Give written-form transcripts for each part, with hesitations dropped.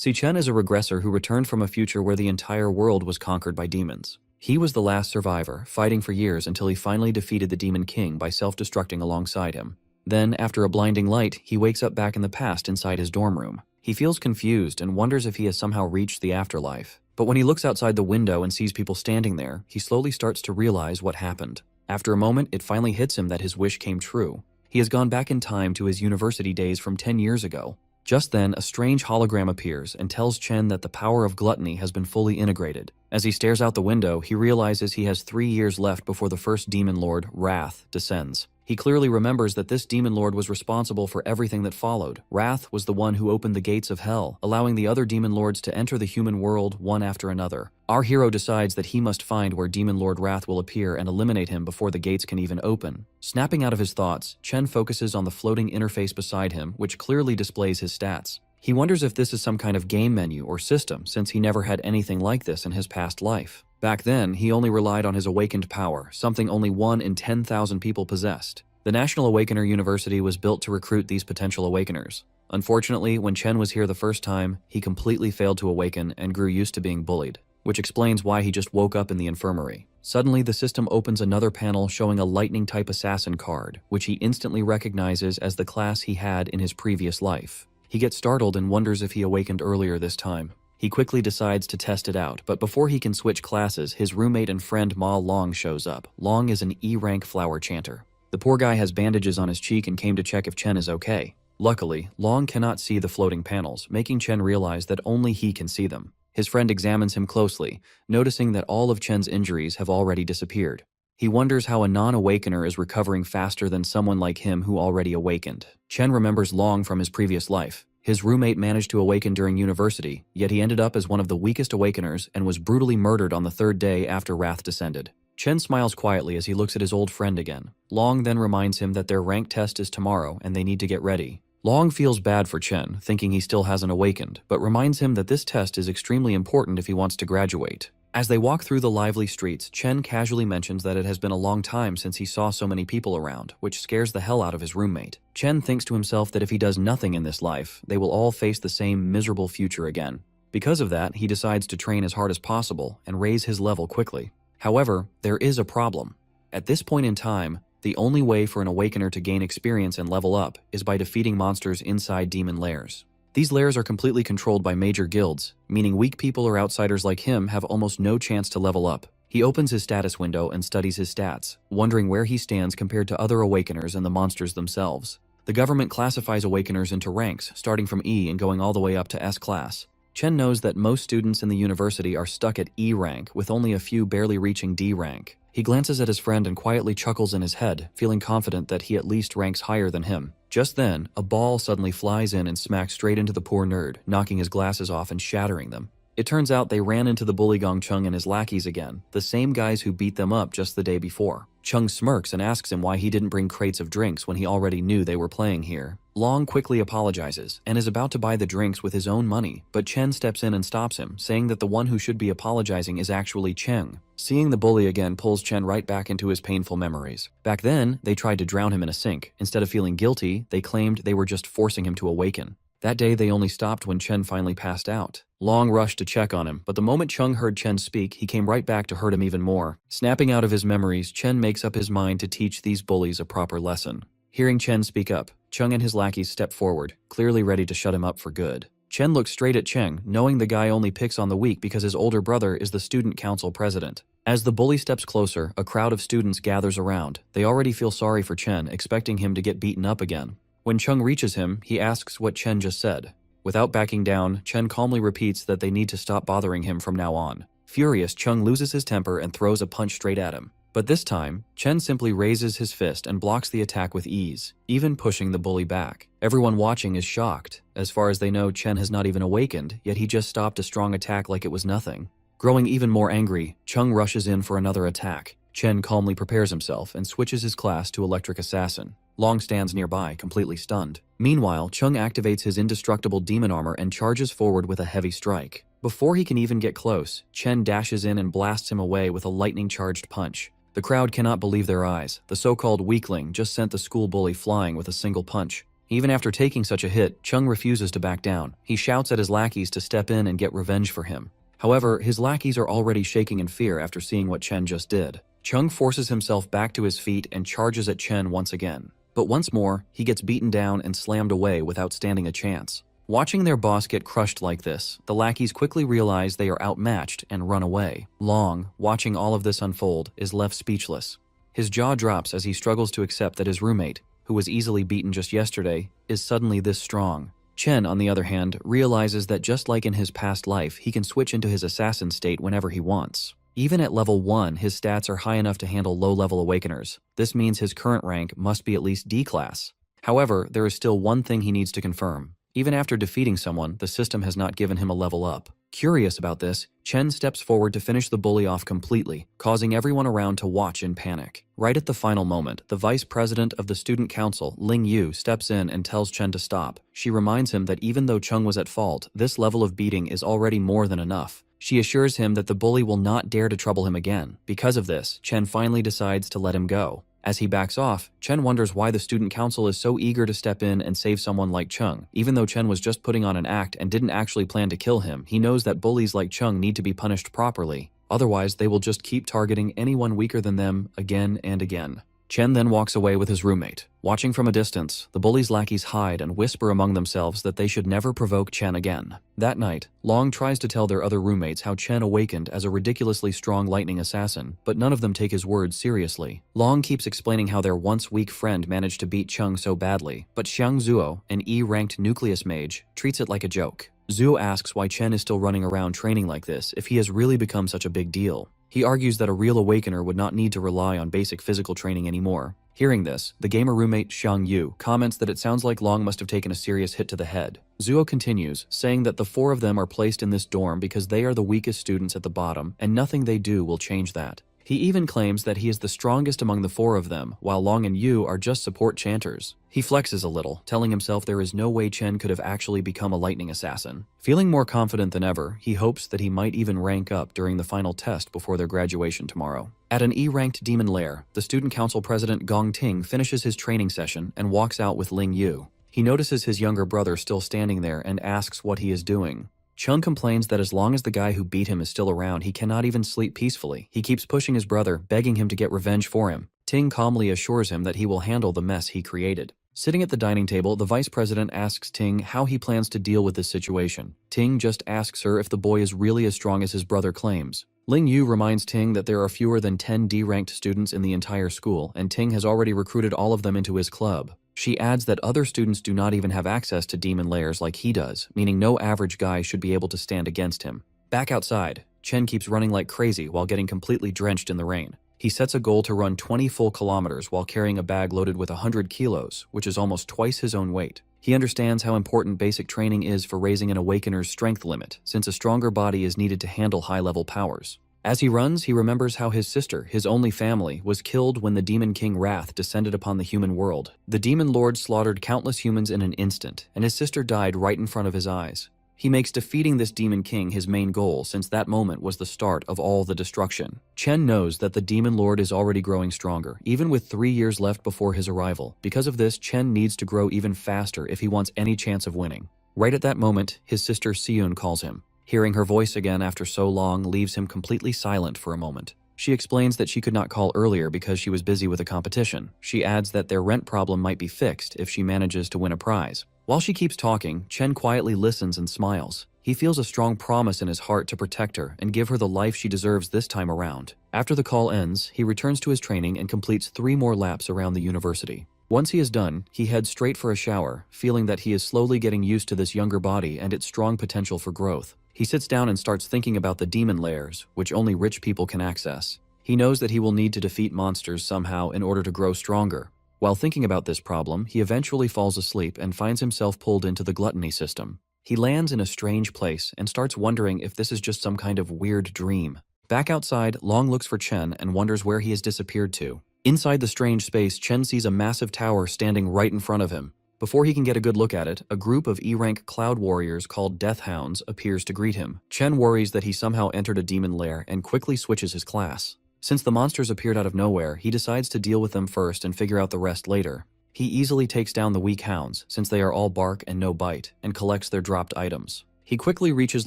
See, Chen is a regressor who returned from a future where the entire world was conquered by demons. He was the last survivor, fighting for years until he finally defeated the Demon King by self-destructing alongside him. Then, after a blinding light, he wakes up back in the past inside his dorm room. He feels confused and wonders if he has somehow reached the afterlife. But when he looks outside the window and sees people standing there, he slowly starts to realize what happened. After a moment, it finally hits him that his wish came true. He has gone back in time to his university days from 10 years ago. Just then, a strange hologram appears and tells Chen that the power of gluttony has been fully integrated. As he stares out the window, he realizes he has 3 years left before the first demon lord, Wrath, descends. He clearly remembers that this demon lord was responsible for everything that followed. Wrath was the one who opened the gates of hell, allowing the other demon lords to enter the human world one after another. Our hero decides that he must find where Demon Lord Wrath will appear and eliminate him before the gates can even open. Snapping out of his thoughts, Chen focuses on the floating interface beside him, which clearly displays his stats. He wonders if this is some kind of game menu or system, since he never had anything like this in his past life. Back then, he only relied on his awakened power, something only 1 in 10,000 people possessed. The National Awakener University was built to recruit these potential awakeners. Unfortunately, when Chen was here the first time, he completely failed to awaken and grew used to being bullied, which explains why he just woke up in the infirmary. Suddenly, the system opens another panel showing a lightning-type assassin card, which he instantly recognizes as the class he had in his previous life. He gets startled and wonders if he awakened earlier this time. He quickly decides to test it out, but before he can switch classes, his roommate and friend Ma Long shows up. Long is an E-rank flower chanter. The poor guy has bandages on his cheek and came to check if Chen is okay. Luckily, Long cannot see the floating panels, making Chen realize that only he can see them. His friend examines him closely, noticing that all of Chen's injuries have already disappeared. He wonders how a non-awakener is recovering faster than someone like him who already awakened. Chen remembers Long from his previous life. His roommate managed to awaken during university, yet he ended up as one of the weakest awakeners and was brutally murdered on the 3rd day after Wrath descended. Chen smiles quietly as he looks at his old friend again. Long then reminds him that their rank test is tomorrow and they need to get ready. Long feels bad for Chen, thinking he still hasn't awakened, but reminds him that this test is extremely important if he wants to graduate. As they walk through the lively streets, Chen casually mentions that it has been a long time since he saw so many people around, which scares the hell out of his roommate. Chen thinks to himself that if he does nothing in this life, they will all face the same miserable future again. Because of that, he decides to train as hard as possible and raise his level quickly. However, there is a problem. At this point in time, the only way for an awakener to gain experience and level up is by defeating monsters inside demon lairs. These lairs are completely controlled by major guilds, meaning weak people or outsiders like him have almost no chance to level up. He opens his status window and studies his stats, wondering where he stands compared to other awakeners and the monsters themselves. The government classifies awakeners into ranks, starting from E and going all the way up to S class. Chen knows that most students in the university are stuck at E rank, with only a few barely reaching D rank. He glances at his friend and quietly chuckles in his head, feeling confident that he at least ranks higher than him. Just then, a ball suddenly flies in and smacks straight into the poor nerd, knocking his glasses off and shattering them. It turns out they ran into the bully Gong Chung and his lackeys again, the same guys who beat them up just the day before. Chung smirks and asks him why he didn't bring crates of drinks when he already knew they were playing here. Long quickly apologizes and is about to buy the drinks with his own money, but Chen steps in and stops him, saying that the one who should be apologizing is actually Cheng. Seeing the bully again pulls Chen right back into his painful memories. Back then, they tried to drown him in a sink. Instead of feeling guilty, they claimed they were just forcing him to awaken. That day, they only stopped when Chen finally passed out. Long rushed to check on him, but the moment Chung heard Chen speak, he came right back to hurt him even more. Snapping out of his memories, Chen makes up his mind to teach these bullies a proper lesson. Hearing Chen speak up, Chung and his lackeys step forward, clearly ready to shut him up for good. Chen looks straight at Cheng, knowing the guy only picks on the weak because his older brother is the student council president. As the bully steps closer, a crowd of students gathers around. They already feel sorry for Chen, expecting him to get beaten up again. When Chung reaches him, he asks what Chen just said. Without backing down, Chen calmly repeats that they need to stop bothering him from now on. Furious, Chung loses his temper and throws a punch straight at him. But this time, Chen simply raises his fist and blocks the attack with ease, even pushing the bully back. Everyone watching is shocked. As far as they know, Chen has not even awakened, yet he just stopped a strong attack like it was nothing. Growing even more angry, Chung rushes in for another attack. Chen calmly prepares himself and switches his class to Electric Assassin. Long stands nearby, completely stunned. Meanwhile, Chung activates his indestructible demon armor and charges forward with a heavy strike. Before he can even get close, Chen dashes in and blasts him away with a lightning-charged punch. The crowd cannot believe their eyes. The so-called weakling just sent the school bully flying with a single punch. Even after taking such a hit, Chung refuses to back down. He shouts at his lackeys to step in and get revenge for him. However, his lackeys are already shaking in fear after seeing what Chen just did. Chung forces himself back to his feet and charges at Chen once again. But once more, he gets beaten down and slammed away without standing a chance. Watching their boss get crushed like this, the lackeys quickly realize they are outmatched and run away. Long, watching all of this unfold, is left speechless. His jaw drops as he struggles to accept that his roommate, who was easily beaten just yesterday, is suddenly this strong. Chen, on the other hand, realizes that just like in his past life, he can switch into his assassin state whenever he wants. Even at level 1, his stats are high enough to handle low-level awakeners. This means his current rank must be at least D class. However, there is still one thing he needs to confirm. Even after defeating someone, the system has not given him a level up. Curious about this, Chen steps forward to finish the bully off completely, causing everyone around to watch in panic. Right at the final moment, the vice president of the student council, Ling Yu, steps in and tells Chen to stop. She reminds him that even though Chung was at fault, this level of beating is already more than enough. She assures him that the bully will not dare to trouble him again. Because of this, Chen finally decides to let him go. As he backs off, Chen wonders why the student council is so eager to step in and save someone like Chung. Even though Chen was just putting on an act and didn't actually plan to kill him, he knows that bullies like Chung need to be punished properly. Otherwise, they will just keep targeting anyone weaker than them again and again. Chen then walks away with his roommate. Watching from a distance, the bullies' lackeys hide and whisper among themselves that they should never provoke Chen again. That night, Long tries to tell their other roommates how Chen awakened as a ridiculously strong lightning assassin, but none of them take his words seriously. Long keeps explaining how their once weak friend managed to beat Chung so badly, but Xiang Zuo, an E-ranked nucleus mage, treats it like a joke. Zuo asks why Chen is still running around training like this if he has really become such a big deal. He argues that a real awakener would not need to rely on basic physical training anymore. Hearing this, the gamer roommate Xiang Yu comments that it sounds like Long must have taken a serious hit to the head. Zuo continues, saying that the 4 of them are placed in this dorm because they are the weakest students at the bottom, and nothing they do will change that. He even claims that he is the strongest among the 4 of them, while Long and Yu are just support chanters. He flexes a little, telling himself there is no way Chen could have actually become a lightning assassin. Feeling more confident than ever, he hopes that he might even rank up during the final test before their graduation tomorrow. At an E-ranked demon lair, the student council president Gong Ting finishes his training session and walks out with Ling Yu. He notices his younger brother still standing there and asks what he is doing. Chung complains that as long as the guy who beat him is still around, he cannot even sleep peacefully. He keeps pushing his brother, begging him to get revenge for him. Ting calmly assures him that he will handle the mess he created. Sitting at the dining table, the vice president asks Ting how he plans to deal with this situation. Ting just asks her if the boy is really as strong as his brother claims. Ling Yu reminds Ting that there are fewer than 10 D-ranked students in the entire school, and Ting has already recruited all of them into his club. She adds that other students do not even have access to demon lairs like he does, meaning no average guy should be able to stand against him. Back outside, Chen keeps running like crazy while getting completely drenched in the rain. He sets a goal to run 20 full kilometers while carrying a bag loaded with 100 kilos, which is almost twice his own weight. He understands how important basic training is for raising an awakener's strength limit, since a stronger body is needed to handle high-level powers. As he runs, he remembers how his sister, his only family, was killed when the Demon King Wrath descended upon the human world. The Demon Lord slaughtered countless humans in an instant, and his sister died right in front of his eyes. He makes defeating this Demon King his main goal, since that moment was the start of all the destruction. Chen knows that the Demon Lord is already growing stronger, even with 3 years left before his arrival. Because of this, Chen needs to grow even faster if he wants any chance of winning. Right at that moment, his sister Siyun calls him. Hearing her voice again after so long leaves him completely silent for a moment. She explains that she could not call earlier because she was busy with a competition. She adds that their rent problem might be fixed if she manages to win a prize. While she keeps talking, Chen quietly listens and smiles. He feels a strong promise in his heart to protect her and give her the life she deserves this time around. After the call ends, he returns to his training and completes 3 more laps around the university. Once he is done, he heads straight for a shower, feeling that he is slowly getting used to this younger body and its strong potential for growth. He sits down and starts thinking about the demon lairs, which only rich people can access. He knows that he will need to defeat monsters somehow in order to grow stronger. While thinking about this problem, he eventually falls asleep and finds himself pulled into the gluttony system. He lands in a strange place and starts wondering if this is just some kind of weird dream. Back outside, Long looks for Chen and wonders where he has disappeared to. Inside the strange space, Chen sees a massive tower standing right in front of him. Before he can get a good look at it, a group of E-rank cloud warriors called Death Hounds appears to greet him. Chen worries that he somehow entered a demon lair and quickly switches his class. Since the monsters appeared out of nowhere, he decides to deal with them first and figure out the rest later. He easily takes down the weak hounds, since they are all bark and no bite, and collects their dropped items. He quickly reaches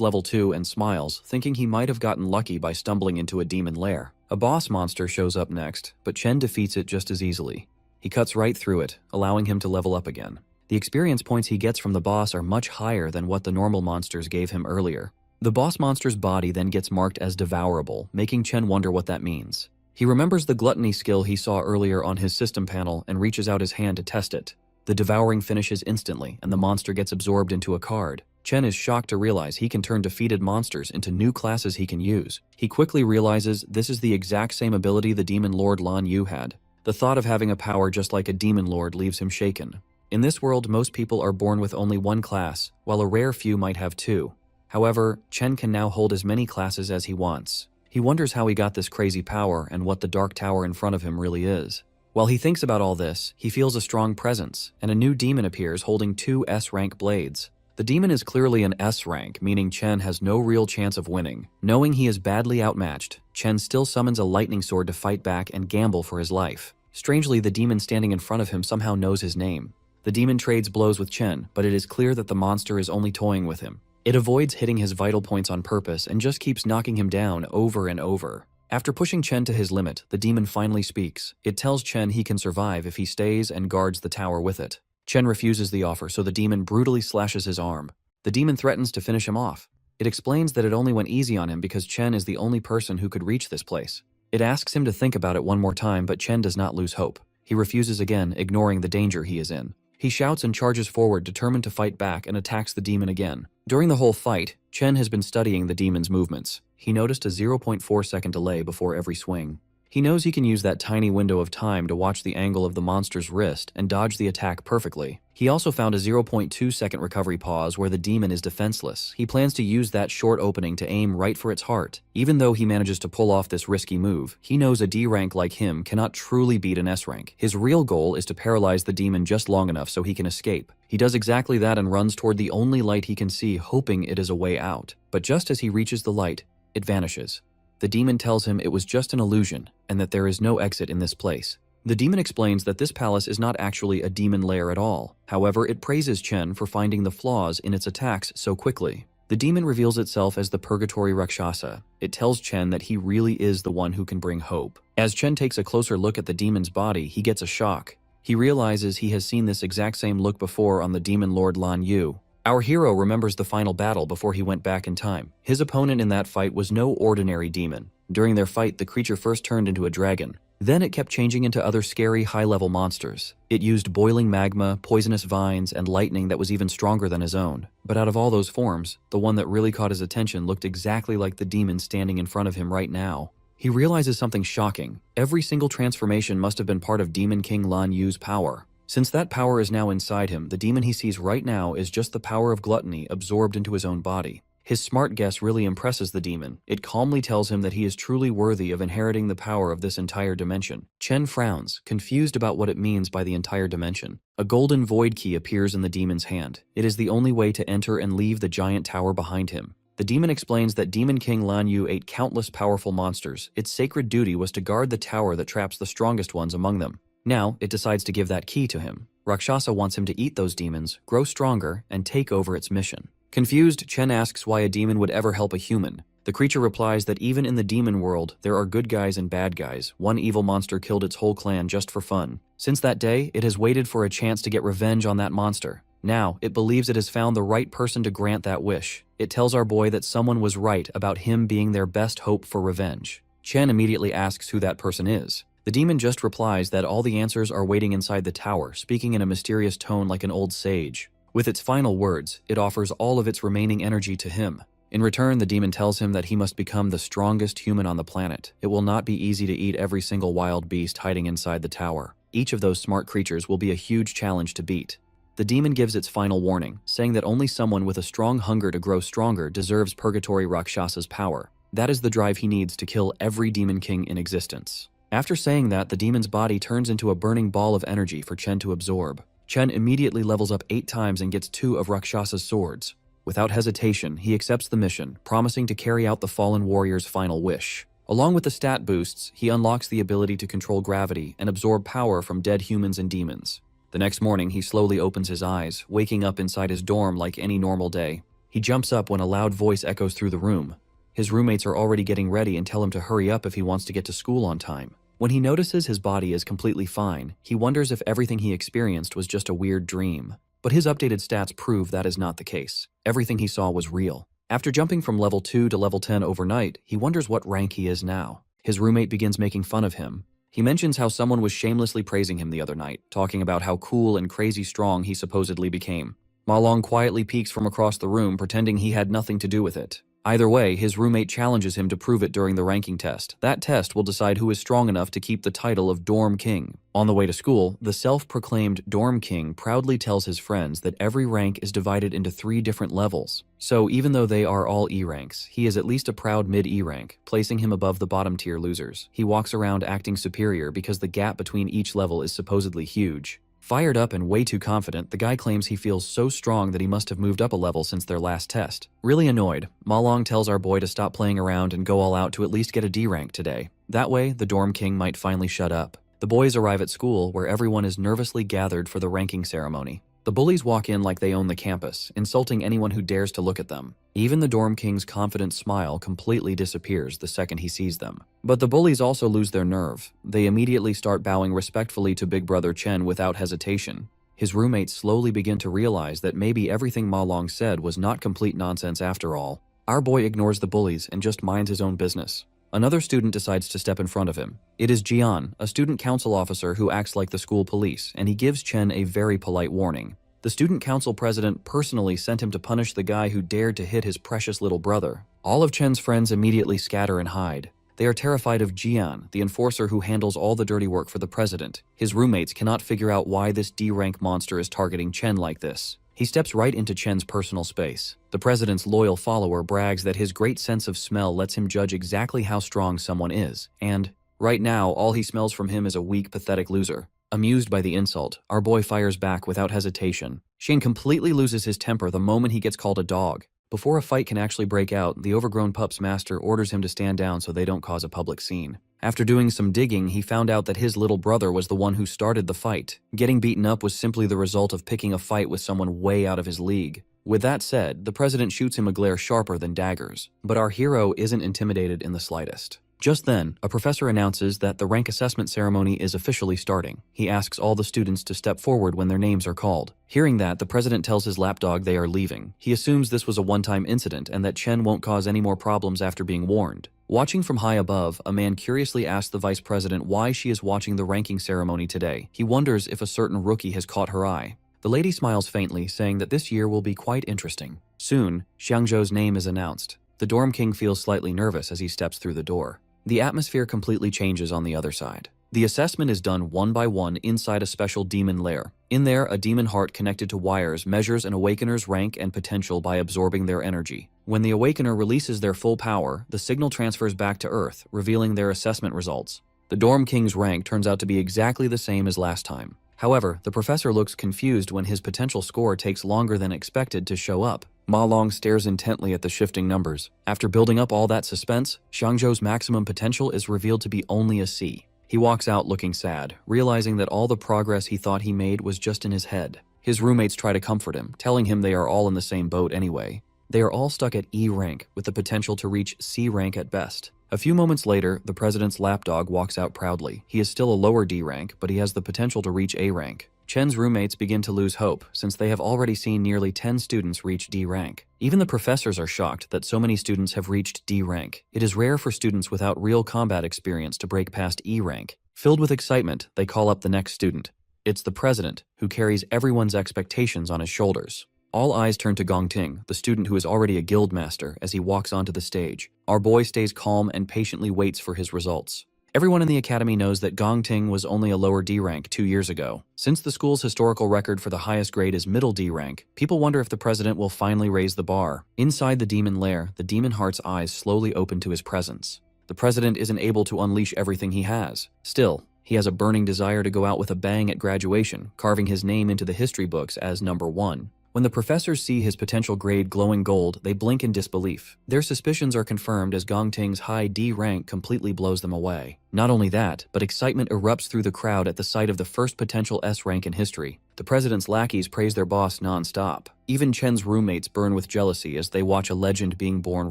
level 2 and smiles, thinking he might have gotten lucky by stumbling into a demon lair. A boss monster shows up next, but Chen defeats it just as easily. He cuts right through it, allowing him to level up again. The experience points he gets from the boss are much higher than what the normal monsters gave him earlier. The boss monster's body then gets marked as devourable, making Chen wonder what that means. He remembers the gluttony skill he saw earlier on his system panel and reaches out his hand to test it. The devouring finishes instantly, and the monster gets absorbed into a card. Chen is shocked to realize he can turn defeated monsters into new classes he can use. He quickly realizes this is the exact same ability the Demon Lord Lan Yu had. The thought of having a power just like a demon lord leaves him shaken. In this world, most people are born with only one class, while a rare few might have two. However, Chen can now hold as many classes as he wants. He wonders how he got this crazy power and what the dark tower in front of him really is. While he thinks about all this, he feels a strong presence, and a new demon appears holding 2 S-rank blades. The demon is clearly an S rank, meaning Chen has no real chance of winning. Knowing he is badly outmatched, Chen still summons a lightning sword to fight back and gamble for his life. Strangely, the demon standing in front of him somehow knows his name. The demon trades blows with Chen, but it is clear that the monster is only toying with him. It avoids hitting his vital points on purpose and just keeps knocking him down over and over. After pushing Chen to his limit, the demon finally speaks. It tells Chen he can survive if he stays and guards the tower with it. Chen refuses the offer, so the demon brutally slashes his arm. The demon threatens to finish him off. It explains that it only went easy on him because Chen is the only person who could reach this place. It asks him to think about it one more time, but Chen does not lose hope. He refuses again, ignoring the danger he is in. He shouts and charges forward, determined to fight back, and attacks the demon again. During the whole fight, Chen has been studying the demon's movements. He noticed a 0.4-second delay before every swing. He knows he can use that tiny window of time to watch the angle of the monster's wrist and dodge the attack perfectly. He also found a 0.2-second recovery pause where the demon is defenseless. He plans to use that short opening to aim right for its heart. Even though he manages to pull off this risky move, he knows a D rank like him cannot truly beat an S rank. His real goal is to paralyze the demon just long enough so he can escape. He does exactly that and runs toward the only light he can see, hoping it is a way out. But just as he reaches the light, it vanishes. The demon tells him it was just an illusion and that there is no exit in this place. The demon explains that this palace is not actually a demon lair at all. However, it praises Chen for finding the flaws in its attacks so quickly. The demon reveals itself as the Purgatory Rakshasa. It tells Chen that he really is the one who can bring hope. As Chen takes a closer look at the demon's body, he gets a shock. He realizes he has seen this exact same look before on the demon lord Lan Yu. Our hero remembers the final battle before he went back in time. His opponent in that fight was no ordinary demon. During their fight, the creature first turned into a dragon. Then it kept changing into other scary high-level monsters. It used boiling magma, poisonous vines, and lightning that was even stronger than his own. But out of all those forms, the one that really caught his attention looked exactly like the demon standing in front of him right now. He realizes something shocking. Every single transformation must have been part of Demon King Lan Yu's power. Since that power is now inside him, the demon he sees right now is just the power of gluttony absorbed into his own body. His smart guess really impresses the demon. It calmly tells him that he is truly worthy of inheriting the power of this entire dimension. Chen frowns, confused about what it means by the entire dimension. A golden void key appears in the demon's hand. It is the only way to enter and leave the giant tower behind him. The demon explains that Demon King Lan Yu ate countless powerful monsters. Its sacred duty was to guard the tower that traps the strongest ones among them. Now, it decides to give that key to him. Rakshasa wants him to eat those demons, grow stronger, and take over its mission. Confused, Chen asks why a demon would ever help a human. The creature replies that even in the demon world, there are good guys and bad guys. One evil monster killed its whole clan just for fun. Since that day, it has waited for a chance to get revenge on that monster. Now, it believes it has found the right person to grant that wish. It tells our boy that someone was right about him being their best hope for revenge. Chen immediately asks who that person is. The demon just replies that all the answers are waiting inside the tower, speaking in a mysterious tone like an old sage. With its final words, it offers all of its remaining energy to him. In return, the demon tells him that he must become the strongest human on the planet. It will not be easy to eat every single wild beast hiding inside the tower. Each of those smart creatures will be a huge challenge to beat. The demon gives its final warning, saying that only someone with a strong hunger to grow stronger deserves Purgatory Rakshasa's power. That is the drive he needs to kill every demon king in existence. After saying that, the demon's body turns into a burning ball of energy for Chen to absorb. Chen immediately levels up 8 times and gets 2 of Rakshasa's swords. Without hesitation, he accepts the mission, promising to carry out the fallen warrior's final wish. Along with the stat boosts, he unlocks the ability to control gravity and absorb power from dead humans and demons. The next morning, he slowly opens his eyes, waking up inside his dorm like any normal day. He jumps up when a loud voice echoes through the room. His roommates are already getting ready and tell him to hurry up if he wants to get to school on time. When he notices his body is completely fine, he wonders if everything he experienced was just a weird dream. But his updated stats prove that is not the case. Everything he saw was real. After jumping from level 2 to level 10 overnight, he wonders what rank he is now. His roommate begins making fun of him. He mentions how someone was shamelessly praising him the other night, talking about how cool and crazy strong he supposedly became. Ma Long quietly peeks from across the room, pretending he had nothing to do with it. Either way, his roommate challenges him to prove it during the ranking test. That test will decide who is strong enough to keep the title of Dorm King. On the way to school, the self-proclaimed Dorm King proudly tells his friends that every rank is divided into 3 different levels. So even though they are all E ranks, he is at least a proud mid-E rank, placing him above the bottom-tier losers. He walks around acting superior because the gap between each level is supposedly huge. Fired up and way too confident, the guy claims he feels so strong that he must have moved up a level since their last test. Really annoyed, Ma Long tells our boy to stop playing around and go all out to at least get a D rank today. That way, the Dorm King might finally shut up. The boys arrive at school, where everyone is nervously gathered for the ranking ceremony. The bullies walk in like they own the campus, insulting anyone who dares to look at them. Even the Dorm King's confident smile completely disappears the second he sees them. But the bullies also lose their nerve. They immediately start bowing respectfully to Big Brother Chen without hesitation. His roommates slowly begin to realize that maybe everything Ma Long said was not complete nonsense after all. Our boy ignores the bullies and just minds his own business. Another student decides to step in front of him. It is Jian, a student council officer who acts like the school police, and he gives Chen a very polite warning. The student council president personally sent him to punish the guy who dared to hit his precious little brother. All of Chen's friends immediately scatter and hide. They are terrified of Jian, the enforcer who handles all the dirty work for the president. His roommates cannot figure out why this D-rank monster is targeting Chen like this. He steps right into Chen's personal space. The president's loyal follower brags that his great sense of smell lets him judge exactly how strong someone is, and right now, all he smells from him is a weak, pathetic loser. Amused by the insult, our boy fires back without hesitation. Shane completely loses his temper the moment he gets called a dog. Before a fight can actually break out, the overgrown pup's master orders him to stand down so they don't cause a public scene. After doing some digging, he found out that his little brother was the one who started the fight. Getting beaten up was simply the result of picking a fight with someone way out of his league. With that said, the president shoots him a glare sharper than daggers. But our hero isn't intimidated in the slightest. Just then, a professor announces that the rank assessment ceremony is officially starting. He asks all the students to step forward when their names are called. Hearing that, the president tells his lapdog they are leaving. He assumes this was a one-time incident and that Chen won't cause any more problems after being warned. Watching from high above, a man curiously asks the vice president why she is watching the ranking ceremony today. He wonders if a certain rookie has caught her eye. The lady smiles faintly, saying that this year will be quite interesting. Soon, Xiangzhou's name is announced. The Dorm King feels slightly nervous as he steps through the door. The atmosphere completely changes on the other side. The assessment is done one by one inside a special demon lair. In there, a demon heart connected to wires measures an awakener's rank and potential by absorbing their energy. When the awakener releases their full power, the signal transfers back to Earth, revealing their assessment results. The Dorm King's rank turns out to be exactly the same as last time. However, the professor looks confused when his potential score takes longer than expected to show up. Ma Long stares intently at the shifting numbers. After building up all that suspense, Xiangzhou's maximum potential is revealed to be only a C. He walks out looking sad, realizing that all the progress he thought he made was just in his head. His roommates try to comfort him, telling him they are all in the same boat anyway. They are all stuck at E rank, with the potential to reach C rank at best. A few moments later, the president's lapdog walks out proudly. He is still a lower D rank, but he has the potential to reach A rank. Chen's roommates begin to lose hope, since they have already seen nearly 10 students reach D rank. Even the professors are shocked that so many students have reached D rank. It is rare for students without real combat experience to break past E rank. Filled with excitement, they call up the next student. It's the president, who carries everyone's expectations on his shoulders. All eyes turn to Gong Ting, the student who is already a guild master, as he walks onto the stage. Our boy stays calm and patiently waits for his results. Everyone in the academy knows that Gong Ting was only a lower D rank 2 years ago. Since the school's historical record for the highest grade is middle D rank, people wonder if the president will finally raise the bar. Inside the demon lair, the demon heart's eyes slowly open to his presence. The president isn't able to unleash everything he has. Still, he has a burning desire to go out with a bang at graduation, carving his name into the history books as number 1. When the professors see his potential grade glowing gold, they blink in disbelief. Their suspicions are confirmed as Gongting's high D rank completely blows them away. Not only that, but excitement erupts through the crowd at the sight of the first potential S rank in history. The president's lackeys praise their boss non-stop. Even Chen's roommates burn with jealousy as they watch a legend being born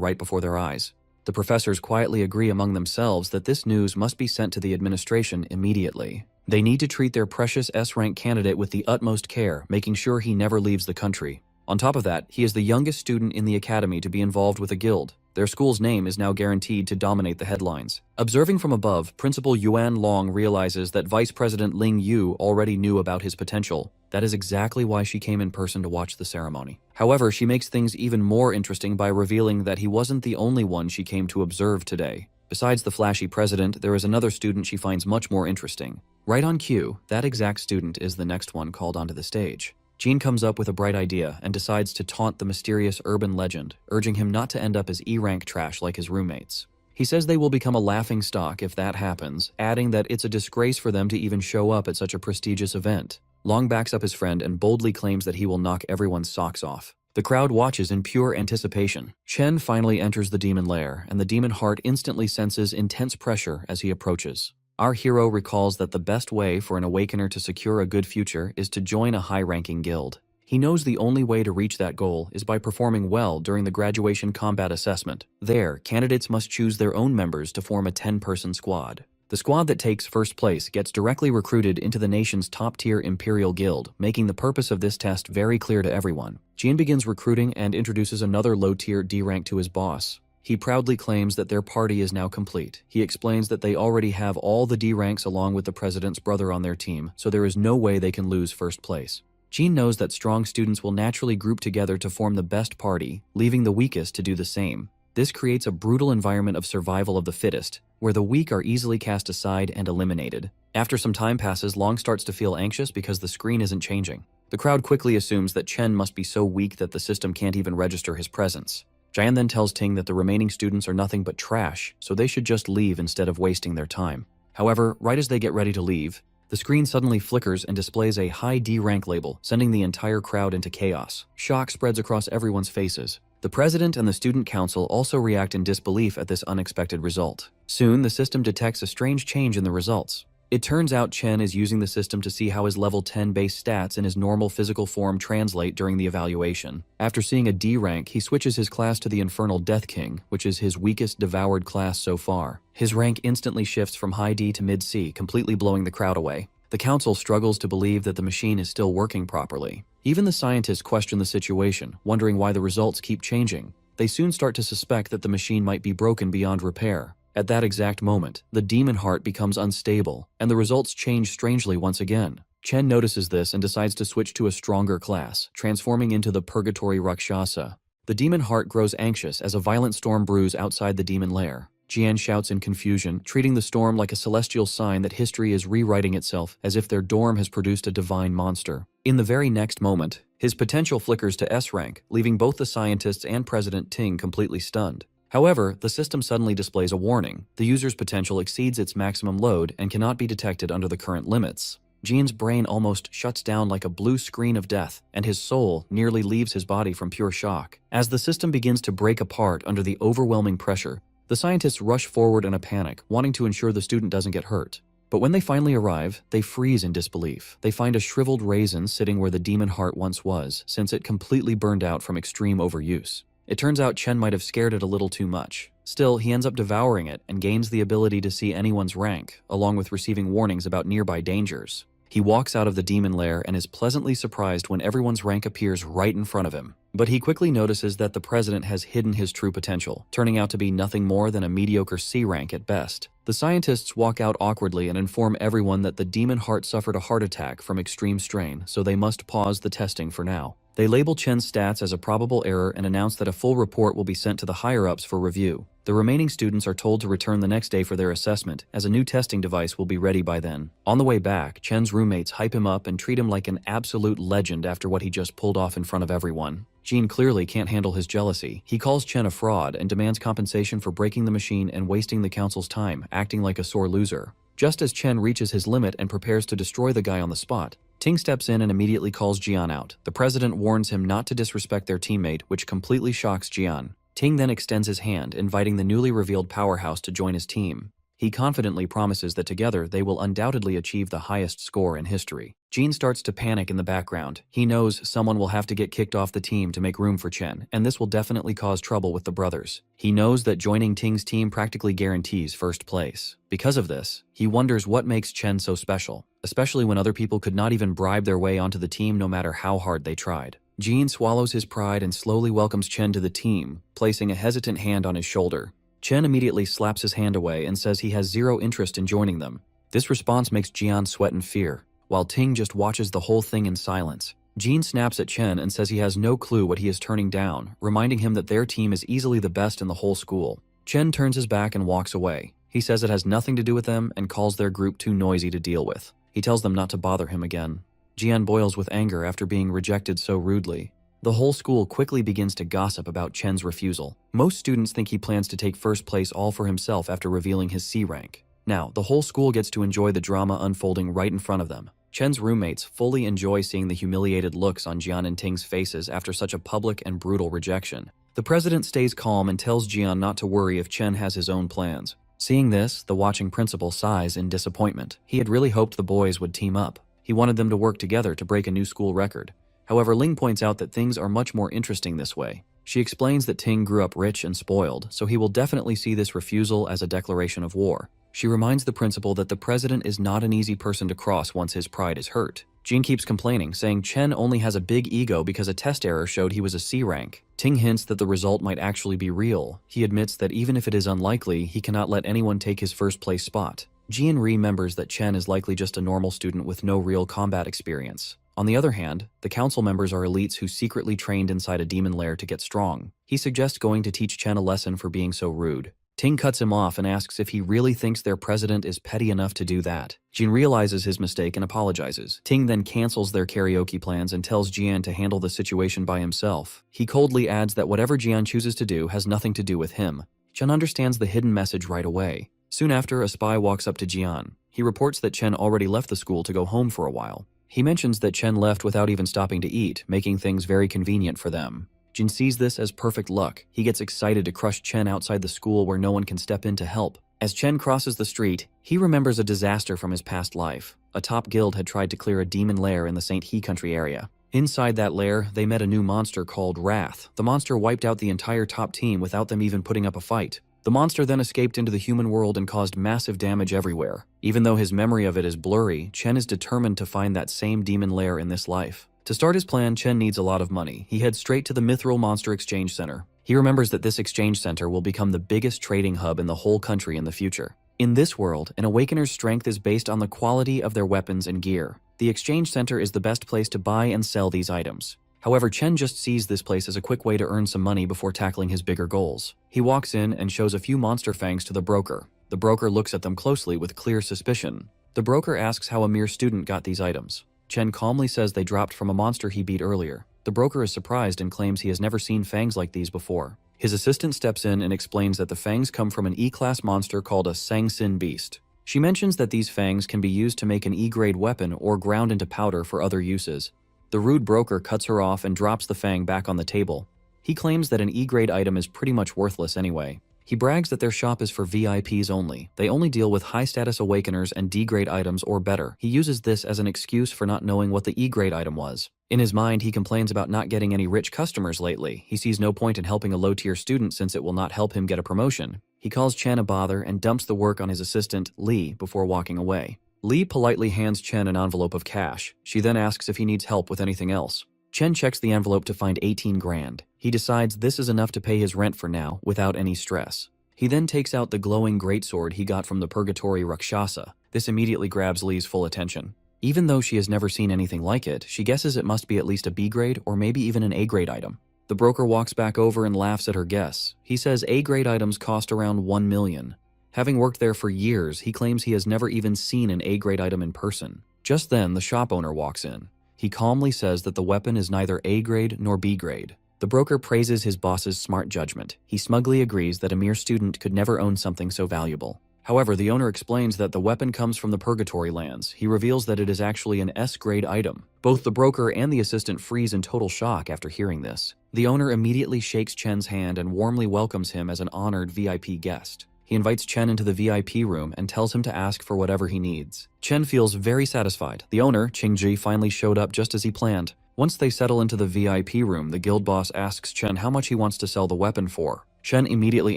right before their eyes. The professors quietly agree among themselves that this news must be sent to the administration immediately. They need to treat their precious S-rank candidate with the utmost care, making sure he never leaves the country. On top of that, he is the youngest student in the academy to be involved with a guild. Their school's name is now guaranteed to dominate the headlines. Observing from above, Principal Yuan Long realizes that Vice President Ling Yu already knew about his potential. That is exactly why she came in person to watch the ceremony. However, she makes things even more interesting by revealing that he wasn't the only one she came to observe today. Besides the flashy president, there is another student she finds much more interesting. Right on cue, that exact student is the next one called onto the stage. Jean comes up with a bright idea and decides to taunt the mysterious urban legend, urging him not to end up as E-rank trash like his roommates. He says they will become a laughing stock if that happens, adding that it's a disgrace for them to even show up at such a prestigious event. Long backs up his friend and boldly claims that he will knock everyone's socks off. The crowd watches in pure anticipation. Chen finally enters the demon lair, and the demon heart instantly senses intense pressure as he approaches. Our hero recalls that the best way for an awakener to secure a good future is to join a high-ranking guild. He knows the only way to reach that goal is by performing well during the graduation combat assessment. There, candidates must choose their own members to form a 10-person squad. The squad that takes first place gets directly recruited into the nation's top-tier Imperial Guild, making the purpose of this test very clear to everyone. Jian begins recruiting and introduces another low-tier D rank to his boss. He proudly claims that their party is now complete. He explains that they already have all the D ranks along with the president's brother on their team, so there is no way they can lose first place. Jean knows that strong students will naturally group together to form the best party, leaving the weakest to do the same. This creates a brutal environment of survival of the fittest, where the weak are easily cast aside and eliminated. After some time passes, Long starts to feel anxious because the screen isn't changing. The crowd quickly assumes that Chen must be so weak that the system can't even register his presence. Jian then tells Ting that the remaining students are nothing but trash, so they should just leave instead of wasting their time. However, right as they get ready to leave, the screen suddenly flickers and displays a high D rank label, sending the entire crowd into chaos. Shock spreads across everyone's faces. The president and the student council also react in disbelief at this unexpected result. Soon, the system detects a strange change in the results. It turns out Chen is using the system to see how his level 10 base stats in his normal physical form translate during the evaluation. After seeing a D rank, he switches his class to the Infernal Death King, which is his weakest devoured class so far. His rank instantly shifts from high D to mid C, completely blowing the crowd away. The council struggles to believe that the machine is still working properly. Even the scientists question the situation, wondering why the results keep changing. They soon start to suspect that the machine might be broken beyond repair. At that exact moment, the demon heart becomes unstable, and the results change strangely once again. Chen notices this and decides to switch to a stronger class, transforming into the Purgatory Rakshasa. The demon heart grows anxious as a violent storm brews outside the demon lair. Jian shouts in confusion, treating the storm like a celestial sign that history is rewriting itself as if their dorm has produced a divine monster. In the very next moment, his potential flickers to S rank, leaving both the scientists and President Ting completely stunned. However, the system suddenly displays a warning. The user's potential exceeds its maximum load and cannot be detected under the current limits. Jian's brain almost shuts down like a blue screen of death, and his soul nearly leaves his body from pure shock. As the system begins to break apart under the overwhelming pressure, the scientists rush forward in a panic, wanting to ensure the student doesn't get hurt. But when they finally arrive, they freeze in disbelief. They find a shriveled raisin sitting where the demon heart once was, since it completely burned out from extreme overuse. It turns out Chen might have scared it a little too much. Still, he ends up devouring it and gains the ability to see anyone's rank, along with receiving warnings about nearby dangers. He walks out of the demon lair and is pleasantly surprised when everyone's rank appears right in front of him. But he quickly notices that the president has hidden his true potential, turning out to be nothing more than a mediocre C rank at best. The scientists walk out awkwardly and inform everyone that the demon heart suffered a heart attack from extreme strain, so they must pause the testing for now. They label Chen's stats as a probable error and announce that a full report will be sent to the higher-ups for review. The remaining students are told to return the next day for their assessment, as a new testing device will be ready by then. On the way back, Chen's roommates hype him up and treat him like an absolute legend after what he just pulled off in front of everyone. Jean clearly can't handle his jealousy. He calls Chen a fraud and demands compensation for breaking the machine and wasting the council's time, acting like a sore loser. Just as Chen reaches his limit and prepares to destroy the guy on the spot, Ting steps in and immediately calls Jian out. The president warns him not to disrespect their teammate, which completely shocks Jian. Ting then extends his hand, inviting the newly revealed powerhouse to join his team. He confidently promises that together they will undoubtedly achieve the highest score in history. Jean starts to panic in the background. He knows someone will have to get kicked off the team to make room for Chen, and this will definitely cause trouble with the brothers. He knows that joining Ting's team practically guarantees first place. Because of this, he wonders what makes Chen so special, especially when other people could not even bribe their way onto the team no matter how hard they tried. Jean swallows his pride and slowly welcomes Chen to the team, placing a hesitant hand on his shoulder. Chen immediately slaps his hand away and says he has zero interest in joining them. This response makes Jian sweat in fear, while Ting just watches the whole thing in silence. Jean snaps at Chen and says he has no clue what he is turning down, reminding him that their team is easily the best in the whole school. Chen turns his back and walks away. He says it has nothing to do with them and calls their group too noisy to deal with. He tells them not to bother him again. Jian boils with anger after being rejected so rudely. The whole school quickly begins to gossip about Chen's refusal. Most students think he plans to take first place all for himself after revealing his C rank. Now, the whole school gets to enjoy the drama unfolding right in front of them. Chen's roommates fully enjoy seeing the humiliated looks on Jian and Ting's faces after such a public and brutal rejection. The president stays calm and tells Jian not to worry if Chen has his own plans. Seeing this, the watching principal sighs in disappointment. He had really hoped the boys would team up. He wanted them to work together to break a new school record. However, Ling points out that things are much more interesting this way. She explains that Ting grew up rich and spoiled, so he will definitely see this refusal as a declaration of war. She reminds the principal that the president is not an easy person to cross once his pride is hurt. Jean keeps complaining, saying Chen only has a big ego because a test error showed he was a C rank. Ting hints that the result might actually be real. He admits that even if it is unlikely, he cannot let anyone take his first place spot. Jian remembers that Chen is likely just a normal student with no real combat experience. On the other hand, the council members are elites who secretly trained inside a demon lair to get strong. He suggests going to teach Chen a lesson for being so rude. Ting cuts him off and asks if he really thinks their president is petty enough to do that. Jin realizes his mistake and apologizes. Ting then cancels their karaoke plans and tells Jian to handle the situation by himself. He coldly adds that whatever Jian chooses to do has nothing to do with him. Chen understands the hidden message right away. Soon after, a spy walks up to Jian. He reports that Chen already left the school to go home for a while. He mentions that Chen left without even stopping to eat, making things very convenient for them. Jin sees this as perfect luck. He gets excited to crush Chen outside the school where no one can step in to help. As Chen crosses the street, he remembers a disaster from his past life. A top guild had tried to clear a demon lair in the St. He country area. Inside that lair, they met a new monster called Wrath. The monster wiped out the entire top team without them even putting up a fight. The monster then escaped into the human world and caused massive damage everywhere. Even though his memory of it is blurry, Chen is determined to find that same demon lair in this life. To start his plan, Chen needs a lot of money. He heads straight to the Mithril Monster Exchange Center. He remembers that this exchange center will become the biggest trading hub in the whole country in the future. In this world, an Awakener's strength is based on the quality of their weapons and gear. The exchange center is the best place to buy and sell these items. However, Chen just sees this place as a quick way to earn some money before tackling his bigger goals. He walks in and shows a few monster fangs to the broker. The broker looks at them closely with clear suspicion. The broker asks how a mere student got these items. Chen calmly says they dropped from a monster he beat earlier. The broker is surprised and claims he has never seen fangs like these before. His assistant steps in and explains that the fangs come from an E-class monster called a Sang-Sin beast. She mentions that these fangs can be used to make an E-grade weapon or ground into powder for other uses. The rude broker cuts her off and drops the fang back on the table. He claims that an E-grade item is pretty much worthless anyway. He brags that their shop is for VIPs only. They only deal with high-status Awakeners and D-grade items or better. He uses this as an excuse for not knowing what the E-grade item was. In his mind, he complains about not getting any rich customers lately. He sees no point in helping a low-tier student since it will not help him get a promotion. He calls Chen a bother and dumps the work on his assistant, Li, before walking away. Li politely hands Chen an envelope of cash. She then asks if he needs help with anything else. Chen checks the envelope to find 18 grand. He decides this is enough to pay his rent for now, without any stress. He then takes out the glowing greatsword he got from the Purgatory Rakshasa. This immediately grabs Li's full attention. Even though she has never seen anything like it, she guesses it must be at least a B-grade or maybe even an A-grade item. The broker walks back over and laughs at her guess. He says A-grade items cost around 1 million. Having worked there for years, he claims he has never even seen an A-grade item in person. Just then, the shop owner walks in. He calmly says that the weapon is neither A-grade nor B-grade. The broker praises his boss's smart judgment. He smugly agrees that a mere student could never own something so valuable. However, the owner explains that the weapon comes from the Purgatory lands. He reveals that it is actually an S-grade item. Both the broker and the assistant freeze in total shock after hearing this. The owner immediately shakes Chen's hand and warmly welcomes him as an honored VIP guest. He invites Chen into the VIP room and tells him to ask for whatever he needs. Chen feels very satisfied. The owner, Qingji, finally showed up just as he planned. Once they settle into the VIP room, the guild boss asks Chen how much he wants to sell the weapon for. Chen immediately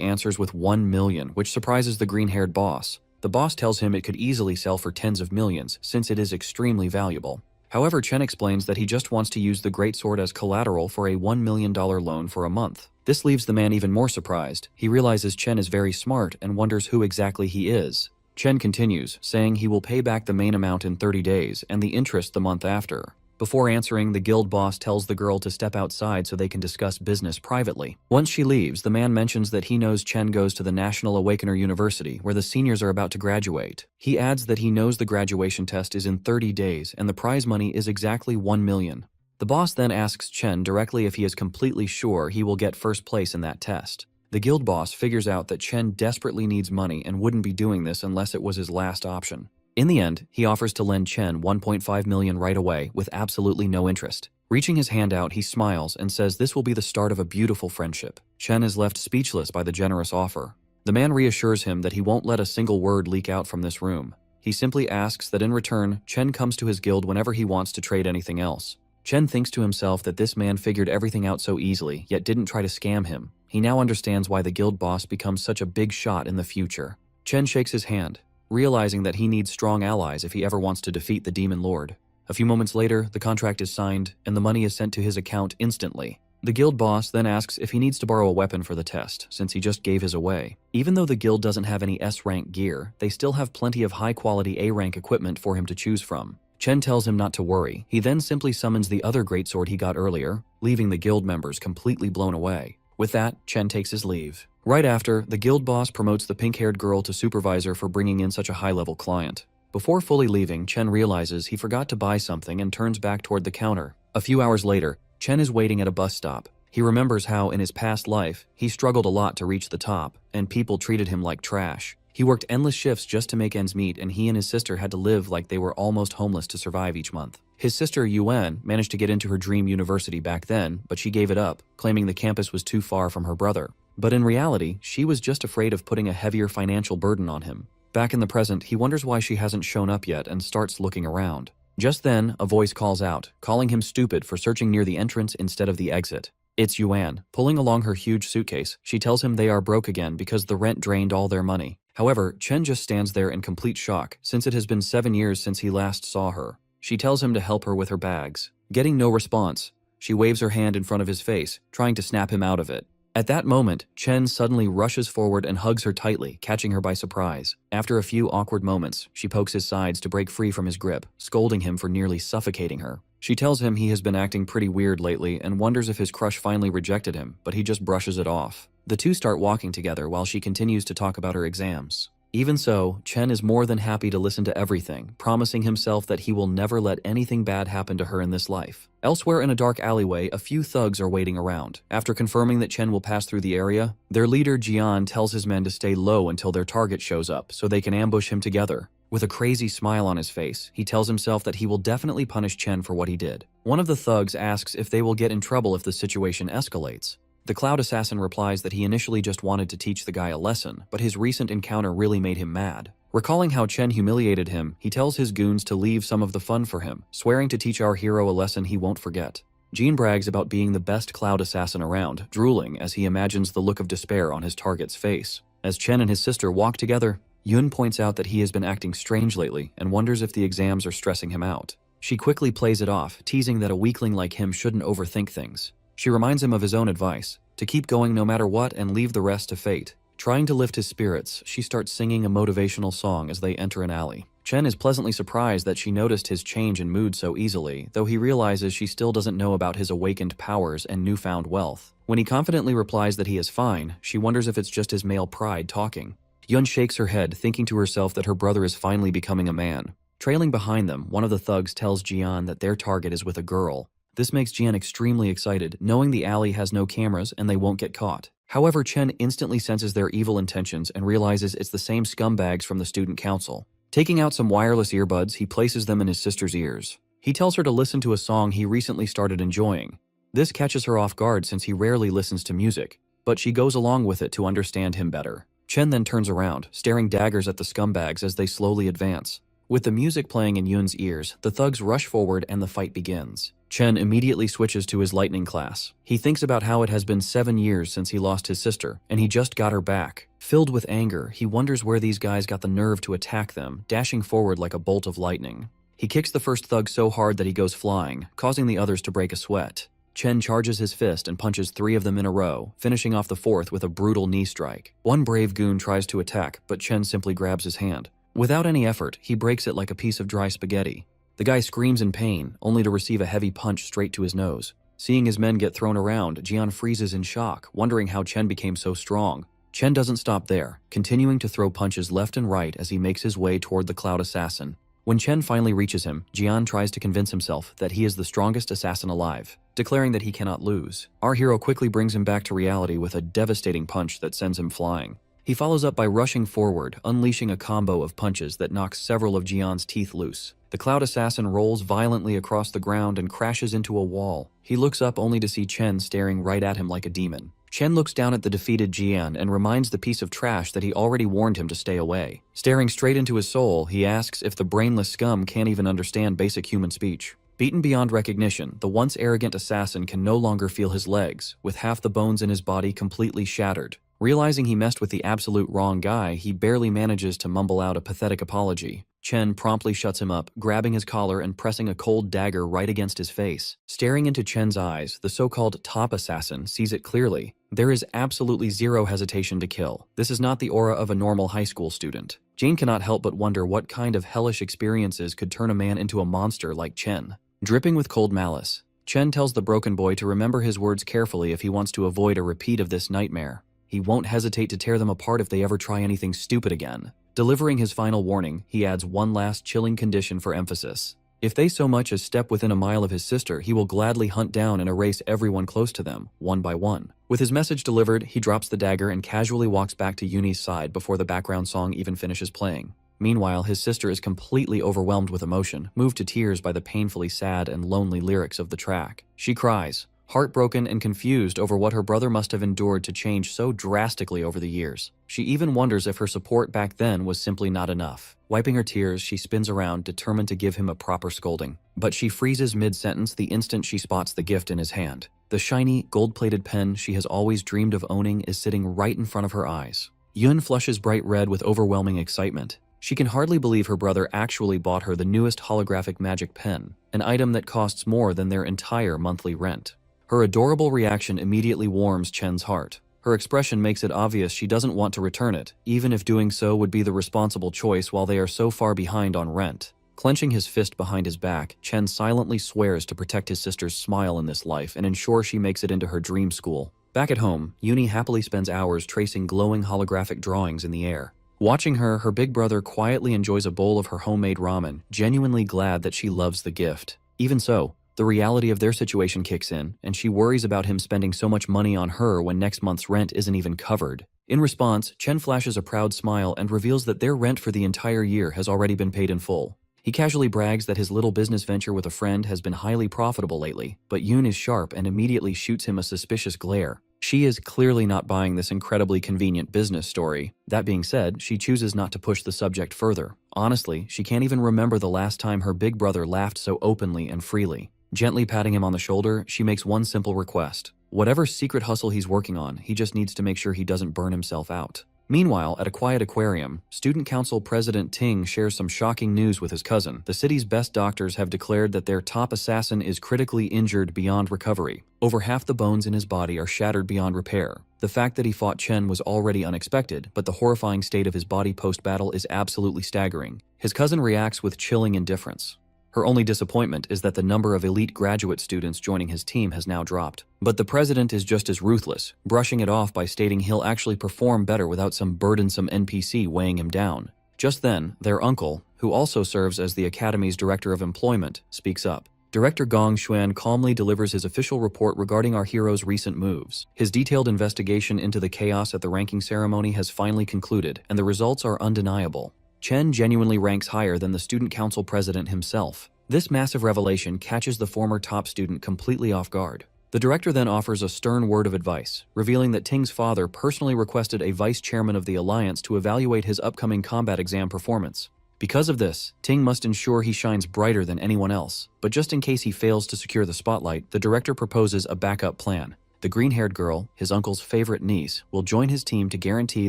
answers with 1 million, which surprises the green-haired boss. The boss tells him it could easily sell for tens of millions, since it is extremely valuable. However, Chen explains that he just wants to use the greatsword as collateral for a $1 million loan for a month. This leaves the man even more surprised. He realizes Chen is very smart and wonders who exactly he is. Chen continues, saying he will pay back the main amount in 30 days and the interest the month after. Before answering, the guild boss tells the girl to step outside so they can discuss business privately. Once she leaves, the man mentions that he knows Chen goes to the National Awakener University, where the seniors are about to graduate. He adds that he knows the graduation test is in 30 days and the prize money is exactly 1 million. The boss then asks Chen directly if he is completely sure he will get first place in that test. The guild boss figures out that Chen desperately needs money and wouldn't be doing this unless it was his last option. In the end, he offers to lend Chen 1.5 million right away with absolutely no interest. Reaching his hand out, he smiles and says this will be the start of a beautiful friendship. Chen is left speechless by the generous offer. The man reassures him that he won't let a single word leak out from this room. He simply asks that in return, Chen comes to his guild whenever he wants to trade anything else. Chen thinks to himself that this man figured everything out so easily, yet didn't try to scam him. He now understands why the guild boss becomes such a big shot in the future. Chen shakes his hand, realizing that he needs strong allies if he ever wants to defeat the Demon Lord. A few moments later, the contract is signed, and the money is sent to his account instantly. The guild boss then asks if he needs to borrow a weapon for the test, since he just gave his away. Even though the guild doesn't have any S-rank gear, they still have plenty of high-quality A-rank equipment for him to choose from. Chen tells him not to worry. He then simply summons the other greatsword he got earlier, leaving the guild members completely blown away. With that, Chen takes his leave. Right after, the guild boss promotes the pink-haired girl to supervisor for bringing in such a high-level client. Before fully leaving, Chen realizes he forgot to buy something and turns back toward the counter. A few hours later, Chen is waiting at a bus stop. He remembers how, in his past life, he struggled a lot to reach the top, and people treated him like trash. He worked endless shifts just to make ends meet, and he and his sister had to live like they were almost homeless to survive each month. His sister, Yuan, managed to get into her dream university back then, but she gave it up, claiming the campus was too far from her brother. But in reality, she was just afraid of putting a heavier financial burden on him. Back in the present, he wonders why she hasn't shown up yet and starts looking around. Just then, a voice calls out, calling him stupid for searching near the entrance instead of the exit. It's Yuan. Pulling along her huge suitcase, she tells him they are broke again because the rent drained all their money. However, Chen just stands there in complete shock, since it has been 7 years since he last saw her. She tells him to help her with her bags. Getting no response, she waves her hand in front of his face, trying to snap him out of it. At that moment, Chen suddenly rushes forward and hugs her tightly, catching her by surprise. After a few awkward moments, she pokes his sides to break free from his grip, scolding him for nearly suffocating her. She tells him he has been acting pretty weird lately and wonders if his crush finally rejected him, but he just brushes it off. The two start walking together while she continues to talk about her exams. Even so, Chen is more than happy to listen to everything, promising himself that he will never let anything bad happen to her in this life. Elsewhere in a dark alleyway, a few thugs are waiting around. After confirming that Chen will pass through the area, their leader Jian tells his men to stay low until their target shows up so they can ambush him together. With a crazy smile on his face, he tells himself that he will definitely punish Chen for what he did. One of the thugs asks if they will get in trouble if the situation escalates. The Cloud Assassin replies that he initially just wanted to teach the guy a lesson, but his recent encounter really made him mad. Recalling how Chen humiliated him, he tells his goons to leave some of the fun for him, swearing to teach our hero a lesson he won't forget. Jean brags about being the best Cloud Assassin around, drooling as he imagines the look of despair on his target's face. As Chen and his sister walk together, Yun points out that he has been acting strange lately and wonders if the exams are stressing him out. She quickly plays it off, teasing that a weakling like him shouldn't overthink things. She reminds him of his own advice, to keep going no matter what and leave the rest to fate. Trying to lift his spirits, she starts singing a motivational song as they enter an alley. Chen is pleasantly surprised that she noticed his change in mood so easily, though he realizes she still doesn't know about his awakened powers and newfound wealth. When he confidently replies that he is fine, she wonders if it's just his male pride talking. Yun shakes her head, thinking to herself that her brother is finally becoming a man. Trailing behind them, one of the thugs tells Jian that their target is with a girl. This makes Jian extremely excited, knowing the alley has no cameras and they won't get caught. However, Chen instantly senses their evil intentions and realizes it's the same scumbags from the student council. Taking out some wireless earbuds, he places them in his sister's ears. He tells her to listen to a song he recently started enjoying. This catches her off guard since he rarely listens to music, but she goes along with it to understand him better. Chen then turns around, staring daggers at the scumbags as they slowly advance. With the music playing in Yun's ears, the thugs rush forward and the fight begins. Chen immediately switches to his lightning class. He thinks about how it has been 7 years since he lost his sister, and he just got her back. Filled with anger, he wonders where these guys got the nerve to attack them, dashing forward like a bolt of lightning. He kicks the first thug so hard that he goes flying, causing the others to break a sweat. Chen charges his fist and punches 3 of them in a row, finishing off the 4th with a brutal knee strike. One brave goon tries to attack, but Chen simply grabs his hand. Without any effort, he breaks it like a piece of dry spaghetti. The guy screams in pain, only to receive a heavy punch straight to his nose. Seeing his men get thrown around, Jian freezes in shock, wondering how Chen became so strong. Chen doesn't stop there, continuing to throw punches left and right as he makes his way toward the Cloud Assassin. When Chen finally reaches him, Jian tries to convince himself that he is the strongest assassin alive, declaring that he cannot lose. Our hero quickly brings him back to reality with a devastating punch that sends him flying. He follows up by rushing forward, unleashing a combo of punches that knocks several of Jian's teeth loose. The Cloud Assassin rolls violently across the ground and crashes into a wall. He looks up only to see Chen staring right at him like a demon. Chen looks down at the defeated Jian and reminds the piece of trash that he already warned him to stay away. Staring straight into his soul, he asks if the brainless scum can't even understand basic human speech. Beaten beyond recognition, the once arrogant assassin can no longer feel his legs, with half the bones in his body completely shattered. Realizing he messed with the absolute wrong guy, he barely manages to mumble out a pathetic apology. Chen promptly shuts him up, grabbing his collar and pressing a cold dagger right against his face. Staring into Chen's eyes, the so-called top assassin sees it clearly. There is absolutely zero hesitation to kill. This is not the aura of a normal high school student. Jane cannot help but wonder what kind of hellish experiences could turn a man into a monster like Chen. Dripping with cold malice, Chen tells the broken boy to remember his words carefully if he wants to avoid a repeat of this nightmare. He won't hesitate to tear them apart if they ever try anything stupid again. Delivering his final warning, he adds one last chilling condition for emphasis. If they so much as step within a mile of his sister, he will gladly hunt down and erase everyone close to them, one by one. With his message delivered, he drops the dagger and casually walks back to Yuni's side before the background song even finishes playing. Meanwhile, his sister is completely overwhelmed with emotion, moved to tears by the painfully sad and lonely lyrics of the track. She cries, heartbroken and confused over what her brother must have endured to change so drastically over the years. She even wonders if her support back then was simply not enough. Wiping her tears, she spins around, determined to give him a proper scolding. But she freezes mid-sentence the instant she spots the gift in his hand. The shiny, gold-plated pen she has always dreamed of owning is sitting right in front of her eyes. Yun flushes bright red with overwhelming excitement. She can hardly believe her brother actually bought her the newest holographic magic pen, an item that costs more than their entire monthly rent. Her adorable reaction immediately warms Chen's heart. Her expression makes it obvious she doesn't want to return it, even if doing so would be the responsible choice while they are so far behind on rent. Clenching his fist behind his back, Chen silently swears to protect his sister's smile in this life and ensure she makes it into her dream school. Back at home, Yuni happily spends hours tracing glowing holographic drawings in the air. Watching her, her big brother quietly enjoys a bowl of her homemade ramen, genuinely glad that she loves the gift. Even so, the reality of their situation kicks in, and she worries about him spending so much money on her when next month's rent isn't even covered. In response, Chen flashes a proud smile and reveals that their rent for the entire year has already been paid in full. He casually brags that his little business venture with a friend has been highly profitable lately, but Yun is sharp and immediately shoots him a suspicious glare. She is clearly not buying this incredibly convenient business story. That being said, she chooses not to push the subject further. Honestly, she can't even remember the last time her big brother laughed so openly and freely. Gently patting him on the shoulder, she makes one simple request. Whatever secret hustle he's working on, he just needs to make sure he doesn't burn himself out. Meanwhile, at a quiet aquarium, Student Council President Ting shares some shocking news with his cousin. The city's best doctors have declared that their top assassin is critically injured beyond recovery. Over half the bones in his body are shattered beyond repair. The fact that he fought Chen was already unexpected, but the horrifying state of his body post-battle is absolutely staggering. His cousin reacts with chilling indifference. Her only disappointment is that the number of elite graduate students joining his team has now dropped. But the president is just as ruthless, brushing it off by stating he'll actually perform better without some burdensome NPC weighing him down. Just then, their uncle, who also serves as the academy's director of employment, speaks up. Director Gong Xuan calmly delivers his official report regarding our hero's recent moves. His detailed investigation into the chaos at the ranking ceremony has finally concluded, and the results are undeniable. Chen genuinely ranks higher than the student council president himself. This massive revelation catches the former top student completely off guard. The director then offers a stern word of advice, revealing that Ting's father personally requested a vice chairman of the alliance to evaluate his upcoming combat exam performance. Because of this, Ting must ensure he shines brighter than anyone else, but just in case he fails to secure the spotlight, the director proposes a backup plan. The green-haired girl, his uncle's favorite niece, will join his team to guarantee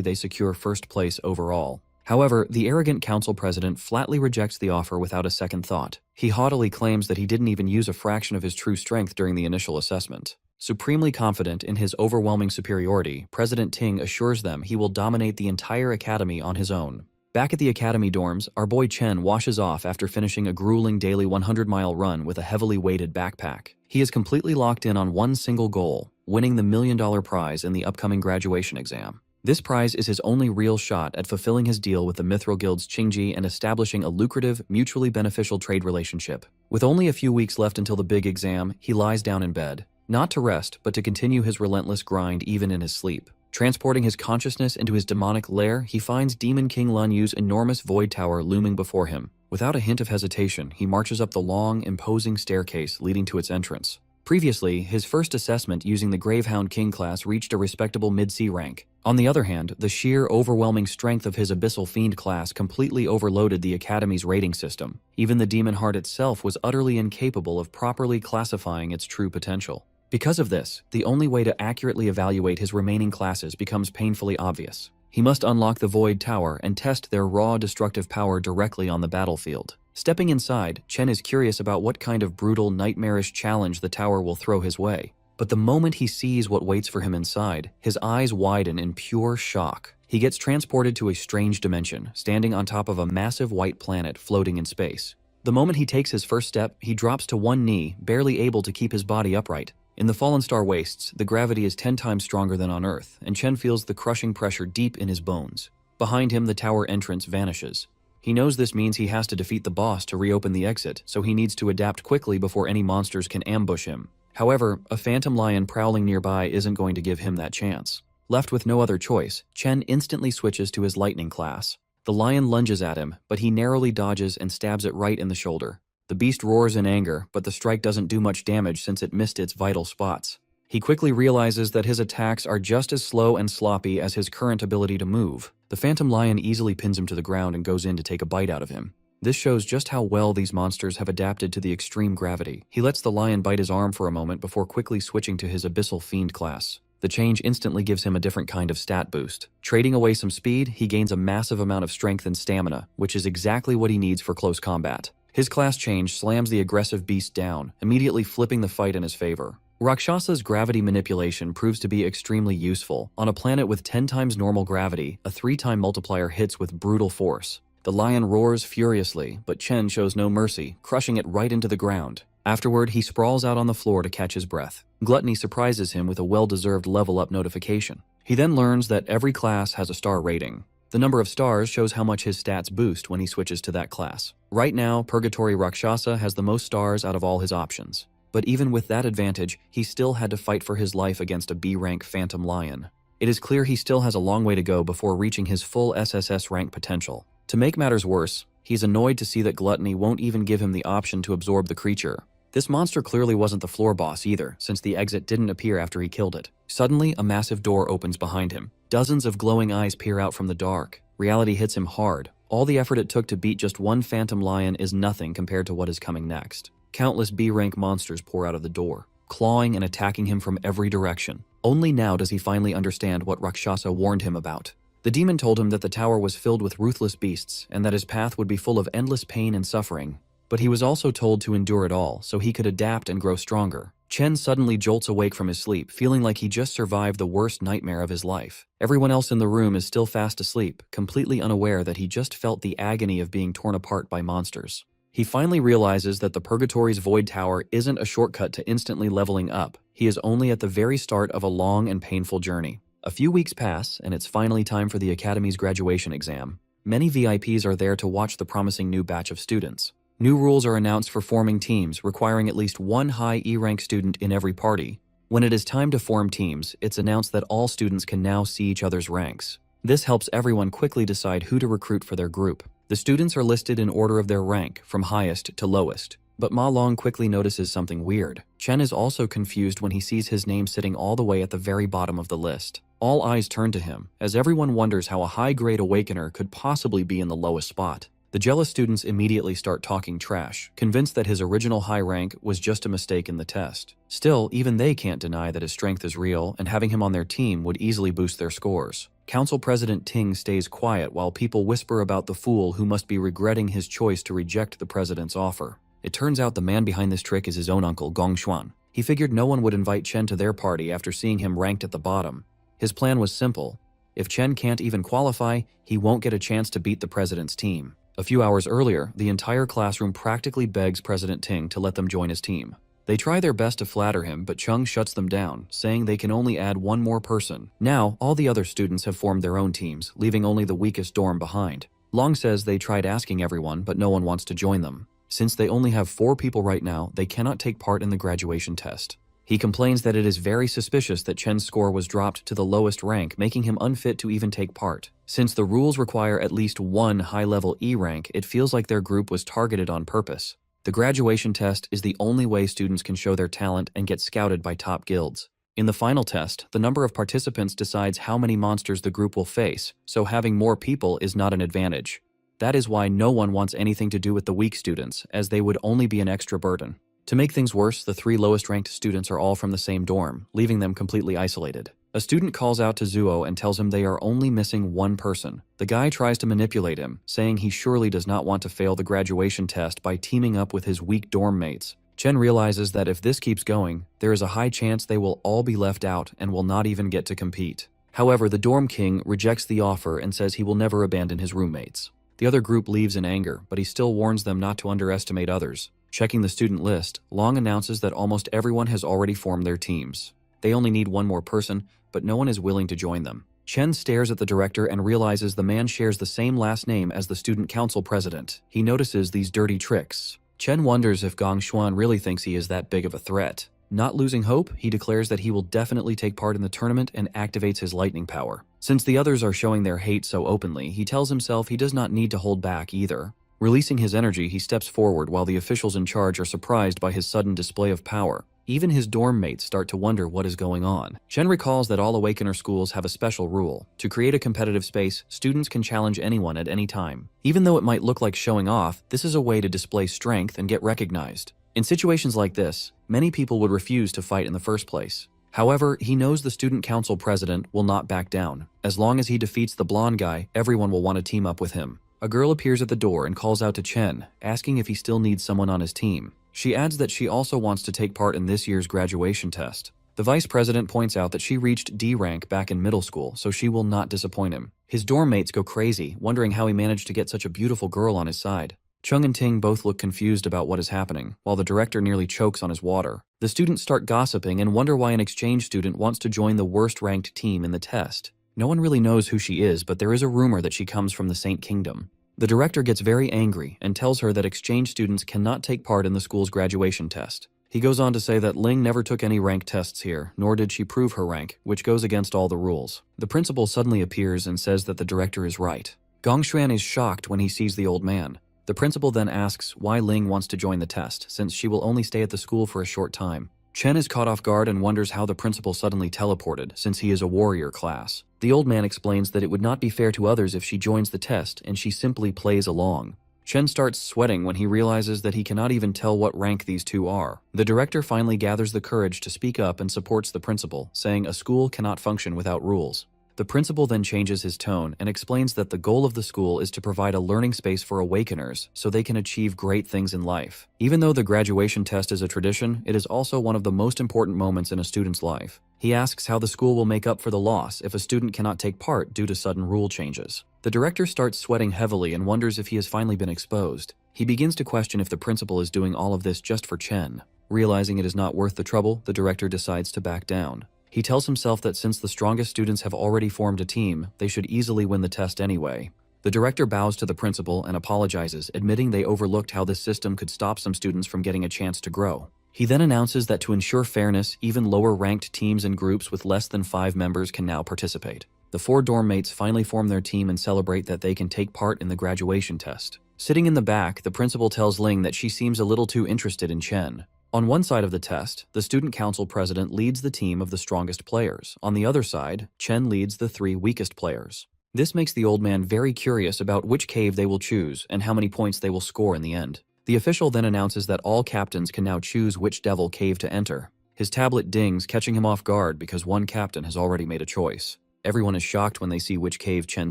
they secure first place overall. However, the arrogant council president flatly rejects the offer without a second thought. He haughtily claims that he didn't even use a fraction of his true strength during the initial assessment. Supremely confident in his overwhelming superiority, President Ting assures them he will dominate the entire academy on his own. Back at the academy dorms, our boy Chen washes off after finishing a grueling daily 100-mile run with a heavily weighted backpack. He is completely locked in on one single goal, winning the $1 million prize in the upcoming graduation exam. This prize is his only real shot at fulfilling his deal with the Mithril Guild's Qingji and establishing a lucrative, mutually beneficial trade relationship. With only a few weeks left until the big exam, he lies down in bed, not to rest, but to continue his relentless grind even in his sleep. Transporting his consciousness into his demonic lair, he finds Demon King Lun Yu's enormous void tower looming before him. Without a hint of hesitation, he marches up the long, imposing staircase leading to its entrance. Previously, his first assessment using the Gravehound King class reached a respectable mid-C rank. On the other hand, the sheer, overwhelming strength of his Abyssal Fiend class completely overloaded the Academy's rating system. Even the Demon Heart itself was utterly incapable of properly classifying its true potential. Because of this, the only way to accurately evaluate his remaining classes becomes painfully obvious. He must unlock the Void Tower and test their raw, destructive power directly on the battlefield. Stepping inside, Chen is curious about what kind of brutal, nightmarish challenge the tower will throw his way. But the moment he sees what waits for him inside, his eyes widen in pure shock. He gets transported to a strange dimension, standing on top of a massive white planet floating in space. The moment he takes his first step, he drops to one knee, barely able to keep his body upright. In the Fallen Star Wastes, the gravity is 10 times stronger than on Earth, and Chen feels the crushing pressure deep in his bones. Behind him, the tower entrance vanishes. He knows this means he has to defeat the boss to reopen the exit, so he needs to adapt quickly before any monsters can ambush him. However, a phantom lion prowling nearby isn't going to give him that chance. Left with no other choice, Chen instantly switches to his lightning class. The lion lunges at him, but he narrowly dodges and stabs it right in the shoulder. The beast roars in anger, but the strike doesn't do much damage since it missed its vital spots. He quickly realizes that his attacks are just as slow and sloppy as his current ability to move. The phantom lion easily pins him to the ground and goes in to take a bite out of him. This shows just how well these monsters have adapted to the extreme gravity. He lets the lion bite his arm for a moment before quickly switching to his Abyssal Fiend class. The change instantly gives him a different kind of stat boost. Trading away some speed, he gains a massive amount of strength and stamina, which is exactly what he needs for close combat. His class change slams the aggressive beast down, immediately flipping the fight in his favor. Rakshasa's gravity manipulation proves to be extremely useful. On a planet with 10 times normal gravity, a 3-time multiplier hits with brutal force. The lion roars furiously, but Chen shows no mercy, crushing it right into the ground. Afterward, he sprawls out on the floor to catch his breath. Gluttony surprises him with a well-deserved level-up notification. He then learns that every class has a star rating. The number of stars shows how much his stats boost when he switches to that class. Right now, Purgatory Rakshasa has the most stars out of all his options. But even with that advantage, he still had to fight for his life against a B-rank Phantom Lion. It is clear he still has a long way to go before reaching his full SSS rank potential. To make matters worse, he's annoyed to see that Gluttony won't even give him the option to absorb the creature. This monster clearly wasn't the floor boss either, since the exit didn't appear after he killed it. Suddenly, a massive door opens behind him. Dozens of glowing eyes peer out from the dark. Reality hits him hard. All the effort it took to beat just one Phantom Lion is nothing compared to what is coming next. Countless B-rank monsters pour out of the door, clawing and attacking him from every direction. Only now does he finally understand what Rakshasa warned him about. The demon told him that the tower was filled with ruthless beasts, and that his path would be full of endless pain and suffering. But he was also told to endure it all, so he could adapt and grow stronger. Chen suddenly jolts awake from his sleep, feeling like he just survived the worst nightmare of his life. Everyone else in the room is still fast asleep, completely unaware that he just felt the agony of being torn apart by monsters. He finally realizes that the Purgatory's Void Tower isn't a shortcut to instantly leveling up. He is only at the very start of a long and painful journey. A few weeks pass, and it's finally time for the Academy's graduation exam. Many VIPs are there to watch the promising new batch of students. New rules are announced for forming teams, requiring at least one high E-rank student in every party. When it is time to form teams, it's announced that all students can now see each other's ranks. This helps everyone quickly decide who to recruit for their group. The students are listed in order of their rank, from highest to lowest. But Ma Long quickly notices something weird. Chen is also confused when he sees his name sitting all the way at the very bottom of the list. All eyes turn to him, as everyone wonders how a high-grade awakener could possibly be in the lowest spot. The jealous students immediately start talking trash, convinced that his original high rank was just a mistake in the test. Still, even they can't deny that his strength is real, and having him on their team would easily boost their scores. Council President Ting stays quiet while people whisper about the fool who must be regretting his choice to reject the president's offer. It turns out the man behind this trick is his own uncle, Gong Xuan. He figured no one would invite Chen to their party after seeing him ranked at the bottom. His plan was simple. If Chen can't even qualify, he won't get a chance to beat the president's team. A few hours earlier, the entire classroom practically begs President Ting to let them join his team. They try their best to flatter him, but Chung shuts them down, saying they can only add one more person. Now, all the other students have formed their own teams, leaving only the weakest dorm behind. Long says they tried asking everyone, but no one wants to join them. Since they only have 4 people right now, they cannot take part in the graduation test. He complains that it is very suspicious that Chen's score was dropped to the lowest rank, making him unfit to even take part. Since the rules require at least one high-level E rank, it feels like their group was targeted on purpose. The graduation test is the only way students can show their talent and get scouted by top guilds. In the final test, the number of participants decides how many monsters the group will face, so having more people is not an advantage. That is why no one wants anything to do with the weak students, as they would only be an extra burden. To make things worse, the 3 lowest-ranked students are all from the same dorm, leaving them completely isolated. A student calls out to Zuo and tells him they are only missing one person. The guy tries to manipulate him, saying he surely does not want to fail the graduation test by teaming up with his weak dorm mates. Chen realizes that if this keeps going, there is a high chance they will all be left out and will not even get to compete. However, the dorm king rejects the offer and says he will never abandon his roommates. The other group leaves in anger, but he still warns them not to underestimate others. Checking the student list, Long announces that almost everyone has already formed their teams. They only need one more person, but no one is willing to join them. Chen stares at the director and realizes the man shares the same last name as the student council president. He notices these dirty tricks. Chen wonders if Gong Xuan really thinks he is that big of a threat. Not losing hope, he declares that he will definitely take part in the tournament and activates his lightning power. Since the others are showing their hate so openly, he tells himself he does not need to hold back either. Releasing his energy, he steps forward while the officials in charge are surprised by his sudden display of power. Even his dorm mates start to wonder what is going on. Chen recalls that all Awakener schools have a special rule. To create a competitive space, students can challenge anyone at any time. Even though it might look like showing off, this is a way to display strength and get recognized. In situations like this, many people would refuse to fight in the first place. However, he knows the student council president will not back down. As long as he defeats the blonde guy, everyone will want to team up with him. A girl appears at the door and calls out to Chen, asking if he still needs someone on his team. She adds that she also wants to take part in this year's graduation test. The vice president points out that she reached D rank back in middle school, so she will not disappoint him. His dorm mates go crazy, wondering how he managed to get such a beautiful girl on his side. Chung and Ting both look confused about what is happening, while the director nearly chokes on his water. The students start gossiping and wonder why an exchange student wants to join the worst-ranked team in the test. No one really knows who she is, but there is a rumor that she comes from the Saint Kingdom. The director gets very angry and tells her that exchange students cannot take part in the school's graduation test. He goes on to say that Ling never took any rank tests here, nor did she prove her rank, which goes against all the rules. The principal suddenly appears and says that the director is right. Gong Xuan is shocked when he sees the old man. The principal then asks why Ling wants to join the test, since she will only stay at the school for a short time. Chen is caught off guard and wonders how the principal suddenly teleported, since he is a warrior class. The old man explains that it would not be fair to others if she joins the test, and she simply plays along. Chen starts sweating when he realizes that he cannot even tell what rank these two are. The director finally gathers the courage to speak up and supports the principal, saying a school cannot function without rules. The principal then changes his tone and explains that the goal of the school is to provide a learning space for awakeners so they can achieve great things in life. Even though the graduation test is a tradition, it is also one of the most important moments in a student's life. He asks how the school will make up for the loss if a student cannot take part due to sudden rule changes. The director starts sweating heavily and wonders if he has finally been exposed. He begins to question if the principal is doing all of this just for Chen. Realizing it is not worth the trouble, the director decides to back down. He tells himself that since the strongest students have already formed a team, they should easily win the test anyway. The director bows to the principal and apologizes, admitting they overlooked how this system could stop some students from getting a chance to grow. He then announces that to ensure fairness, even lower-ranked teams and groups with less than 5 members can now participate. The 4 dorm mates finally form their team and celebrate that they can take part in the graduation test. Sitting in the back, the principal tells Ling that she seems a little too interested in Chen. On one side of the test, the student council president leads the team of the strongest players. On the other side, Chen leads the 3 weakest players. This makes the old man very curious about which cave they will choose and how many points they will score in the end. The official then announces that all captains can now choose which devil cave to enter. His tablet dings, catching him off guard because one captain has already made a choice. Everyone is shocked when they see which cave Chen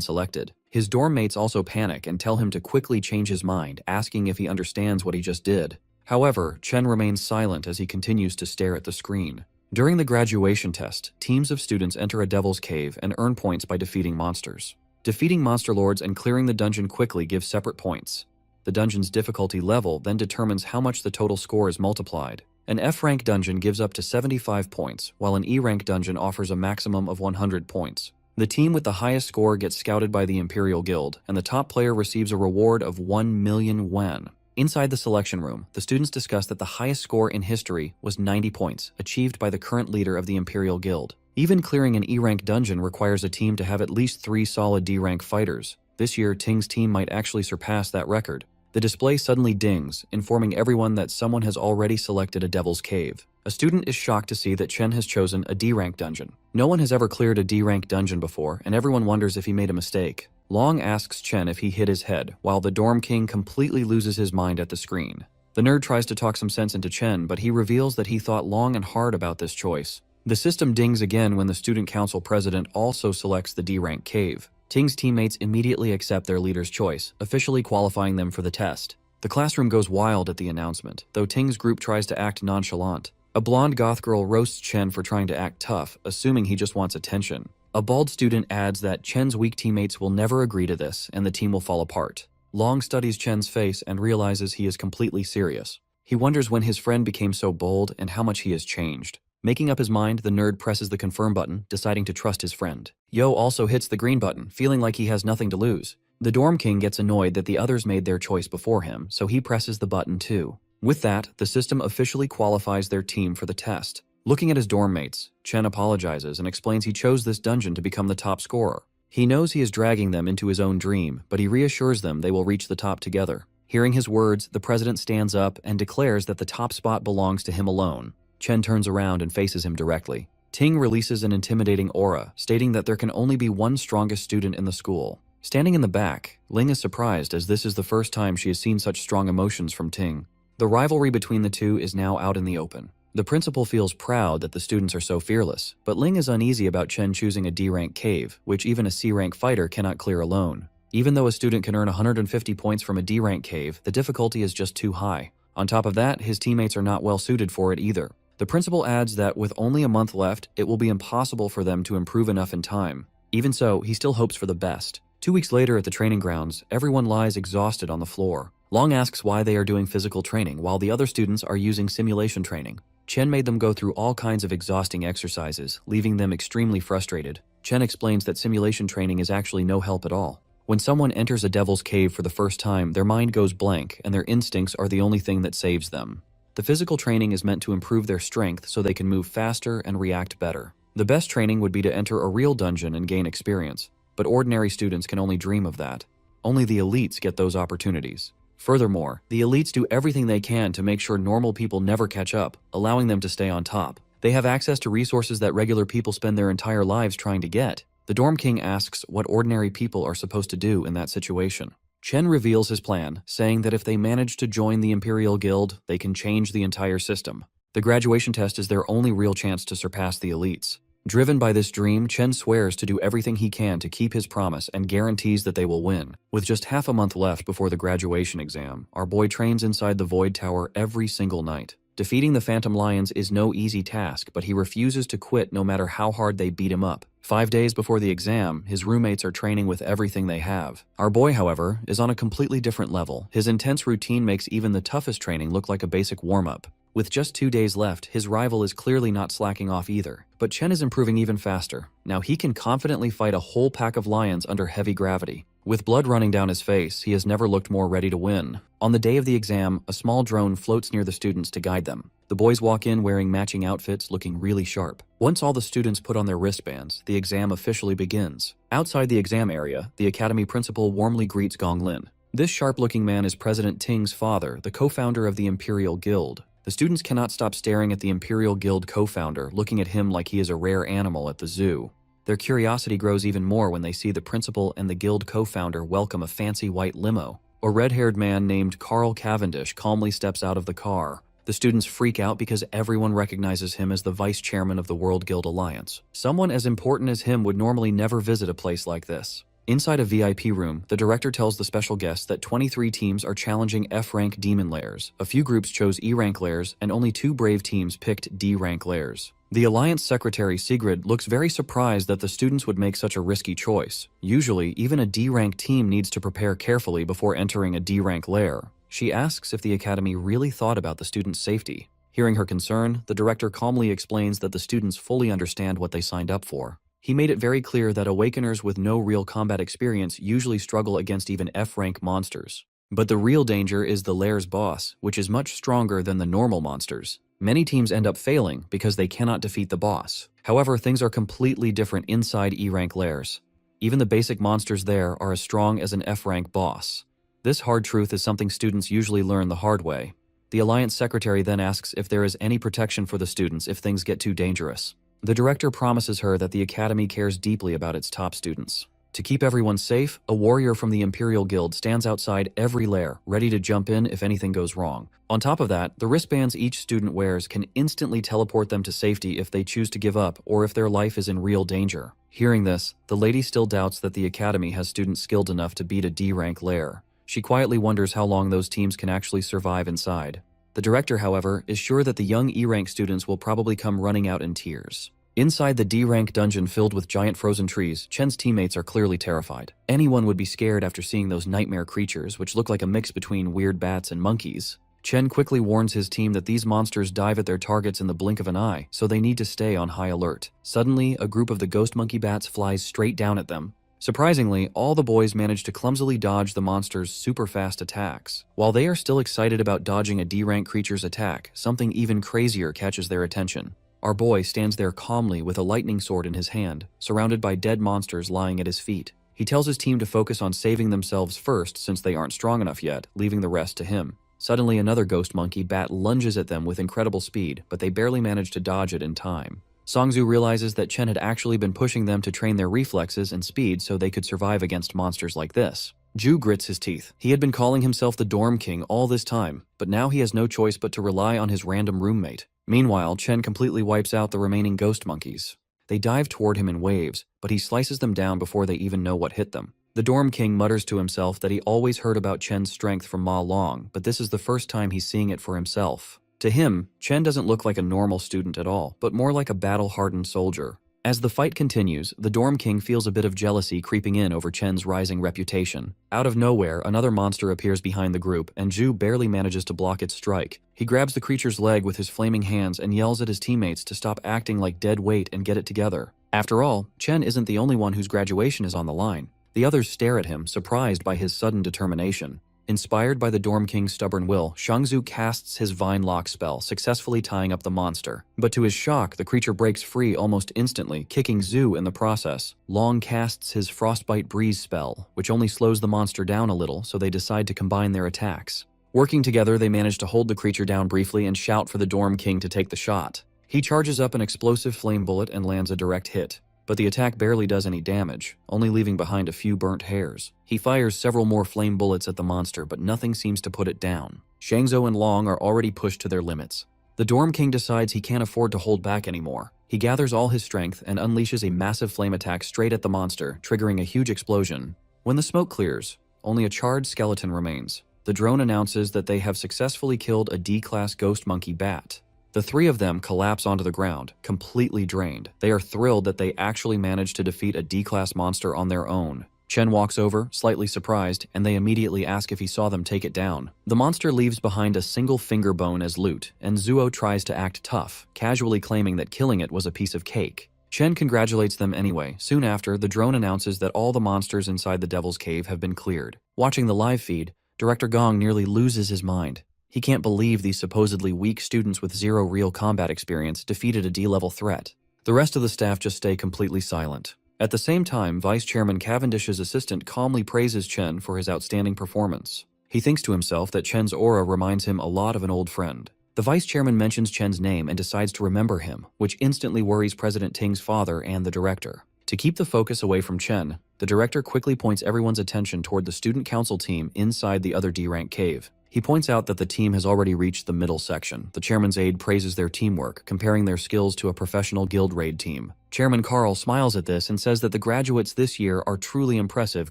selected. His dorm mates also panic and tell him to quickly change his mind, asking if he understands what he just did. However, Chen remains silent as he continues to stare at the screen. During the graduation test, teams of students enter a devil's cave and earn points by defeating monsters. Defeating monster lords and clearing the dungeon quickly gives separate points. The dungeon's difficulty level then determines how much the total score is multiplied. An F-rank dungeon gives up to 75 points, while an E-rank dungeon offers a maximum of 100 points. The team with the highest score gets scouted by the Imperial Guild, and the top player receives a reward of 1 million yuan. Inside the selection room, the students discuss that the highest score in history was 90 points, achieved by the current leader of the Imperial Guild. Even clearing an E-rank dungeon requires a team to have at least 3 solid D-rank fighters. This year, Ting's team might actually surpass that record. The display suddenly dings, informing everyone that someone has already selected a Devil's Cave. A student is shocked to see that Chen has chosen a D-rank dungeon. No one has ever cleared a D-rank dungeon before, and everyone wonders if he made a mistake. Long asks Chen if he hit his head, while the dorm king completely loses his mind at the screen. The nerd tries to talk some sense into Chen, but he reveals that he thought long and hard about this choice. The system dings again when the student council president also selects the D-rank cave. Ting's teammates immediately accept their leader's choice, officially qualifying them for the test. The classroom goes wild at the announcement, though Ting's group tries to act nonchalant. A blonde goth girl roasts Chen for trying to act tough, assuming he just wants attention. A bald student adds that Chen's weak teammates will never agree to this, and the team will fall apart. Long studies Chen's face and realizes he is completely serious. He wonders when his friend became so bold and how much he has changed. Making up his mind, the nerd presses the confirm button, deciding to trust his friend. Yo also hits the green button, feeling like he has nothing to lose. The dorm king gets annoyed that the others made their choice before him, so he presses the button too. With that, the system officially qualifies their team for the test. Looking at his dorm mates, Chen apologizes and explains he chose this dungeon to become the top scorer. He knows he is dragging them into his own dream, but he reassures them they will reach the top together. Hearing his words, the president stands up and declares that the top spot belongs to him alone. Chen turns around and faces him directly. Ting releases an intimidating aura, stating that there can only be one strongest student in the school. Standing in the back, Ling is surprised as this is the first time she has seen such strong emotions from Ting. The rivalry between the two is now out in the open. The principal feels proud that the students are so fearless, but Ling is uneasy about Chen choosing a D-rank cave, which even a C-rank fighter cannot clear alone. Even though a student can earn 150 points from a D-rank cave, the difficulty is just too high. On top of that, his teammates are not well suited for it either. The principal adds that with only a month left, it will be impossible for them to improve enough in time. Even so, he still hopes for the best. 2 weeks later at the training grounds, everyone lies exhausted on the floor. Long asks why they are doing physical training while the other students are using simulation training. Chen made them go through all kinds of exhausting exercises, leaving them extremely frustrated. Chen explains that simulation training is actually no help at all. When someone enters a devil's cave for the first time, their mind goes blank and their instincts are the only thing that saves them. The physical training is meant to improve their strength so they can move faster and react better. The best training would be to enter a real dungeon and gain experience, but ordinary students can only dream of that. Only the elites get those opportunities. Furthermore, the elites do everything they can to make sure normal people never catch up, allowing them to stay on top. They have access to resources that regular people spend their entire lives trying to get. The dorm king asks what ordinary people are supposed to do in that situation. Chen reveals his plan, saying that if they manage to join the Imperial Guild, they can change the entire system. The graduation test is their only real chance to surpass the elites. Driven by this dream, Chen swears to do everything he can to keep his promise and guarantees that they will win. With just half a month left before the graduation exam, our boy trains inside the Void Tower every single night. Defeating the Phantom Lions is no easy task, but he refuses to quit no matter how hard they beat him up. 5 days before the exam, his roommates are training with everything they have. Our boy, however, is on a completely different level. His intense routine makes even the toughest training look like a basic warm-up. With just 2 days left, his rival is clearly not slacking off either. But Chen is improving even faster. Now he can confidently fight a whole pack of lions under heavy gravity. With blood running down his face, he has never looked more ready to win. On the day of the exam, a small drone floats near the students to guide them. The boys walk in wearing matching outfits, looking really sharp. Once all the students put on their wristbands, the exam officially begins. Outside the exam area, the academy principal warmly greets Gong Lin. This sharp-looking man is President Ting's father, the co-founder of the Imperial Guild. The students cannot stop staring at the Imperial Guild co-founder, looking at him like he is a rare animal at the zoo. Their curiosity grows even more when they see the principal and the guild co-founder welcome a fancy white limo. A red-haired man named Carl Cavendish calmly steps out of the car. The students freak out because everyone recognizes him as the vice chairman of the World Guild Alliance. Someone as important as him would normally never visit a place like this. Inside a VIP room, the director tells the special guests that 23 teams are challenging F-rank demon lairs. A few groups chose E-rank lairs, and only 2 brave teams picked D-rank lairs. The Alliance Secretary Sigrid looks very surprised that the students would make such a risky choice. Usually, even a D-rank team needs to prepare carefully before entering a D-rank lair. She asks if the Academy really thought about the students' safety. Hearing her concern, the director calmly explains that the students fully understand what they signed up for. He made it very clear that Awakeners with no real combat experience usually struggle against even F-rank monsters. But the real danger is the lair's boss, which is much stronger than the normal monsters. Many teams end up failing because they cannot defeat the boss. However, things are completely different inside E-rank lairs. Even the basic monsters there are as strong as an F-rank boss. This hard truth is something students usually learn the hard way. The Alliance Secretary then asks if there is any protection for the students if things get too dangerous. The director promises her that the Academy cares deeply about its top students. To keep everyone safe, a warrior from the Imperial Guild stands outside every lair, ready to jump in if anything goes wrong. On top of that, the wristbands each student wears can instantly teleport them to safety if they choose to give up or if their life is in real danger. Hearing this, the lady still doubts that the Academy has students skilled enough to beat a D-rank lair. She quietly wonders how long those teams can actually survive inside. The director, however, is sure that the young E-rank students will probably come running out in tears. Inside the D-rank dungeon filled with giant frozen trees, Chen's teammates are clearly terrified. Anyone would be scared after seeing those nightmare creatures, which look like a mix between weird bats and monkeys. Chen quickly warns his team that these monsters dive at their targets in the blink of an eye, so they need to stay on high alert. Suddenly, a group of the ghost monkey bats flies straight down at them. Surprisingly, all the boys manage to clumsily dodge the monster's super fast attacks. While they are still excited about dodging a D-rank creature's attack, something even crazier catches their attention. Our boy stands there calmly with a lightning sword in his hand, surrounded by dead monsters lying at his feet. He tells his team to focus on saving themselves first since they aren't strong enough yet, leaving the rest to him. Suddenly, another ghost monkey bat lunges at them with incredible speed, but they barely manage to dodge it in time. Songzu realizes that Chen had actually been pushing them to train their reflexes and speed so they could survive against monsters like this. Ju grits his teeth. He had been calling himself the Dorm King all this time, but now he has no choice but to rely on his random roommate. Meanwhile, Chen completely wipes out the remaining ghost monkeys. They dive toward him in waves, but he slices them down before they even know what hit them. The Dorm King mutters to himself that he always heard about Chen's strength from Ma Long, but this is the first time he's seeing it for himself. To him, Chen doesn't look like a normal student at all, but more like a battle-hardened soldier. As the fight continues, the Dorm King feels a bit of jealousy creeping in over Chen's rising reputation. Out of nowhere, another monster appears behind the group, and Ju barely manages to block its strike. He grabs the creature's leg with his flaming hands and yells at his teammates to stop acting like dead weight and get it together. After all, Chen isn't the only one whose graduation is on the line. The others stare at him, surprised by his sudden determination. Inspired by the Dorm King's stubborn will, Shangzu casts his Vine Lock spell, successfully tying up the monster. But to his shock, the creature breaks free almost instantly, kicking Zhu in the process. Long casts his Frostbite Breeze spell, which only slows the monster down a little, so they decide to combine their attacks. Working together, they manage to hold the creature down briefly and shout for the Dorm King to take the shot. He charges up an explosive flame bullet and lands a direct hit. But the attack barely does any damage, only leaving behind a few burnt hairs. He fires several more flame bullets at the monster, but nothing seems to put it down. Shangzhou and Long are already pushed to their limits. The Dorm King decides he can't afford to hold back anymore. He gathers all his strength and unleashes a massive flame attack straight at the monster, triggering a huge explosion. When the smoke clears, only a charred skeleton remains. The drone announces that they have successfully killed a D-class ghost monkey bat. The 3 of them collapse onto the ground, completely drained. They are thrilled that they actually managed to defeat a D-class monster on their own. Chen walks over, slightly surprised, and they immediately ask if he saw them take it down. The monster leaves behind a single finger bone as loot, and Zuo tries to act tough, casually claiming that killing it was a piece of cake. Chen congratulates them anyway. Soon after, the drone announces that all the monsters inside the Devil's Cave have been cleared. Watching the live feed, Director Gong nearly loses his mind. He can't believe these supposedly weak students with zero real combat experience defeated a D-level threat. The rest of the staff just stay completely silent. At the same time, Vice Chairman Cavendish's assistant calmly praises Chen for his outstanding performance. He thinks to himself that Chen's aura reminds him a lot of an old friend. The vice chairman mentions Chen's name and decides to remember him, which instantly worries President Ting's father and the director. To keep the focus away from Chen, the director quickly points everyone's attention toward the student council team inside the other D-rank cave. He points out that the team has already reached the middle section. The chairman's aide praises their teamwork, comparing their skills to a professional guild raid team. Chairman Carl smiles at this and says that the graduates this year are truly impressive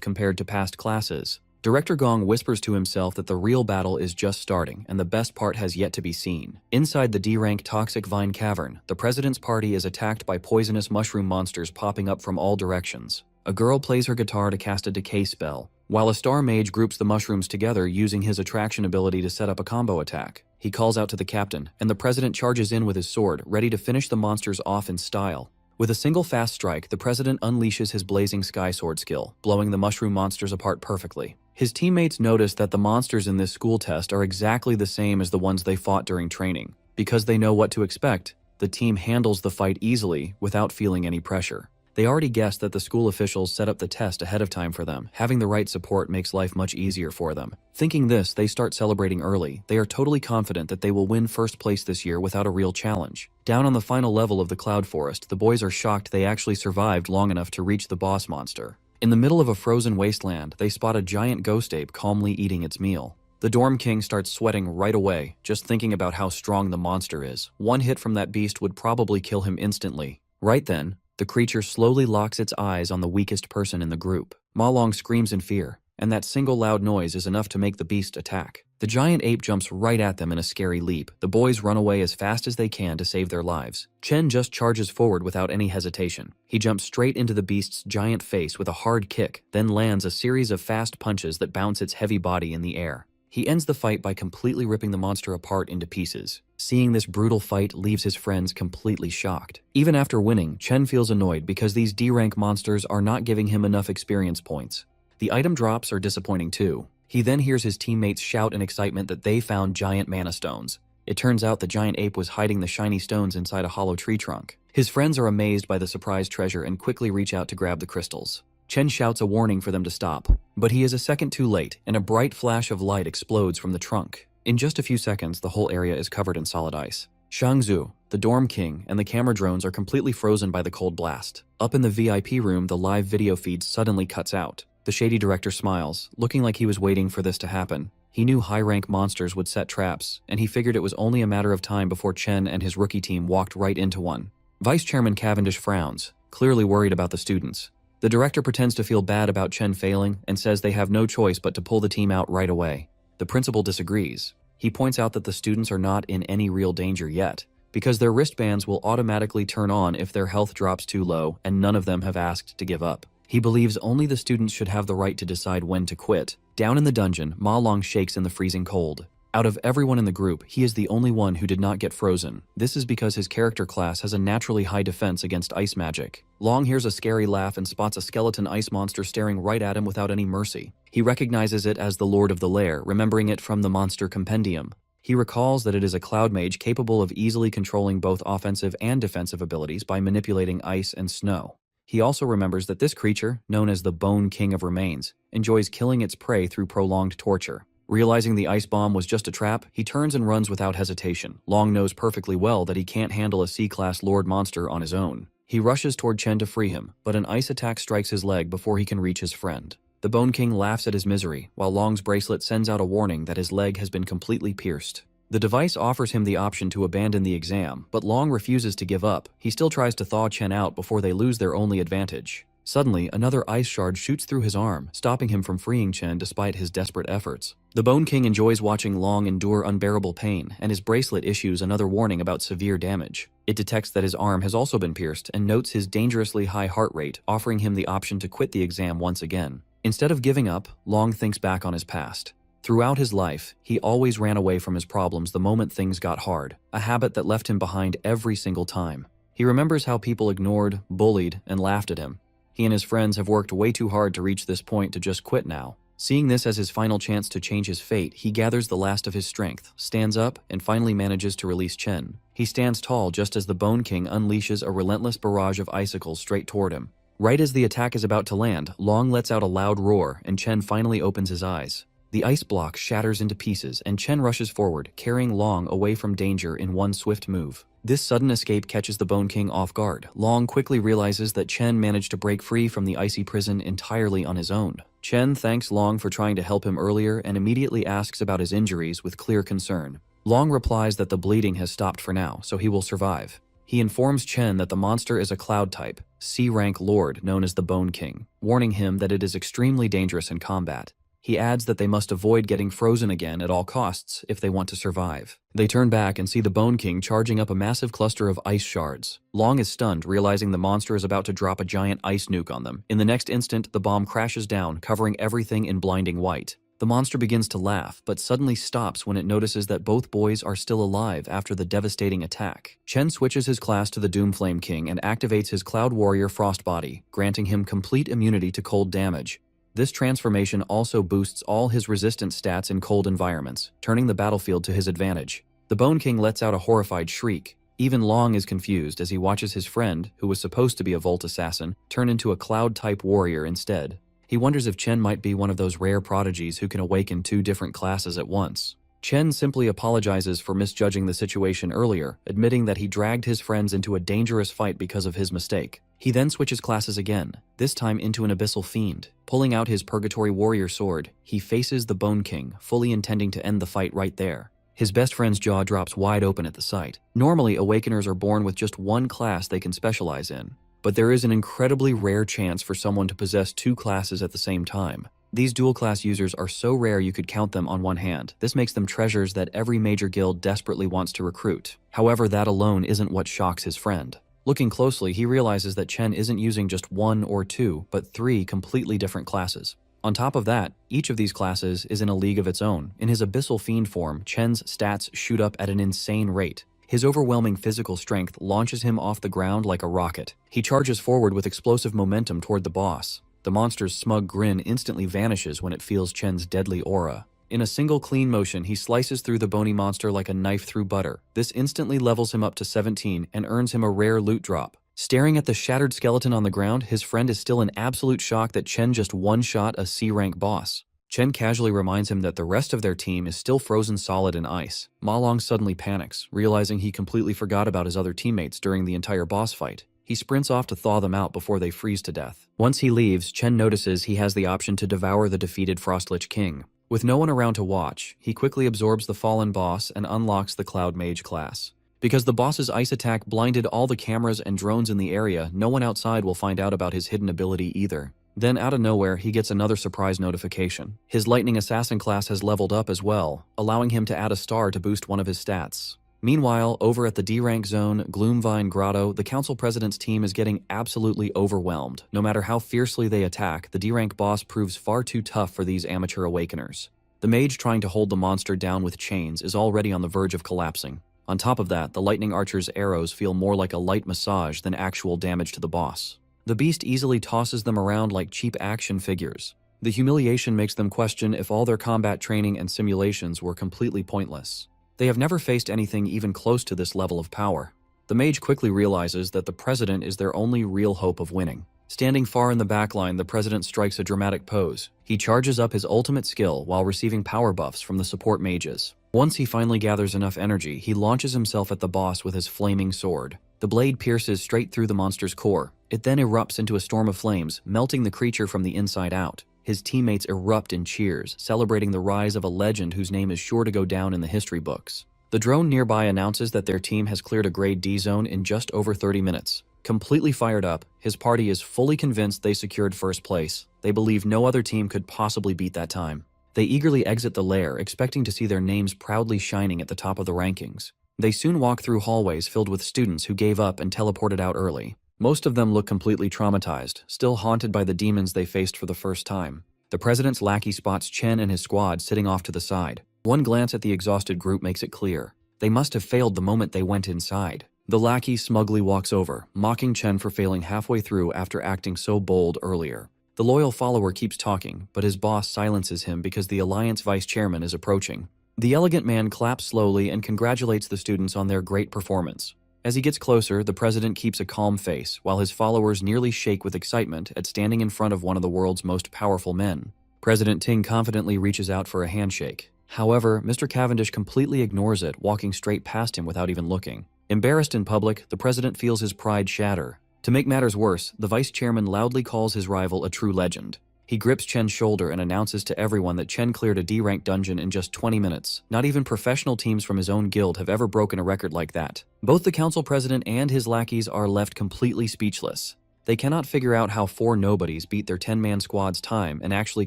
compared to past classes. Director Gong whispers to himself that the real battle is just starting and the best part has yet to be seen. Inside the D-rank Toxic Vine Cavern, the president's party is attacked by poisonous mushroom monsters popping up from all directions. A girl plays her guitar to cast a decay spell, while a star mage groups the mushrooms together using his attraction ability to set up a combo attack. He calls out to the captain, and the president charges in with his sword, ready to finish the monsters off in style. With a single fast strike, the president unleashes his blazing sky sword skill, blowing the mushroom monsters apart perfectly. His teammates notice that the monsters in this school test are exactly the same as the ones they fought during training. Because they know what to expect, the team handles the fight easily without feeling any pressure. They already guessed that the school officials set up the test ahead of time for them. Having the right support makes life much easier for them. Thinking this, they start celebrating early. They are totally confident that they will win first place this year without a real challenge. Down on the final level of the Cloud Forest, the boys are shocked they actually survived long enough to reach the boss monster. In the middle of a frozen wasteland, they spot a giant ghost ape calmly eating its meal. The Dorm King starts sweating right away, just thinking about how strong the monster is. One hit from that beast would probably kill him instantly. Right then, the creature slowly locks its eyes on the weakest person in the group. Ma Long screams in fear, and that single loud noise is enough to make the beast attack. The giant ape jumps right at them in a scary leap. The boys run away as fast as they can to save their lives. Chen just charges forward without any hesitation. He jumps straight into the beast's giant face with a hard kick, then lands a series of fast punches that bounce its heavy body in the air. He ends the fight by completely ripping the monster apart into pieces. Seeing this brutal fight leaves his friends completely shocked. Even after winning, Chen feels annoyed because these D-rank monsters are not giving him enough experience points. The item drops are disappointing too. He then hears his teammates shout in excitement that they found giant mana stones. It turns out the giant ape was hiding the shiny stones inside a hollow tree trunk. His friends are amazed by the surprise treasure and quickly reach out to grab the crystals. Chen shouts a warning for them to stop, but he is a second too late, and a bright flash of light explodes from the trunk. In just a few seconds, the whole area is covered in solid ice. Shangzhu, the Dorm King, and the camera drones are completely frozen by the cold blast. Up in the VIP room, the live video feed suddenly cuts out. The shady director smiles, looking like he was waiting for this to happen. He knew high-rank monsters would set traps, and he figured it was only a matter of time before Chen and his rookie team walked right into one. Vice Chairman Cavendish frowns, clearly worried about the students. The director pretends to feel bad about Chen failing and says they have no choice but to pull the team out right away. The principal disagrees. He points out that the students are not in any real danger yet, because their wristbands will automatically turn on if their health drops too low and none of them have asked to give up. He believes only the students should have the right to decide when to quit. Down in the dungeon, Ma Long shakes in the freezing cold. Out of everyone in the group, he is the only one who did not get frozen. This is because his character class has a naturally high defense against ice magic. Long hears a scary laugh and spots a skeleton ice monster staring right at him without any mercy. He recognizes it as the Lord of the Lair, remembering it from the Monster Compendium. He recalls that it is a cloud mage capable of easily controlling both offensive and defensive abilities by manipulating ice and snow. He also remembers that this creature, known as the Bone King of Remains, enjoys killing its prey through prolonged torture. Realizing the ice bomb was just a trap, he turns and runs without hesitation. Long knows perfectly well that he can't handle a C-class Lord monster on his own. He rushes toward Chen to free him, but an ice attack strikes his leg before he can reach his friend. The Bone King laughs at his misery, while Long's bracelet sends out a warning that his leg has been completely pierced. The device offers him the option to abandon the exam, but Long refuses to give up. He still tries to thaw Chen out before they lose their only advantage. Suddenly, another ice shard shoots through his arm, stopping him from freeing Chen despite his desperate efforts. The Bone King enjoys watching Long endure unbearable pain, and his bracelet issues another warning about severe damage. It detects that his arm has also been pierced and notes his dangerously high heart rate, offering him the option to quit the exam once again. Instead of giving up, Long thinks back on his past. Throughout his life, he always ran away from his problems the moment things got hard, a habit that left him behind every single time. He remembers how people ignored, bullied, and laughed at him. He and his friends have worked way too hard to reach this point to just quit now. Seeing this as his final chance to change his fate, he gathers the last of his strength, stands up, and finally manages to release Chen. He stands tall just as the Bone King unleashes a relentless barrage of icicles straight toward him. Right as the attack is about to land, Long lets out a loud roar, and Chen finally opens his eyes. The ice block shatters into pieces, and Chen rushes forward, carrying Long away from danger in one swift move. This sudden escape catches the Bone King off guard. Long quickly realizes that Chen managed to break free from the icy prison entirely on his own. Chen thanks Long for trying to help him earlier and immediately asks about his injuries with clear concern. Long replies that the bleeding has stopped for now, so he will survive. He informs Chen that the monster is a cloud type, C-rank lord known as the Bone King, warning him that it is extremely dangerous in combat. He adds that they must avoid getting frozen again at all costs if they want to survive. They turn back and see the Bone King charging up a massive cluster of ice shards. Long is stunned, realizing the monster is about to drop a giant ice nuke on them. In the next instant, the bomb crashes down, covering everything in blinding white. The monster begins to laugh, but suddenly stops when it notices that both boys are still alive after the devastating attack. Chen switches his class to the Doomflame King and activates his Cloud Warrior Frost Body, granting him complete immunity to cold damage. This transformation also boosts all his resistance stats in cold environments, turning the battlefield to his advantage. The Bone King lets out a horrified shriek. Even Long is confused as he watches his friend, who was supposed to be a Volt Assassin, turn into a Cloud-type warrior instead. He wonders if Chen might be one of those rare prodigies who can awaken two different classes at once. Chen simply apologizes for misjudging the situation earlier, admitting that he dragged his friends into a dangerous fight because of his mistake. He then switches classes again, this time into an Abyssal Fiend. Pulling out his Purgatory Warrior sword, he faces the Bone King, fully intending to end the fight right there. His best friend's jaw drops wide open at the sight. Normally, Awakeners are born with just one class they can specialize in, but there is an incredibly rare chance for someone to possess two classes at the same time. These dual-class users are so rare you could count them on one hand. This makes them treasures that every major guild desperately wants to recruit. However, that alone isn't what shocks his friend. Looking closely, he realizes that Chen isn't using just one or two, but three completely different classes. On top of that, each of these classes is in a league of its own. In his Abyssal Fiend form, Chen's stats shoot up at an insane rate. His overwhelming physical strength launches him off the ground like a rocket. He charges forward with explosive momentum toward the boss. The monster's smug grin instantly vanishes when it feels Chen's deadly aura. In a single clean motion, he slices through the bony monster like a knife through butter. This instantly levels him up to 17 and earns him a rare loot drop. Staring at the shattered skeleton on the ground, his friend is still in absolute shock that Chen just one-shot a C-rank boss. Chen casually reminds him that the rest of their team is still frozen solid in ice. Ma Long suddenly panics, realizing he completely forgot about his other teammates during the entire boss fight. He sprints off to thaw them out before they freeze to death. Once he leaves, Chen notices he has the option to devour the defeated Frostlich King. With no one around to watch, he quickly absorbs the fallen boss and unlocks the Cloud Mage class. Because the boss's ice attack blinded all the cameras and drones in the area, no one outside will find out about his hidden ability either. Then out of nowhere, he gets another surprise notification. His Lightning Assassin class has leveled up as well, allowing him to add a star to boost one of his stats. Meanwhile, over at the D-rank zone, Gloomvine Grotto, the council president's team is getting absolutely overwhelmed. No matter how fiercely they attack, the D-rank boss proves far too tough for these amateur awakeners. The mage trying to hold the monster down with chains is already on the verge of collapsing. On top of that, the lightning archer's arrows feel more like a light massage than actual damage to the boss. The beast easily tosses them around like cheap action figures. The humiliation makes them question if all their combat training and simulations were completely pointless. They have never faced anything even close to this level of power. The mage quickly realizes that the president is their only real hope of winning. Standing far in the back line, the president strikes a dramatic pose. He charges up his ultimate skill while receiving power buffs from the support mages. Once he finally gathers enough energy, he launches himself at the boss with his flaming sword. The blade pierces straight through the monster's core. It then erupts into a storm of flames, melting the creature from the inside out. His teammates erupt in cheers, celebrating the rise of a legend whose name is sure to go down in the history books. The drone nearby announces that their team has cleared a grade D zone in just over 30 minutes. Completely fired up, his party is fully convinced they secured first place. They believe no other team could possibly beat that time. They eagerly exit the lair, expecting to see their names proudly shining at the top of the rankings. They soon walk through hallways filled with students who gave up and teleported out early. Most of them look completely traumatized, still haunted by the demons they faced for the first time. The president's lackey spots Chen and his squad sitting off to the side. One glance at the exhausted group makes it clear. They must have failed the moment they went inside. The lackey smugly walks over, mocking Chen for failing halfway through after acting so bold earlier. The loyal follower keeps talking, but his boss silences him because the Alliance vice chairman is approaching. The elegant man claps slowly and congratulates the students on their great performance. As he gets closer, the president keeps a calm face, while his followers nearly shake with excitement at standing in front of one of the world's most powerful men. President Ting confidently reaches out for a handshake. However, Mr. Cavendish completely ignores it, walking straight past him without even looking. Embarrassed in public, the president feels his pride shatter. To make matters worse, the vice chairman loudly calls his rival a true legend. He grips Chen's shoulder and announces to everyone that Chen cleared a D-rank dungeon in just 20 minutes. Not even professional teams from his own guild have ever broken a record like that. Both the council president and his lackeys are left completely speechless. They cannot figure out how 4 nobodies beat their 10-man squad's time and actually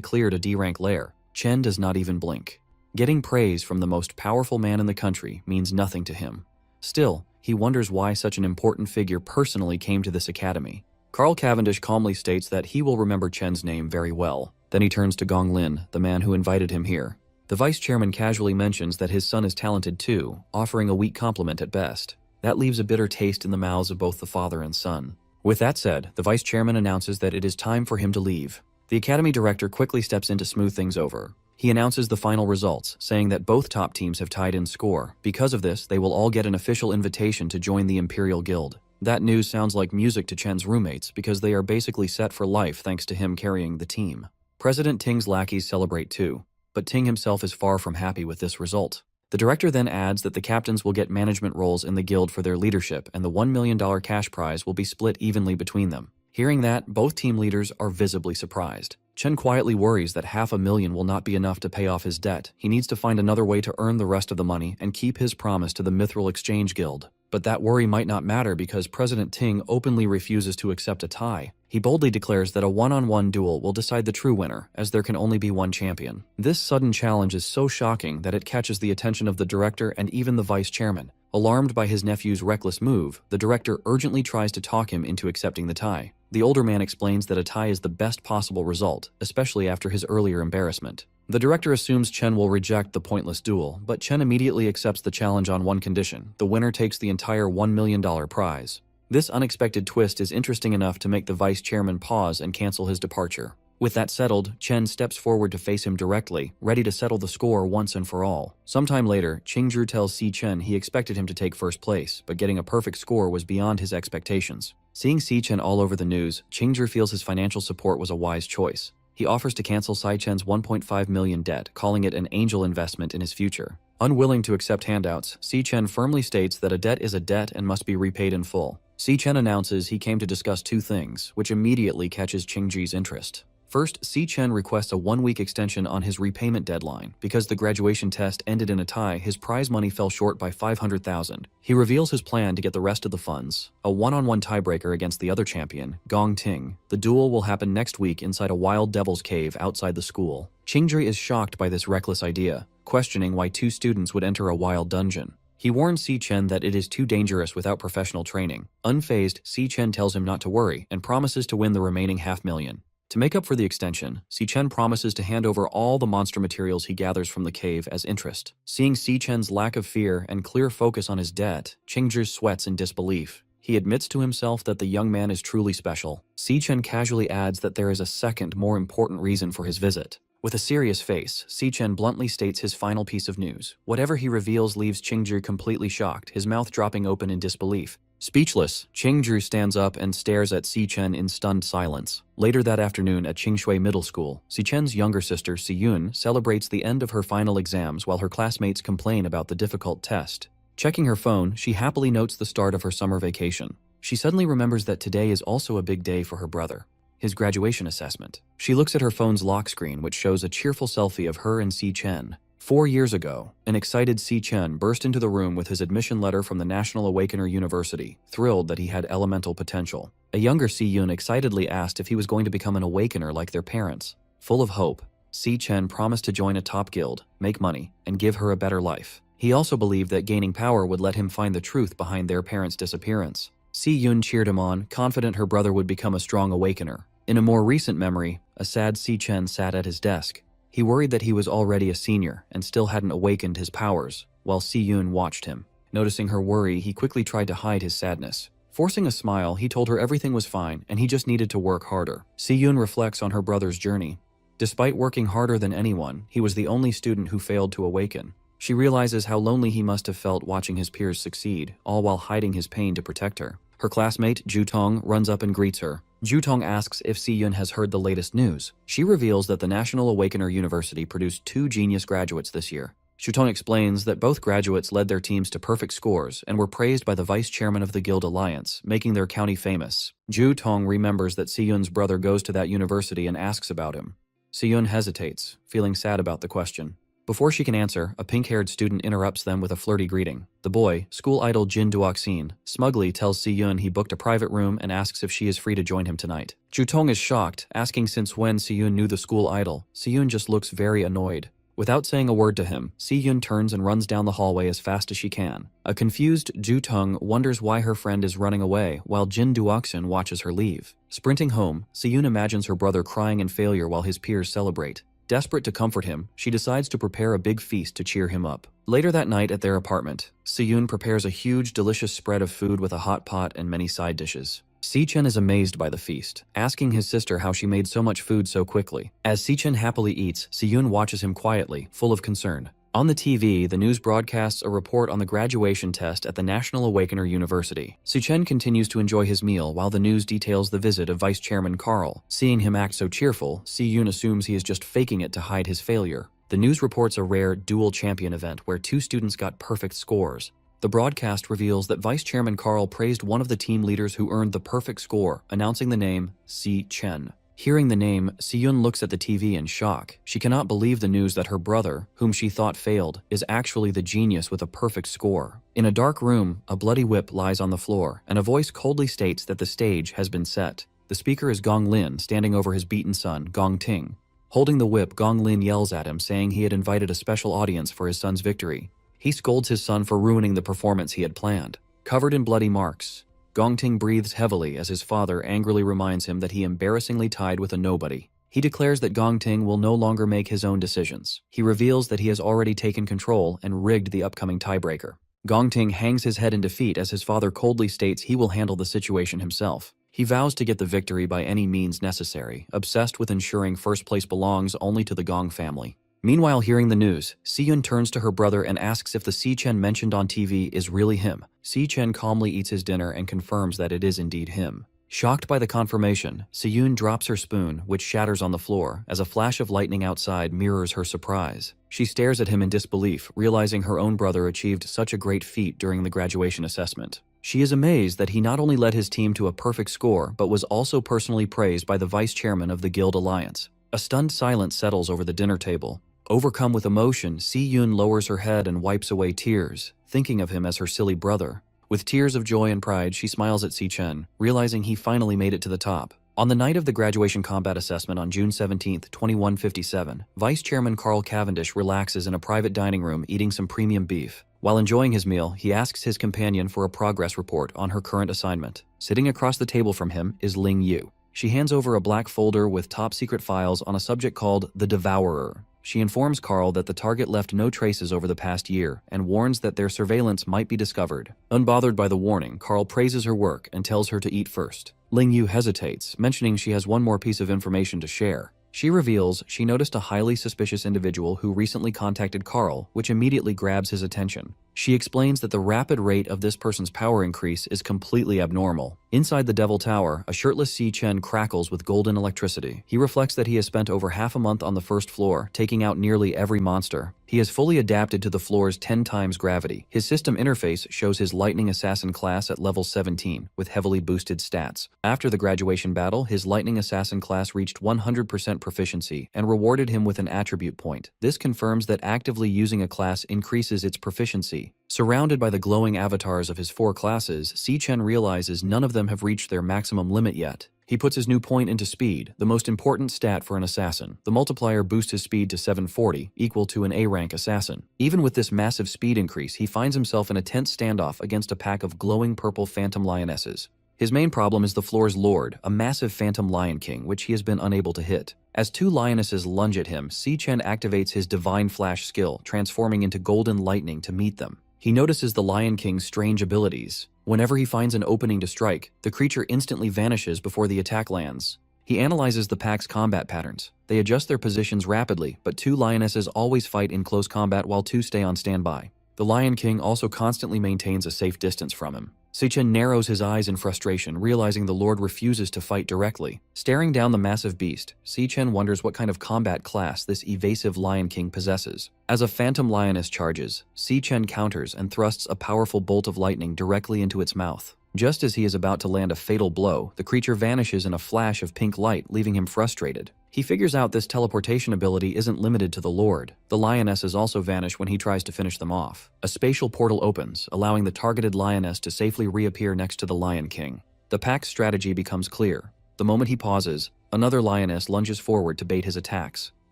cleared a D-rank lair. Chen does not even blink. Getting praise from the most powerful man in the country means nothing to him. Still, he wonders why such an important figure personally came to this academy. Carl Cavendish calmly states that he will remember Chen's name very well. Then he turns to Gong Lin, the man who invited him here. The vice chairman casually mentions that his son is talented too, offering a weak compliment at best. That leaves a bitter taste in the mouths of both the father and son. With that said, the vice chairman announces that it is time for him to leave. The academy director quickly steps in to smooth things over. He announces the final results, saying that both top teams have tied in score. Because of this, they will all get an official invitation to join the Imperial Guild. That news sounds like music to Chen's roommates because they are basically set for life thanks to him carrying the team. President Ting's lackeys celebrate too, but Ting himself is far from happy with this result. The director then adds that the captains will get management roles in the guild for their leadership and the $1 million cash prize will be split evenly between them. Hearing that, both team leaders are visibly surprised. Chen quietly worries that $500,000 will not be enough to pay off his debt. He needs to find another way to earn the rest of the money and keep his promise to the Mithril Exchange Guild. But that worry might not matter because President Ting openly refuses to accept a tie. He boldly declares that a one-on-one duel will decide the true winner, as there can only be one champion. This sudden challenge is so shocking that it catches the attention of the director and even the vice chairman. Alarmed by his nephew's reckless move, the director urgently tries to talk him into accepting the tie. The older man explains that a tie is the best possible result, especially after his earlier embarrassment. The director assumes Chen will reject the pointless duel, but Chen immediately accepts the challenge on one condition: the winner takes the entire $1 million prize. This unexpected twist is interesting enough to make the vice chairman pause and cancel his departure. With that settled, Chen steps forward to face him directly, ready to settle the score once and for all. Sometime later, Qingzhi tells Si Chen he expected him to take first place, but getting a perfect score was beyond his expectations. Seeing Si Chen all over the news, Qingzhi feels his financial support was a wise choice. He offers to cancel Si Chen's $1.5 million debt, calling it an angel investment in his future. Unwilling to accept handouts, Si Chen firmly states that a debt is a debt and must be repaid in full. Si Chen announces he came to discuss 2 things, which immediately catches Qingzhi's interest. First, Si Chen requests a 1-week extension on his repayment deadline. Because the graduation test ended in a tie, his prize money fell short by $500,000. He reveals his plan to get the rest of the funds, a one-on-one tiebreaker against the other champion, Gong Ting. The duel will happen next week inside a wild devil's cave outside the school. Qingzhi is shocked by this reckless idea, questioning why 2 students would enter a wild dungeon. He warns Si Chen that it is too dangerous without professional training. Unfazed, Si Chen tells him not to worry and promises to win the remaining $500,000. To make up for the extension, Si Chen promises to hand over all the monster materials he gathers from the cave as interest. Seeing Si Chen's lack of fear and clear focus on his debt, Qingzhi sweats in disbelief. He admits to himself that the young man is truly special. Si Chen casually adds that there is a second, more important reason for his visit. With a serious face, Si Chen bluntly states his final piece of news. Whatever he reveals leaves Qingzhi completely shocked, his mouth dropping open in disbelief. Speechless, Qingzhi stands up and stares at Si Chen in stunned silence. Later that afternoon at Qingshui Middle School, Si Chen's younger sister, Si Yun, celebrates the end of her final exams while her classmates complain about the difficult test. Checking her phone, she happily notes the start of her summer vacation. She suddenly remembers that today is also a big day for her brother, his graduation assessment. She looks at her phone's lock screen, which shows a cheerful selfie of her and Si Chen. 4 years ago, an excited Si Chen burst into the room with his admission letter from the National Awakener University, thrilled that he had elemental potential. A younger Si Yun excitedly asked if he was going to become an awakener like their parents. Full of hope, Si Chen promised to join a top guild, make money, and give her a better life. He also believed that gaining power would let him find the truth behind their parents' disappearance. Si Yun cheered him on, confident her brother would become a strong awakener. In a more recent memory, a sad Si Chen sat at his desk. He worried that he was already a senior and still hadn't awakened his powers, while Si Yun watched him. Noticing her worry, he quickly tried to hide his sadness. Forcing a smile, he told her everything was fine and he just needed to work harder. Si-yoon reflects on her brother's journey. Despite working harder than anyone, he was the only student who failed to awaken. She realizes how lonely he must have felt watching his peers succeed, all while hiding his pain to protect her. Her classmate, Ju-tong, runs up and greets her. Ju-tong asks if Si-yoon has heard the latest news. She reveals that the National Awakener University produced 2 genius graduates this year. Ju-tong explains that both graduates led their teams to perfect scores and were praised by the vice chairman of the Guild Alliance, making their county famous. Ju-tong remembers that Si-yoon's brother goes to that university and asks about him. Si-yoon hesitates, feeling sad about the question. Before she can answer, a pink-haired student interrupts them with a flirty greeting. The boy, school idol Jin Duoxin, smugly tells Si-yoon he booked a private room and asks if she is free to join him tonight. Ju-tong is shocked, asking since when Si-yoon knew the school idol. Si-yoon just looks very annoyed. Without saying a word to him, Si-yoon turns and runs down the hallway as fast as she can. A confused Ju-tong wonders why her friend is running away, while Jin Duoxin watches her leave. Sprinting home, Si-yoon imagines her brother crying in failure while his peers celebrate. Desperate to comfort him, she decides to prepare a big feast to cheer him up. Later that night at their apartment, Si-yoon prepares a huge, delicious spread of food with a hot pot and many side dishes. Si-chen is amazed by the feast, asking his sister how she made so much food so quickly. As Si-chen happily eats, Si-yoon watches him quietly, full of concern. On the TV, the news broadcasts a report on the graduation test at the National Awakener University. Si-chen continues to enjoy his meal while the news details the visit of Vice Chairman Carl. Seeing him act so cheerful, Si-yoon assumes he is just faking it to hide his failure. The news reports a rare dual champion event where 2 students got perfect scores. The broadcast reveals that Vice Chairman Carl praised one of the team leaders who earned the perfect score, announcing the name Si-chen. Hearing the name, Si-yoon looks at the TV in shock. She cannot believe the news that her brother, whom she thought failed, is actually the genius with a perfect score. In a dark room, a bloody whip lies on the floor, and a voice coldly states that the stage has been set. The speaker is Gong Lin, standing over his beaten son, Gong Ting. Holding the whip, Gong Lin yells at him, saying he had invited a special audience for his son's victory. He scolds his son for ruining the performance he had planned. Covered in bloody marks, Gong Ting breathes heavily as his father angrily reminds him that he embarrassingly tied with a nobody. He declares that Gong Ting will no longer make his own decisions. He reveals that he has already taken control and rigged the upcoming tiebreaker. Gong Ting hangs his head in defeat as his father coldly states he will handle the situation himself. He vows to get the victory by any means necessary, obsessed with ensuring first place belongs only to the Gong family. Meanwhile, hearing the news, Si-yoon turns to her brother and asks if the Si-chen mentioned on TV is really him. Si-chen calmly eats his dinner and confirms that it is indeed him. Shocked by the confirmation, Si-yoon drops her spoon, which shatters on the floor, as a flash of lightning outside mirrors her surprise. She stares at him in disbelief, realizing her own brother achieved such a great feat during the graduation assessment. She is amazed that he not only led his team to a perfect score, but was also personally praised by the vice chairman of the Guild Alliance. A stunned silence settles over the dinner table. Overcome with emotion, Si-yoon lowers her head and wipes away tears, thinking of him as her silly brother. With tears of joy and pride, she smiles at Si-chen, realizing he finally made it to the top. On the night of the graduation combat assessment on June 17, 2157, Vice Chairman Carl Cavendish relaxes in a private dining room eating some premium beef. While enjoying his meal, he asks his companion for a progress report on her current assignment. Sitting across the table from him is Ling Yu. She hands over a black folder with top-secret files on a subject called the Devourer. She informs Carl that the target left no traces over the past year and warns that their surveillance might be discovered. Unbothered by the warning, Carl praises her work and tells her to eat first. Ling Yu hesitates, mentioning she has one more piece of information to share. She reveals she noticed a highly suspicious individual who recently contacted Carl, which immediately grabs his attention. She explains that the rapid rate of this person's power increase is completely abnormal. Inside the Devil Tower, a shirtless Si-chen crackles with golden electricity. He reflects that he has spent over half a month on the first floor, taking out nearly every monster. He has fully adapted to the floor's 10 times gravity. His system interface shows his Lightning Assassin class at level 17, with heavily boosted stats. After the graduation battle, his Lightning Assassin class reached 100% proficiency and rewarded him with an attribute point. This confirms that actively using a class increases its proficiency. Surrounded by the glowing avatars of his 4 classes, Si-chen realizes none of them have reached their maximum limit yet. He puts his new point into speed, the most important stat for an assassin. The multiplier boosts his speed to 740, equal to an A-rank assassin. Even with this massive speed increase, he finds himself in a tense standoff against a pack of glowing purple phantom lionesses. His main problem is the floor's lord, a massive phantom lion king, which he has been unable to hit. As 2 lionesses lunge at him, Si-chen activates his divine flash skill, transforming into golden lightning to meet them. He notices the Lion King's strange abilities. Whenever he finds an opening to strike, the creature instantly vanishes before the attack lands. He analyzes the pack's combat patterns. They adjust their positions rapidly, but 2 lionesses always fight in close combat while 2 stay on standby. The Lion King also constantly maintains a safe distance from him. Seichen narrows his eyes in frustration, realizing the Lord refuses to fight directly. Staring down the massive beast, Seichen wonders what kind of combat class this evasive Lion King possesses. As a phantom lioness charges, Seichen counters and thrusts a powerful bolt of lightning directly into its mouth. Just as he is about to land a fatal blow, the creature vanishes in a flash of pink light, leaving him frustrated. He figures out this teleportation ability isn't limited to the Lord. The lionesses also vanish when he tries to finish them off. A spatial portal opens, allowing the targeted lioness to safely reappear next to the Lion King. The pack's strategy becomes clear. The moment he pauses, another lioness lunges forward to bait his attacks.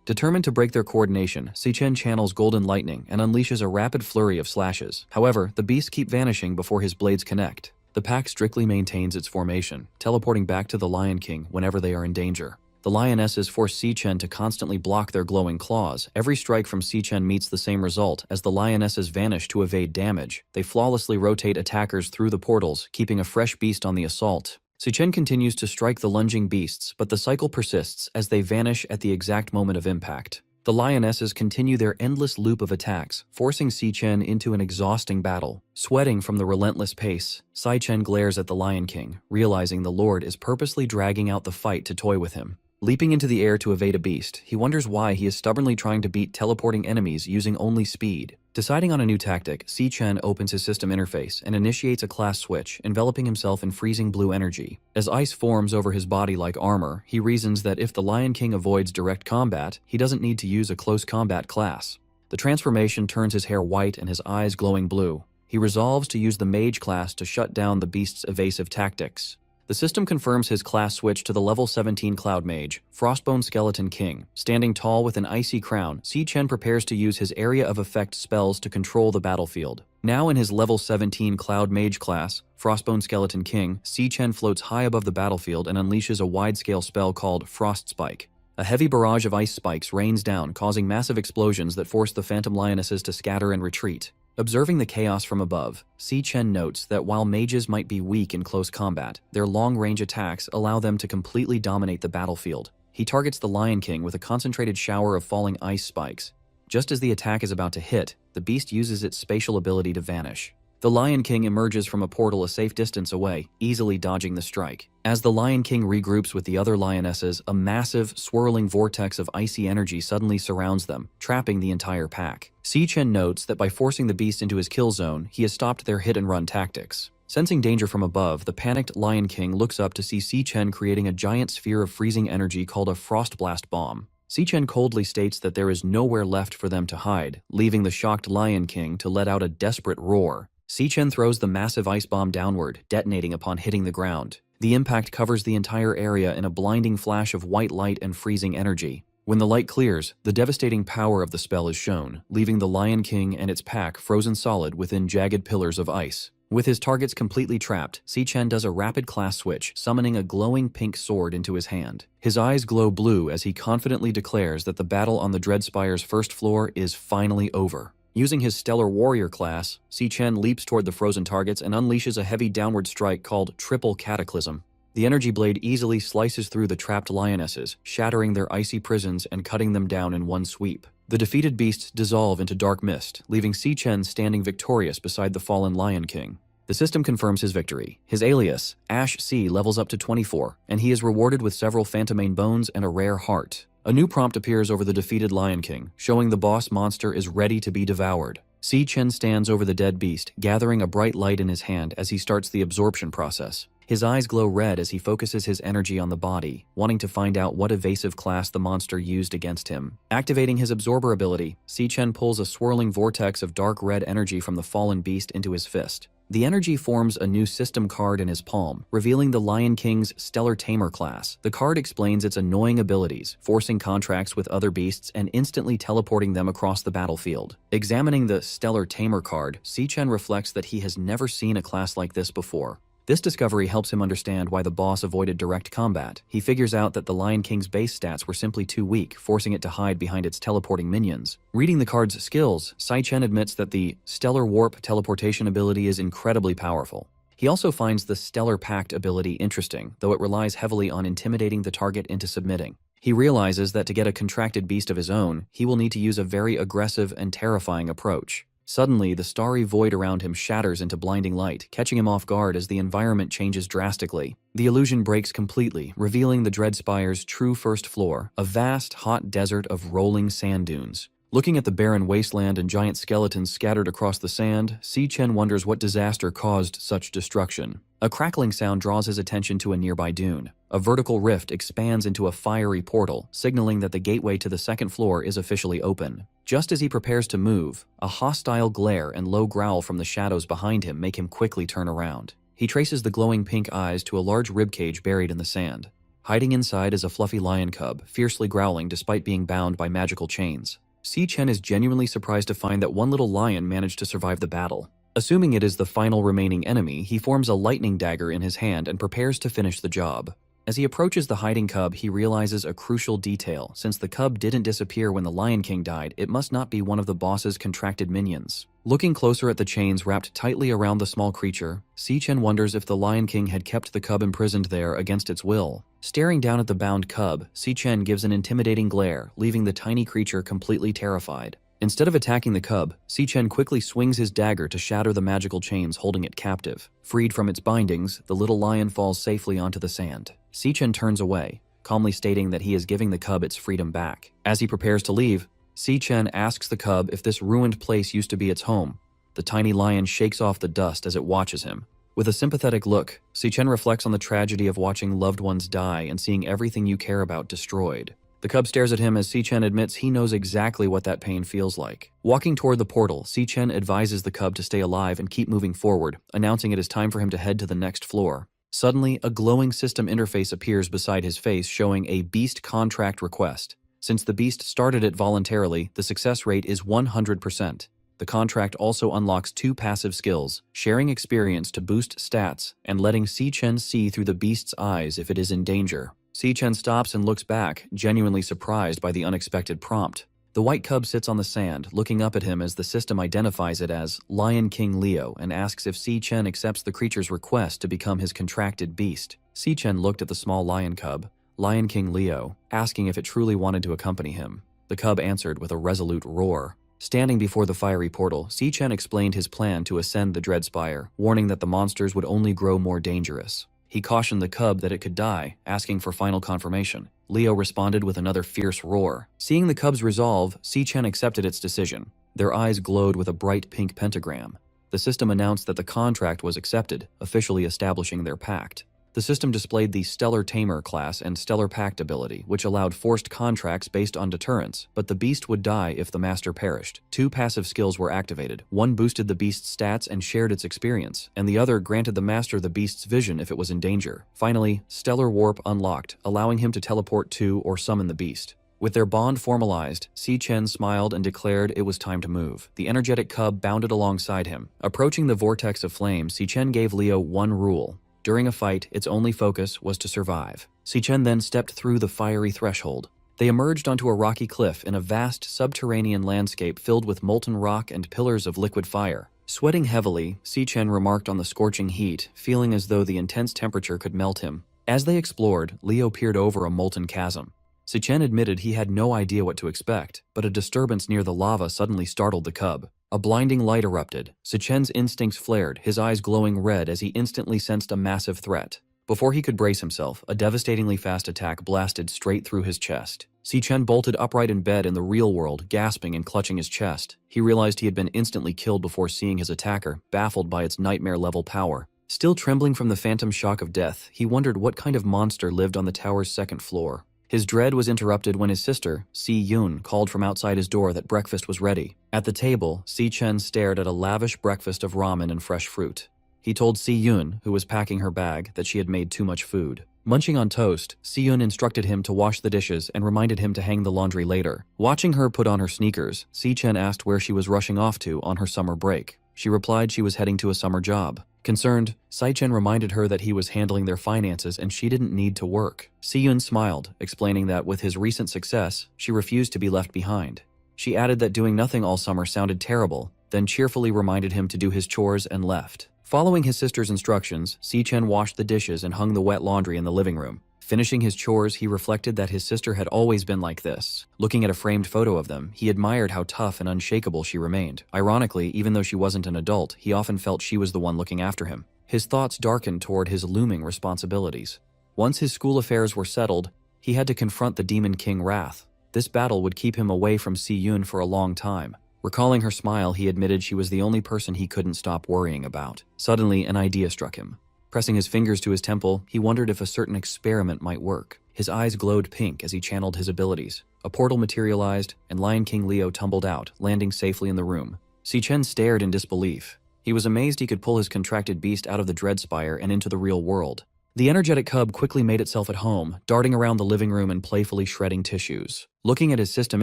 Determined to break their coordination, Seichen channels Golden Lightning and unleashes a rapid flurry of slashes. However, the beasts keep vanishing before his blades connect. The pack strictly maintains its formation, teleporting back to the Lion King whenever they are in danger. The lionesses force Seichen to constantly block their glowing claws. Every strike from Seichen meets the same result, as the lionesses vanish to evade damage. They flawlessly rotate attackers through the portals, keeping a fresh beast on the assault. Seichen continues to strike the lunging beasts, but the cycle persists as they vanish at the exact moment of impact. The lionesses continue their endless loop of attacks, forcing Seichen into an exhausting battle. Sweating from the relentless pace, Seichen glares at the Lion King, realizing the Lord is purposely dragging out the fight to toy with him. Leaping into the air to evade a beast, he wonders why he is stubbornly trying to beat teleporting enemies using only speed. Deciding on a new tactic, Seichen opens his system interface and initiates a class switch, enveloping himself in freezing blue energy. As ice forms over his body like armor, he reasons that if the Lion King avoids direct combat, he doesn't need to use a close combat class. The transformation turns his hair white and his eyes glowing blue. He resolves to use the mage class to shut down the beast's evasive tactics. The system confirms his class switch to the level 17 Cloud Mage, Frostbone Skeleton King. Standing tall with an icy crown, Seichen prepares to use his area of effect spells to control the battlefield. Now in his level 17 Cloud Mage class, Frostbone Skeleton King, Seichen floats high above the battlefield and unleashes a wide-scale spell called Frost Spike. A heavy barrage of ice spikes rains down, causing massive explosions that force the Phantom Lionesses to scatter and retreat. Observing the chaos from above, Seichen notes that while mages might be weak in close combat, their long-range attacks allow them to completely dominate the battlefield. He targets the Lion King with a concentrated shower of falling ice spikes. Just as the attack is about to hit, the beast uses its spatial ability to vanish. The Lion King emerges from a portal a safe distance away, easily dodging the strike. As the Lion King regroups with the other lionesses, a massive, swirling vortex of icy energy suddenly surrounds them, trapping the entire pack. Seichen notes that by forcing the beast into his kill zone, he has stopped their hit-and-run tactics. Sensing danger from above, the panicked Lion King looks up to see Seichen creating a giant sphere of freezing energy called a Frost Blast Bomb. Seichen coldly states that there is nowhere left for them to hide, leaving the shocked Lion King to let out a desperate roar. Seichen throws the massive ice bomb downward, detonating upon hitting the ground. The impact covers the entire area in a blinding flash of white light and freezing energy. When the light clears, the devastating power of the spell is shown, leaving the Lion King and its pack frozen solid within jagged pillars of ice. With his targets completely trapped, Seichen does a rapid class switch, summoning a glowing pink sword into his hand. His eyes glow blue as he confidently declares that the battle on the Dreadspire's first floor is finally over. Using his Stellar Warrior class, Seichen leaps toward the frozen targets and unleashes a heavy downward strike called Triple Cataclysm. The energy blade easily slices through the trapped lionesses, shattering their icy prisons and cutting them down in one sweep. The defeated beasts dissolve into dark mist, leaving Seichen standing victorious beside the fallen Lion King. The system confirms his victory. His alias, Ash C, levels up to 24, and he is rewarded with several Phantomane bones and a rare heart. A new prompt appears over the defeated Lion King, showing the boss monster is ready to be devoured. Seichen stands over the dead beast, gathering a bright light in his hand as he starts the absorption process. His eyes glow red as he focuses his energy on the body, wanting to find out what evasive class the monster used against him. Activating his absorber ability, Seichen pulls a swirling vortex of dark red energy from the fallen beast into his fist. The energy forms a new system card in his palm, revealing the Lion King's Stellar Tamer class. The card explains its annoying abilities, forcing contracts with other beasts and instantly teleporting them across the battlefield. Examining the Stellar Tamer card, Seichen reflects that he has never seen a class like this before. This discovery helps him understand why the boss avoided direct combat. He figures out that the Lion King's base stats were simply too weak, forcing it to hide behind its teleporting minions. Reading the card's skills, Sai-Chen admits that the Stellar Warp teleportation ability is incredibly powerful. He also finds the Stellar Pact ability interesting, though it relies heavily on intimidating the target into submitting. He realizes that to get a contracted beast of his own, he will need to use a very aggressive and terrifying approach. Suddenly, the starry void around him shatters into blinding light, catching him off guard as the environment changes drastically. The illusion breaks completely, revealing the Dreadspire's true first floor, a vast, hot desert of rolling sand dunes. Looking at the barren wasteland and giant skeletons scattered across the sand, Sai-Chen wonders what disaster caused such destruction. A crackling sound draws his attention to a nearby dune. A vertical rift expands into a fiery portal, signaling that the gateway to the second floor is officially open. Just as he prepares to move, a hostile glare and low growl from the shadows behind him make him quickly turn around. He traces the glowing pink eyes to a large ribcage buried in the sand. Hiding inside is a fluffy lion cub, fiercely growling despite being bound by magical chains. Sai-Chen is genuinely surprised to find that one little lion managed to survive the battle. Assuming it is the final remaining enemy, he forms a lightning dagger in his hand and prepares to finish the job. As he approaches the hiding cub, he realizes a crucial detail. Since the cub didn't disappear when the Lion King died, it must not be one of the boss's contracted minions. Looking closer at the chains wrapped tightly around the small creature, Sai-Chen wonders if the Lion King had kept the cub imprisoned there against its will. Staring down at the bound cub, Sai-Chen gives an intimidating glare, leaving the tiny creature completely terrified. Instead of attacking the cub, Sai-Chen quickly swings his dagger to shatter the magical chains holding it captive. Freed from its bindings, the little lion falls safely onto the sand. Sai-Chen turns away, calmly stating that he is giving the cub its freedom back. As he prepares to leave, Sai-Chen asks the cub if this ruined place used to be its home. The tiny lion shakes off the dust as it watches him. With a sympathetic look, Sai-Chen reflects on the tragedy of watching loved ones die and seeing everything you care about destroyed. The cub stares at him as Sai-Chen admits he knows exactly what that pain feels like. Walking toward the portal, Sai-Chen advises the cub to stay alive and keep moving forward, announcing it is time for him to head to the next floor. Suddenly, a glowing system interface appears beside his face showing a beast contract request. Since the beast started it voluntarily, the success rate is 100%. The contract also unlocks 2 passive skills, sharing experience to boost stats, and letting Sai-Chen see through the beast's eyes if it is in danger. Sai-Chen stops and looks back, genuinely surprised by the unexpected prompt. The white cub sits on the sand, looking up at him as the system identifies it as Lion King Leo and asks if Sai-Chen accepts the creature's request to become his contracted beast. Sai-Chen looked at the small lion cub, Lion King Leo, asking if it truly wanted to accompany him. The cub answered with a resolute roar. Standing before the fiery portal, Sai-Chen explained his plan to ascend the Dreadspire, warning that the monsters would only grow more dangerous. He cautioned the cub that it could die, asking for final confirmation. Leo responded with another fierce roar. Seeing the cub's resolve, Sai-Chen accepted its decision. Their eyes glowed with a bright pink pentagram. The system announced that the contract was accepted, officially establishing their pact. The system displayed the Stellar Tamer class and Stellar Pact ability, which allowed forced contracts based on deterrence, but the beast would die if the master perished. 2 passive skills were activated. One boosted the beast's stats and shared its experience, and the other granted the master the beast's vision if it was in danger. Finally, Stellar Warp unlocked, allowing him to teleport to or summon the beast. With their bond formalized, Sai-Chen smiled and declared it was time to move. The energetic cub bounded alongside him. Approaching the vortex of flame, Sai-Chen gave Leo one rule. During a fight, its only focus was to survive. Sai-Chen then stepped through the fiery threshold. They emerged onto a rocky cliff in a vast subterranean landscape filled with molten rock and pillars of liquid fire. Sweating heavily, Sai-Chen remarked on the scorching heat, feeling as though the intense temperature could melt him. As they explored, Leo peered over a molten chasm. Sai-Chen admitted he had no idea what to expect, but a disturbance near the lava suddenly startled the cub. A blinding light erupted. Sai-Chen's instincts flared, his eyes glowing red as he instantly sensed a massive threat. Before he could brace himself, a devastatingly fast attack blasted straight through his chest. Sai-Chen bolted upright in bed in the real world, gasping and clutching his chest. He realized he had been instantly killed before seeing his attacker, baffled by its nightmare-level power. Still trembling from the phantom shock of death, he wondered what kind of monster lived on the tower's second floor. His dread was interrupted when his sister, Si-Yun, called from outside his door that breakfast was ready. At the table, Sai-Chen stared at a lavish breakfast of ramen and fresh fruit. He told Si-Yun, who was packing her bag, that she had made too much food. Munching on toast, Si-Yun instructed him to wash the dishes and reminded him to hang the laundry later. Watching her put on her sneakers, Sai-Chen asked where she was rushing off to on her summer break. She replied she was heading to a summer job. Concerned, Sai-chen reminded her that he was handling their finances and she didn't need to work. Si-yun smiled, explaining that with his recent success, she refused to be left behind. She added that doing nothing all summer sounded terrible, then cheerfully reminded him to do his chores and left. Following his sister's instructions, Si-chen washed the dishes and hung the wet laundry in the living room. Finishing his chores, he reflected that his sister had always been like this. Looking at a framed photo of them, he admired how tough and unshakable she remained. Ironically, even though she wasn't an adult, he often felt she was the one looking after him. His thoughts darkened toward his looming responsibilities. Once his school affairs were settled, he had to confront the Demon King Wrath. This battle would keep him away from Si-yun for a long time. Recalling her smile, he admitted she was the only person he couldn't stop worrying about. Suddenly, an idea struck him. Pressing his fingers to his temple, he wondered if a certain experiment might work. His eyes glowed pink as he channeled his abilities. A portal materialized, and Lion King Leo tumbled out, landing safely in the room. Si-chen stared in disbelief. He was amazed he could pull his contracted beast out of the Dreadspire and into the real world. The energetic cub quickly made itself at home, darting around the living room and playfully shredding tissues. Looking at his system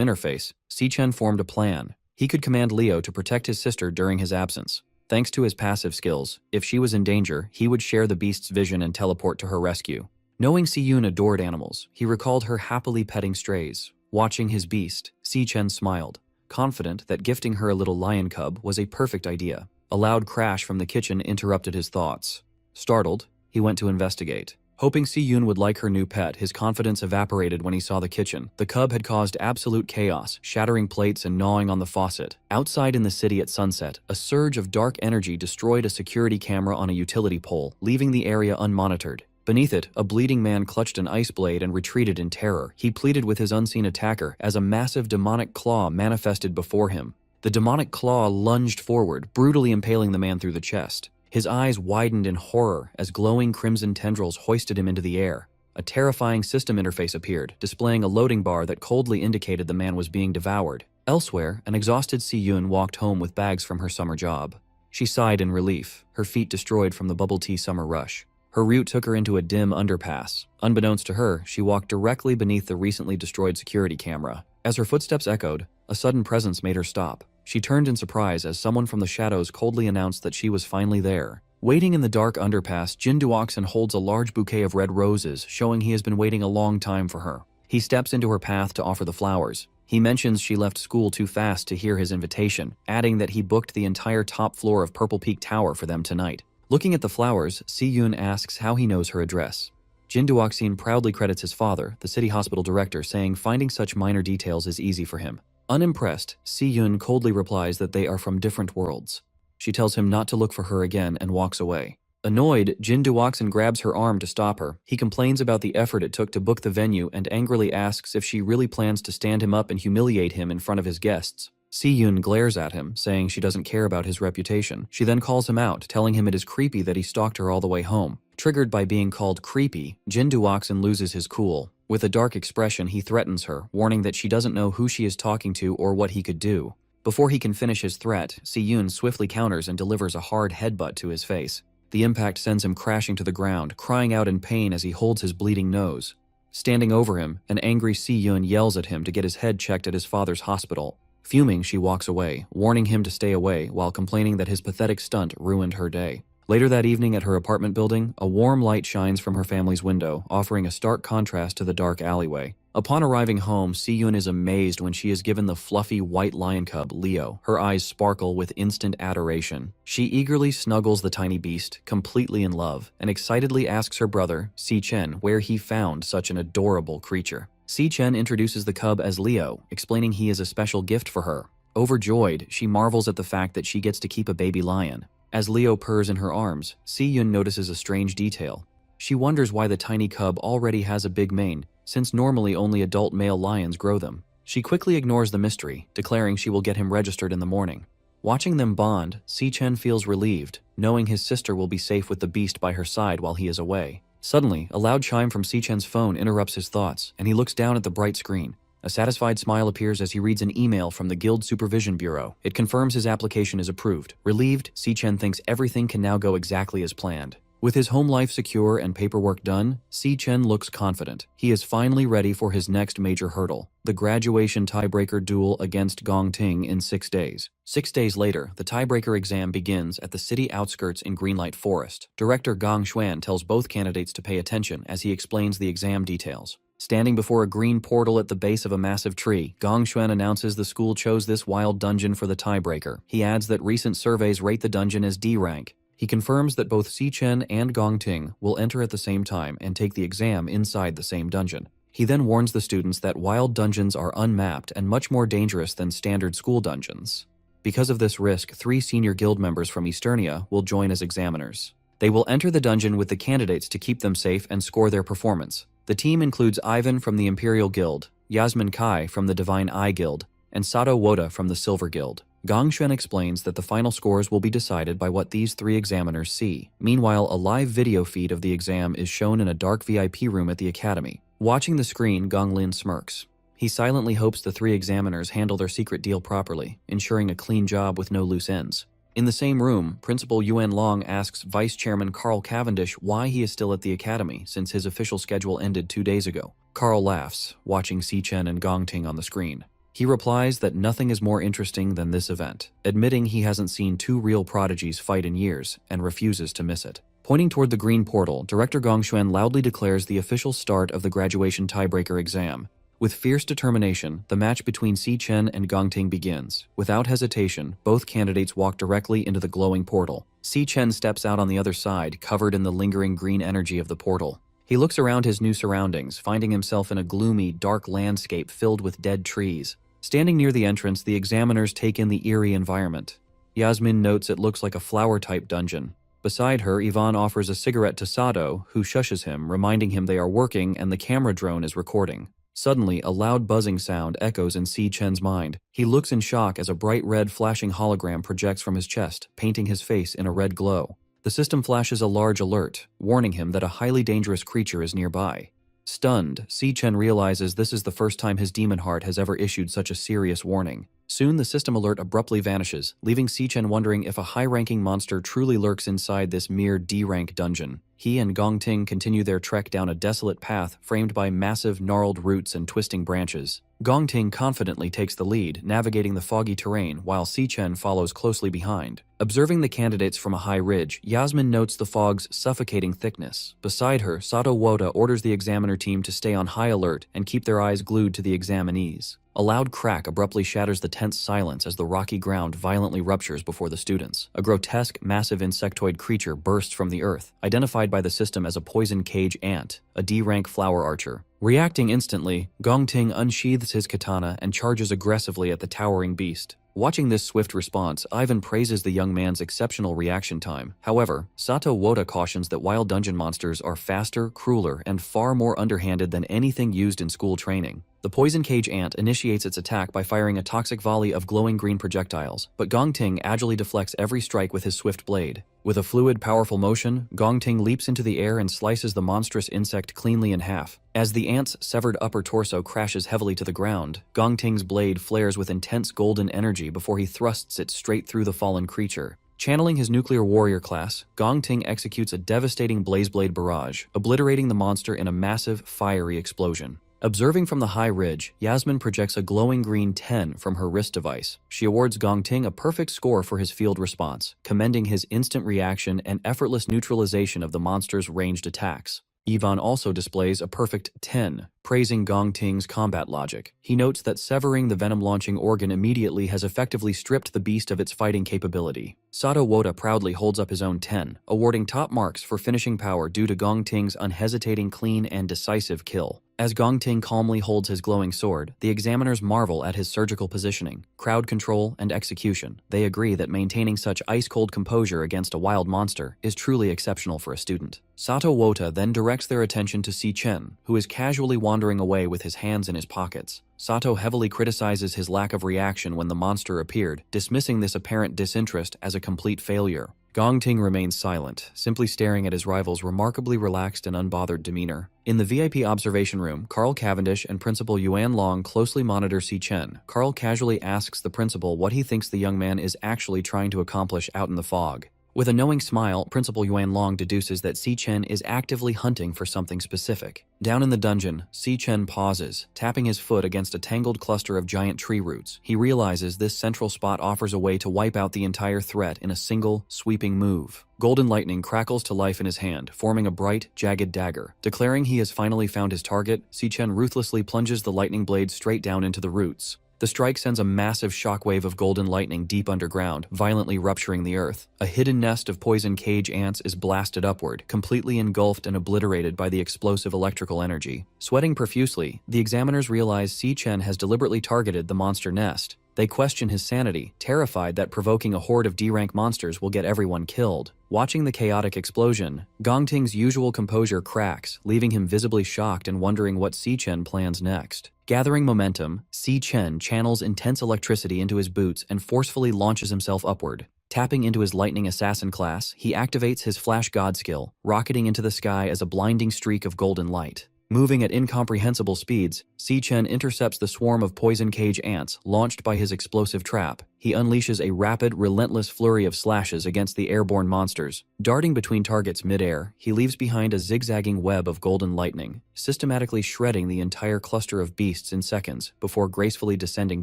interface, Si-chen formed a plan. He could command Leo to protect his sister during his absence. Thanks to his passive skills, if she was in danger, he would share the beast's vision and teleport to her rescue. Knowing Si-yun adored animals, he recalled her happily petting strays. Watching his beast, Si-chen smiled, confident that gifting her a little lion cub was a perfect idea. A loud crash from the kitchen interrupted his thoughts. Startled, he went to investigate. Hoping Si-yun would like her new pet, his confidence evaporated when he saw the kitchen. The cub had caused absolute chaos, shattering plates and gnawing on the faucet. Outside in the city at sunset, a surge of dark energy destroyed a security camera on a utility pole, leaving the area unmonitored. Beneath it, a bleeding man clutched an ice blade and retreated in terror. He pleaded with his unseen attacker as a massive demonic claw manifested before him. The demonic claw lunged forward, brutally impaling the man through the chest. His eyes widened in horror as glowing crimson tendrils hoisted him into the air. A terrifying system interface appeared, displaying a loading bar that coldly indicated the man was being devoured. Elsewhere, an exhausted Si-yun walked home with bags from her summer job. She sighed in relief, her feet destroyed from the bubble tea summer rush. Her route took her into a dim underpass. Unbeknownst to her, she walked directly beneath the recently destroyed security camera. As her footsteps echoed, a sudden presence made her stop. She turned in surprise as someone from the shadows coldly announced that she was finally there. Waiting in the dark underpass, Jin Duoxin holds a large bouquet of red roses, showing he has been waiting a long time for her. He steps into her path to offer the flowers. He mentions she left school too fast to hear his invitation, adding that he booked the entire top floor of Purple Peak Tower for them tonight. Looking at the flowers, Si-yun asks how he knows her address. Jin Duoxin proudly credits his father, the city hospital director, saying finding such minor details is easy for him. Unimpressed, Si-yun coldly replies that they are from different worlds. She tells him not to look for her again and walks away. Annoyed, Jin Duoxin grabs her arm to stop her. He complains about the effort it took to book the venue and angrily asks if she really plans to stand him up and humiliate him in front of his guests. Si-yun glares at him, saying she doesn't care about his reputation. She then calls him out, telling him it is creepy that he stalked her all the way home. Triggered by being called creepy, Jin Duoxin loses his cool. With a dark expression, he threatens her, warning that she doesn't know who she is talking to or what he could do. Before he can finish his threat, Si-yun swiftly counters and delivers a hard headbutt to his face. The impact sends him crashing to the ground, crying out in pain as he holds his bleeding nose. Standing over him, an angry Si-yun yells at him to get his head checked at his father's hospital. Fuming, she walks away, warning him to stay away while complaining that his pathetic stunt ruined her day. Later that evening at her apartment building, a warm light shines from her family's window, offering a stark contrast to the dark alleyway. Upon arriving home, Si-yun is amazed when she is given the fluffy white lion cub, Leo. Her eyes sparkle with instant adoration. She eagerly snuggles the tiny beast, completely in love, and excitedly asks her brother, Si-chen, where he found such an adorable creature. Si-chen introduces the cub as Leo, explaining he is a special gift for her. Overjoyed, she marvels at the fact that she gets to keep a baby lion. As Leo purrs in her arms, Si-yun notices a strange detail. She wonders why the tiny cub already has a big mane, since normally only adult male lions grow them. She quickly ignores the mystery, declaring she will get him registered in the morning. Watching them bond, Si-chen feels relieved, knowing his sister will be safe with the beast by her side while he is away. Suddenly, a loud chime from Si-chen's phone interrupts his thoughts, and he looks down at the bright screen. A satisfied smile appears as he reads an email from the Guild Supervision Bureau. It confirms his application is approved. Relieved, Si-chen thinks everything can now go exactly as planned. With his home life secure and paperwork done, Si Chen looks confident. He is finally ready for his next major hurdle, the graduation tiebreaker duel against Gong Ting in 6 days. 6 days later, the tiebreaker exam begins at the city outskirts in Greenlight Forest. Director Gong Xuan tells both candidates to pay attention as he explains the exam details. Standing before a green portal at the base of a massive tree, Gong Xuan announces the school chose this wild dungeon for the tiebreaker. He adds that recent surveys rate the dungeon as D rank. He confirms that both Si Chen and Gong Ting will enter at the same time and take the exam inside the same dungeon. He then warns the students that wild dungeons are unmapped and much more dangerous than standard school dungeons. Because of this risk, 3 senior guild members from Easternia will join as examiners. They will enter the dungeon with the candidates to keep them safe and score their performance. The team includes Ivan from the Imperial Guild, Yasmin Kai from the Divine Eye Guild, and Sato Woda from the Silver Guild. Gong Xuan explains that the final scores will be decided by what these 3 examiners see. Meanwhile, a live video feed of the exam is shown in a dark VIP room at the academy. Watching the screen, Gong Lin smirks. He silently hopes the 3 examiners handle their secret deal properly, ensuring a clean job with no loose ends. In the same room, Principal Yuan Long asks Vice Chairman Carl Cavendish why he is still at the academy since his official schedule ended 2 days ago. Carl laughs, watching Si Chen and Gong Ting on the screen. He replies that nothing is more interesting than this event, admitting he hasn't seen 2 real prodigies fight in years and refuses to miss it. Pointing toward the green portal, Director Gong Xuan loudly declares the official start of the graduation tiebreaker exam. With fierce determination, the match between Si Chen and Gong Ting begins. Without hesitation, both candidates walk directly into the glowing portal. Si Chen steps out on the other side, covered in the lingering green energy of the portal. He looks around his new surroundings, finding himself in a gloomy, dark landscape filled with dead trees. Standing near the entrance, the examiners take in the eerie environment. Yasmin notes it looks like a flower-type dungeon. Beside her, Ivan offers a cigarette to Sato, who shushes him, reminding him they are working and the camera drone is recording. Suddenly, a loud buzzing sound echoes in Si Chen's mind. He looks in shock as a bright red flashing hologram projects from his chest, painting his face in a red glow. The system flashes a large alert, warning him that a highly dangerous creature is nearby. Stunned, Si Chen realizes this is the first time his demon heart has ever issued such a serious warning. Soon the system alert abruptly vanishes, leaving Si Chen wondering if a high-ranking monster truly lurks inside this mere D-rank dungeon. He and Gong Ting continue their trek down a desolate path framed by massive, gnarled roots and twisting branches. Gong Ting confidently takes the lead, navigating the foggy terrain, while Si Chen follows closely behind. Observing the candidates from a high ridge, Yasmin notes the fog's suffocating thickness. Beside her, Sato Woda orders the examiner team to stay on high alert and keep their eyes glued to the examinees. A loud crack abruptly shatters the tense silence as the rocky ground violently ruptures before the students. A grotesque, massive insectoid creature bursts from the earth, identified by the system as a poison cage ant, a D-rank flower archer. Reacting instantly, Gong Ting unsheathes his katana and charges aggressively at the towering beast. Watching this swift response, Ivan praises the young man's exceptional reaction time. However, Sato Woda cautions that wild dungeon monsters are faster, crueler, and far more underhanded than anything used in school training. The poison cage ant initiates its attack by firing a toxic volley of glowing green projectiles, but Gong Ting agilely deflects every strike with his swift blade. With a fluid, powerful motion, Gong Ting leaps into the air and slices the monstrous insect cleanly in half. As the ant's severed upper torso crashes heavily to the ground, Gong Ting's blade flares with intense golden energy before he thrusts it straight through the fallen creature. Channeling his nuclear warrior class, Gong Ting executes a devastating blazeblade barrage, obliterating the monster in a massive, fiery explosion. Observing from the high ridge, Yasmin projects a glowing green 10 from her wrist device. She awards Gong Ting a perfect score for his field response, commending his instant reaction and effortless neutralization of the monster's ranged attacks. Ivan also displays a perfect 10, praising Gong Ting's combat logic. He notes that severing the venom-launching organ immediately has effectively stripped the beast of its fighting capability. Sato Woda proudly holds up his own 10, awarding top marks for finishing power due to Gong Ting's unhesitating, clean, and decisive kill. As Gong Ting calmly holds his glowing sword, the examiners marvel at his surgical positioning, crowd control, and execution. They agree that maintaining such ice-cold composure against a wild monster is truly exceptional for a student. Sato Woda then directs their attention to Si Chen, who is casually wandering away with his hands in his pockets. Sato heavily criticizes his lack of reaction when the monster appeared, dismissing this apparent disinterest as a complete failure. Gong Ting remains silent, simply staring at his rival's remarkably relaxed and unbothered demeanor. In the VIP observation room, Carl Cavendish and Principal Yuan Long closely monitor Si Chen. Carl casually asks the principal what he thinks the young man is actually trying to accomplish out in the fog. With a knowing smile, Principal Yuan Long deduces that Si Chen is actively hunting for something specific. Down in the dungeon, Si Chen pauses, tapping his foot against a tangled cluster of giant tree roots. He realizes this central spot offers a way to wipe out the entire threat in a single, sweeping move. Golden lightning crackles to life in his hand, forming a bright, jagged dagger. Declaring he has finally found his target, Si Chen ruthlessly plunges the lightning blade straight down into the roots. The strike sends a massive shockwave of golden lightning deep underground, violently rupturing the earth. A hidden nest of poison cage ants is blasted upward, completely engulfed and obliterated by the explosive electrical energy. Sweating profusely, the examiners realize Si Chen has deliberately targeted the monster nest. They question his sanity, terrified that provoking a horde of D-rank monsters will get everyone killed. Watching the chaotic explosion, Gong Ting's usual composure cracks, leaving him visibly shocked and wondering what Si Chen plans next. Gathering momentum, Si Chen channels intense electricity into his boots and forcefully launches himself upward. Tapping into his lightning assassin class, he activates his flash god skill, rocketing into the sky as a blinding streak of golden light. Moving at incomprehensible speeds, Si Chen intercepts the swarm of poison cage ants launched by his explosive trap. He unleashes a rapid, relentless flurry of slashes against the airborne monsters. Darting between targets mid-air, he leaves behind a zigzagging web of golden lightning, systematically shredding the entire cluster of beasts in seconds before gracefully descending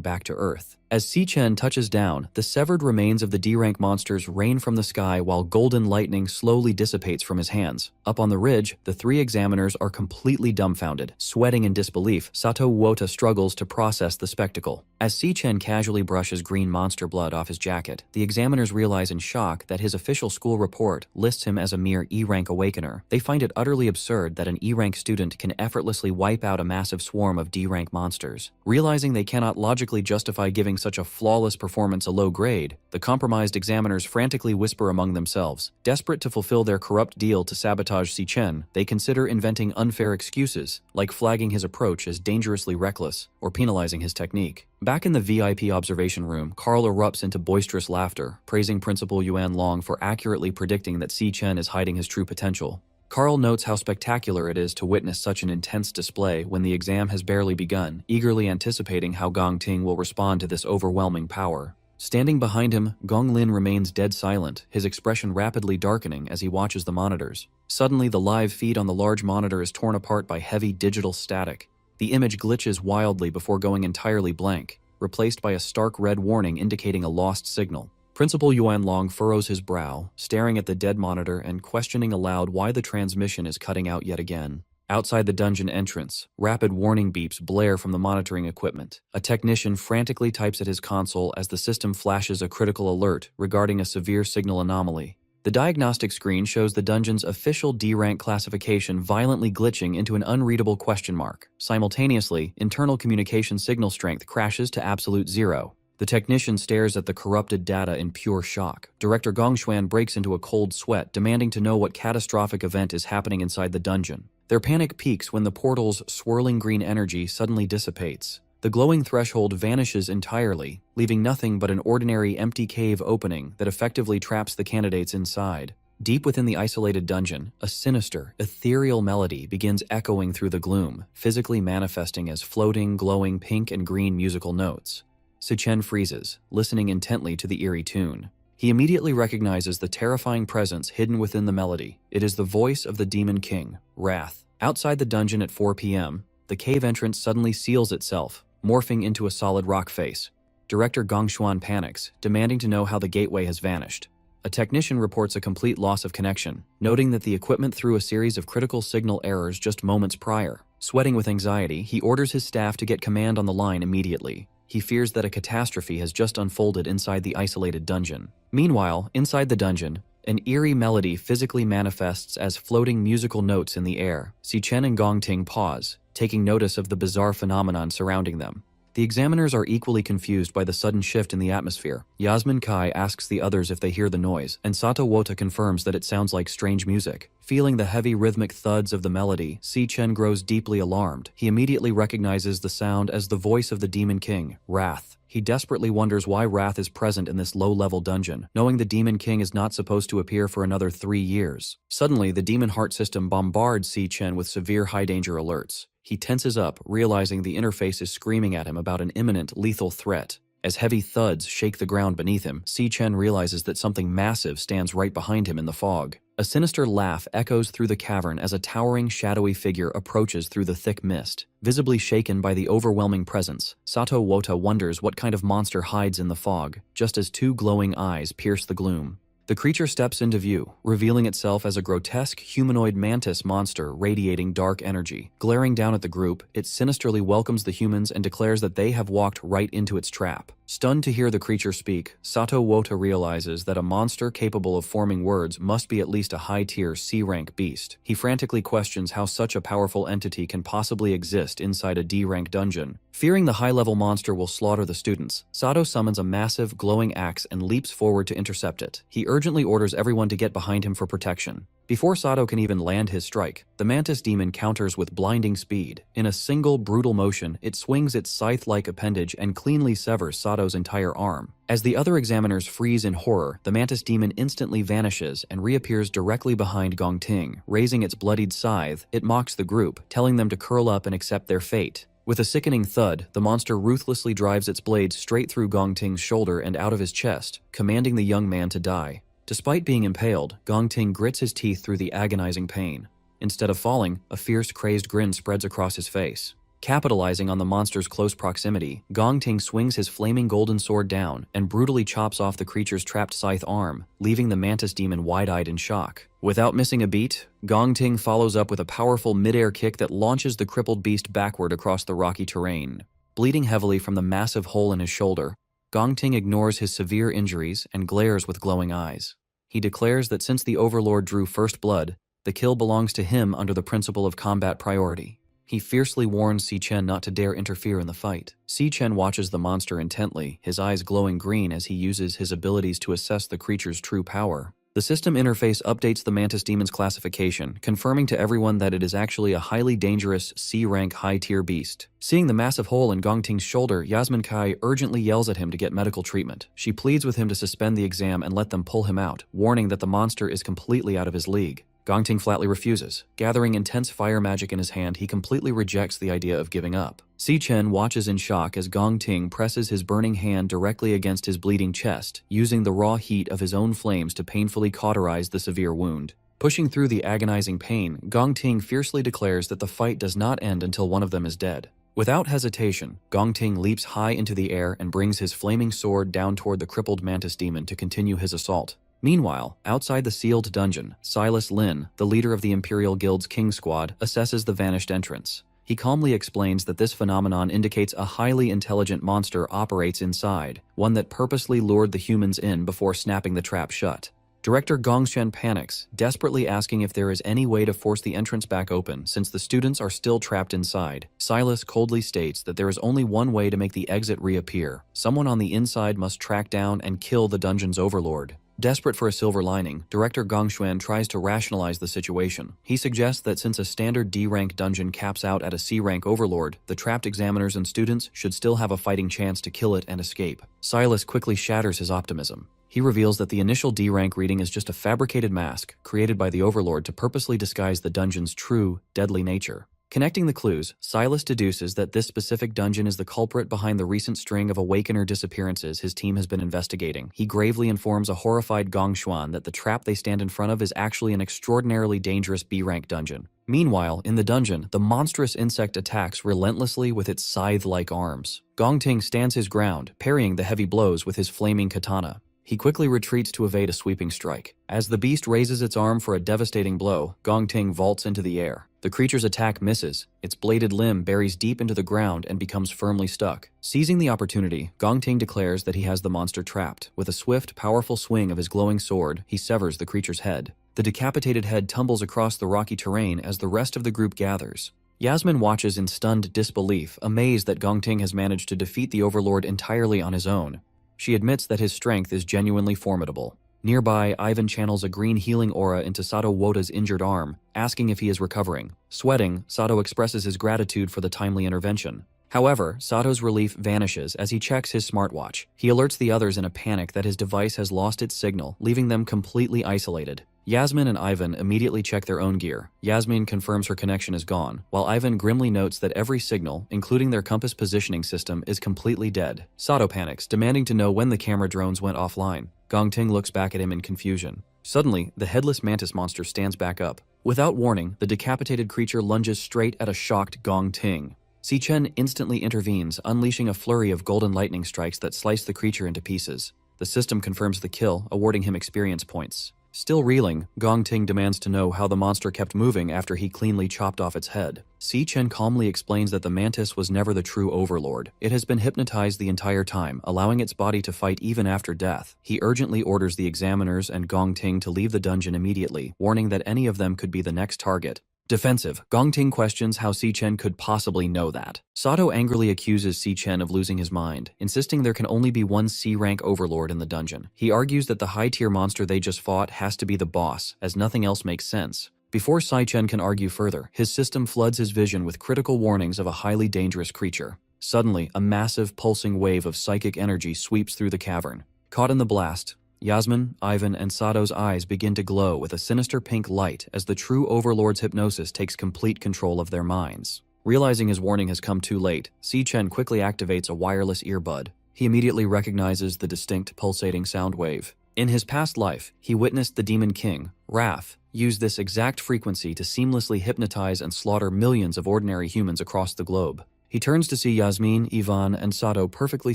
back to Earth. As Si Chen touches down, the severed remains of the D-rank monsters rain from the sky while golden lightning slowly dissipates from his hands. Up on the ridge, the three examiners are completely dumbfounded. Sweating in disbelief, Sato Wota struggles to process the spectacle. As Si Chen casually brushes green monster blood off his jacket, the examiners realize in shock that his official school report lists him as a mere E-rank awakener. They find it utterly absurd that an E-rank student can effortlessly wipe out a massive swarm of D-rank monsters. Realizing they cannot logically justify giving such a flawless performance a low grade, the compromised examiners frantically whisper among themselves. Desperate to fulfill their corrupt deal to sabotage Si Chen, they consider inventing unfair excuses, like flagging his approach as dangerously reckless or penalizing his technique. Back in the VIP observation room, Carl erupts into boisterous laughter, praising Principal Yuan Long for accurately predicting that Si Chen is hiding his true potential. Carl notes how spectacular it is to witness such an intense display when the exam has barely begun, eagerly anticipating how Gong Ting will respond to this overwhelming power. Standing behind him, Gong Lin remains dead silent, his expression rapidly darkening as he watches the monitors. Suddenly, the live feed on the large monitor is torn apart by heavy digital static. The image glitches wildly before going entirely blank, replaced by a stark red warning indicating a lost signal. Principal Yuan Long furrows his brow, staring at the dead monitor and questioning aloud why the transmission is cutting out yet again. Outside the dungeon entrance, rapid warning beeps blare from the monitoring equipment. A technician frantically types at his console as the system flashes a critical alert regarding a severe signal anomaly. The diagnostic screen shows the dungeon's official D-rank classification violently glitching into an unreadable question mark. Simultaneously, internal communication signal strength crashes to absolute zero. The technician stares at the corrupted data in pure shock. Director Gongshuan breaks into a cold sweat, demanding to know what catastrophic event is happening inside the dungeon. Their panic peaks when the portal's swirling green energy suddenly dissipates. The glowing threshold vanishes entirely, leaving nothing but an ordinary empty cave opening that effectively traps the candidates inside. Deep within the isolated dungeon, a sinister, ethereal melody begins echoing through the gloom, physically manifesting as floating, glowing pink and green musical notes. Si Chen freezes, listening intently to the eerie tune. He immediately recognizes the terrifying presence hidden within the melody. It is the voice of the Demon King, Wrath. Outside the dungeon at 4 p.m., the cave entrance suddenly seals itself, morphing into a solid rock face. Director Gongshuan panics, demanding to know how the gateway has vanished. A technician reports a complete loss of connection, noting that the equipment threw a series of critical signal errors just moments prior. Sweating with anxiety, he orders his staff to get command on the line immediately. He fears that a catastrophe has just unfolded inside the isolated dungeon. Meanwhile, inside the dungeon, an eerie melody physically manifests as floating musical notes in the air. Si Chen and Gong Ting pause, taking notice of the bizarre phenomenon surrounding them. The examiners are equally confused by the sudden shift in the atmosphere. Yasmin Kai asks the others if they hear the noise, and Sato Wota confirms that it sounds like strange music. Feeling the heavy rhythmic thuds of the melody, Si Chen grows deeply alarmed. He immediately recognizes the sound as the voice of the Demon King, Wrath. He desperately wonders why Wrath is present in this low-level dungeon, knowing the Demon King is not supposed to appear for another 3 years. Suddenly, the Demon Heart system bombards Si Chen with severe high-danger alerts. He tenses up, realizing the interface is screaming at him about an imminent, lethal threat. As heavy thuds shake the ground beneath him, Si-Chen realizes that something massive stands right behind him in the fog. A sinister laugh echoes through the cavern as a towering, shadowy figure approaches through the thick mist. Visibly shaken by the overwhelming presence, Sato Wota wonders what kind of monster hides in the fog, just as two glowing eyes pierce the gloom. The creature steps into view, revealing itself as a grotesque humanoid mantis monster radiating dark energy. Glaring down at the group, it sinisterly welcomes the humans and declares that they have walked right into its trap. Stunned to hear the creature speak, Sato Wota realizes that a monster capable of forming words must be at least a high-tier C-rank beast. He frantically questions how such a powerful entity can possibly exist inside a D-rank dungeon. Fearing the high-level monster will slaughter the students, Sato summons a massive, glowing axe and leaps forward to intercept it. He urgently orders everyone to get behind him for protection. Before Sato can even land his strike, the mantis demon counters with blinding speed. In a single, brutal motion, it swings its scythe-like appendage and cleanly severs Sato's entire arm. As the other examiners freeze in horror, the mantis demon instantly vanishes and reappears directly behind Gong Ting. Raising its bloodied scythe, it mocks the group, telling them to curl up and accept their fate. With a sickening thud, the monster ruthlessly drives its blade straight through Gong Ting's shoulder and out of his chest, commanding the young man to die. Despite being impaled, Gong Ting grits his teeth through the agonizing pain. Instead of falling, a fierce, crazed grin spreads across his face. Capitalizing on the monster's close proximity, Gong Ting swings his flaming golden sword down and brutally chops off the creature's trapped scythe arm, leaving the mantis demon wide-eyed in shock. Without missing a beat, Gong Ting follows up with a powerful mid-air kick that launches the crippled beast backward across the rocky terrain. Bleeding heavily from the massive hole in his shoulder, Gong Ting ignores his severe injuries and glares with glowing eyes. He declares that since the Overlord drew first blood, the kill belongs to him under the principle of combat priority. He fiercely warns Si-Chen not to dare interfere in the fight. Si-Chen watches the monster intently, his eyes glowing green as he uses his abilities to assess the creature's true power. The system interface updates the mantis demon's classification, confirming to everyone that it is actually a highly dangerous C-rank high-tier beast. Seeing the massive hole in Gong Ting's shoulder, Yasmin Kai urgently yells at him to get medical treatment. She pleads with him to suspend the exam and let them pull him out, warning that the monster is completely out of his league. Gong Ting flatly refuses. Gathering intense fire magic in his hand, he completely rejects the idea of giving up. Si-Chen watches in shock as Gong Ting presses his burning hand directly against his bleeding chest, using the raw heat of his own flames to painfully cauterize the severe wound. Pushing through the agonizing pain, Gong Ting fiercely declares that the fight does not end until one of them is dead. Without hesitation, Gong Ting leaps high into the air and brings his flaming sword down toward the crippled mantis demon to continue his assault. Meanwhile, outside the sealed dungeon, Silas Lin, the leader of the Imperial Guild's King Squad, assesses the vanished entrance. He calmly explains that this phenomenon indicates a highly intelligent monster operates inside, one that purposely lured the humans in before snapping the trap shut. Director Gongshen panics, desperately asking if there is any way to force the entrance back open since the students are still trapped inside. Silas coldly states that there is only one way to make the exit reappear. Someone on the inside must track down and kill the dungeon's overlord. Desperate for a silver lining, Director Gongshuan tries to rationalize the situation. He suggests that since a standard D-rank dungeon caps out at a C-rank overlord, the trapped examiners and students should still have a fighting chance to kill it and escape. Silas quickly shatters his optimism. He reveals that the initial D-rank reading is just a fabricated mask created by the overlord to purposely disguise the dungeon's true, deadly nature. Connecting the clues, Silas deduces that this specific dungeon is the culprit behind the recent string of Awakener disappearances his team has been investigating. He gravely informs a horrified Gong Xuan that the trap they stand in front of is actually an extraordinarily dangerous B-rank dungeon. Meanwhile, in the dungeon, the monstrous insect attacks relentlessly with its scythe-like arms. Gong Ting stands his ground, parrying the heavy blows with his flaming katana. He quickly retreats to evade a sweeping strike. As the beast raises its arm for a devastating blow, Gong Ting vaults into the air. The creature's attack misses. Its bladed limb buries deep into the ground and becomes firmly stuck. Seizing the opportunity, Gong Ting declares that he has the monster trapped. With a swift, powerful swing of his glowing sword, he severs the creature's head. The decapitated head tumbles across the rocky terrain as the rest of the group gathers. Yasmin watches in stunned disbelief, amazed that Gong Ting has managed to defeat the overlord entirely on his own. She admits that his strength is genuinely formidable. Nearby, Ivan channels a green healing aura into Sato Wota's injured arm, asking if he is recovering. Sweating, Sato expresses his gratitude for the timely intervention. However, Sato's relief vanishes as he checks his smartwatch. He alerts the others in a panic that his device has lost its signal, leaving them completely isolated. Yasmin and Ivan immediately check their own gear. Yasmin confirms her connection is gone, while Ivan grimly notes that every signal, including their compass positioning system, is completely dead. Sato panics, demanding to know when the camera drones went offline. Gongting looks back at him in confusion. Suddenly, the headless mantis monster stands back up. Without warning, the decapitated creature lunges straight at a shocked Gongting. Si Chen instantly intervenes, unleashing a flurry of golden lightning strikes that slice the creature into pieces. The system confirms the kill, awarding him experience points. Still reeling, Gongting demands to know how the monster kept moving after he cleanly chopped off its head. Si Chen calmly explains that the mantis was never the true overlord. It has been hypnotized the entire time, allowing its body to fight even after death. He urgently orders the examiners and Gongting to leave the dungeon immediately, warning that any of them could be the next target. Defensive, Gongting questions how Si Chen could possibly know that. Sato angrily accuses Si Chen of losing his mind, insisting there can only be one C-rank overlord in the dungeon. He argues that the high-tier monster they just fought has to be the boss, as nothing else makes sense. Before Si Chen can argue further, his system floods his vision with critical warnings of a highly dangerous creature. Suddenly, a massive pulsing wave of psychic energy sweeps through the cavern. Caught in the blast, Yasmin, Ivan, and Sato's eyes begin to glow with a sinister pink light as the true overlord's hypnosis takes complete control of their minds. Realizing his warning has come too late, Si Chen quickly activates a wireless earbud. He immediately recognizes the distinct pulsating sound wave. In his past life, he witnessed the Demon King, Wrath, use this exact frequency to seamlessly hypnotize and slaughter millions of ordinary humans across the globe. He turns to see Yasmin, Ivan, and Sato perfectly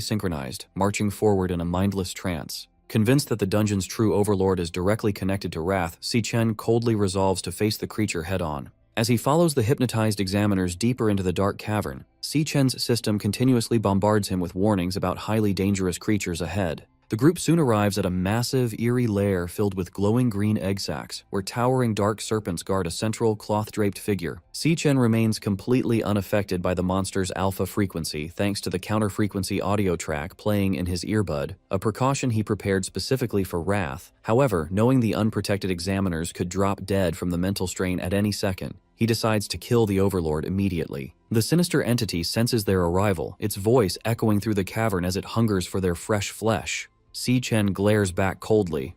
synchronized, marching forward in a mindless trance. Convinced that the dungeon's true overlord is directly connected to Wrath, Si Chen coldly resolves to face the creature head-on. As he follows the hypnotized examiners deeper into the dark cavern, Si Chen's system continuously bombards him with warnings about highly dangerous creatures ahead. The group soon arrives at a massive, eerie lair filled with glowing green egg sacs, where towering dark serpents guard a central, cloth-draped figure. Si Chen remains completely unaffected by the monster's alpha frequency thanks to the counter-frequency audio track playing in his earbud, a precaution he prepared specifically for Wrath. However, knowing the unprotected examiners could drop dead from the mental strain at any second, he decides to kill the overlord immediately. The sinister entity senses their arrival, its voice echoing through the cavern as it hungers for their fresh flesh. Si Chen glares back coldly,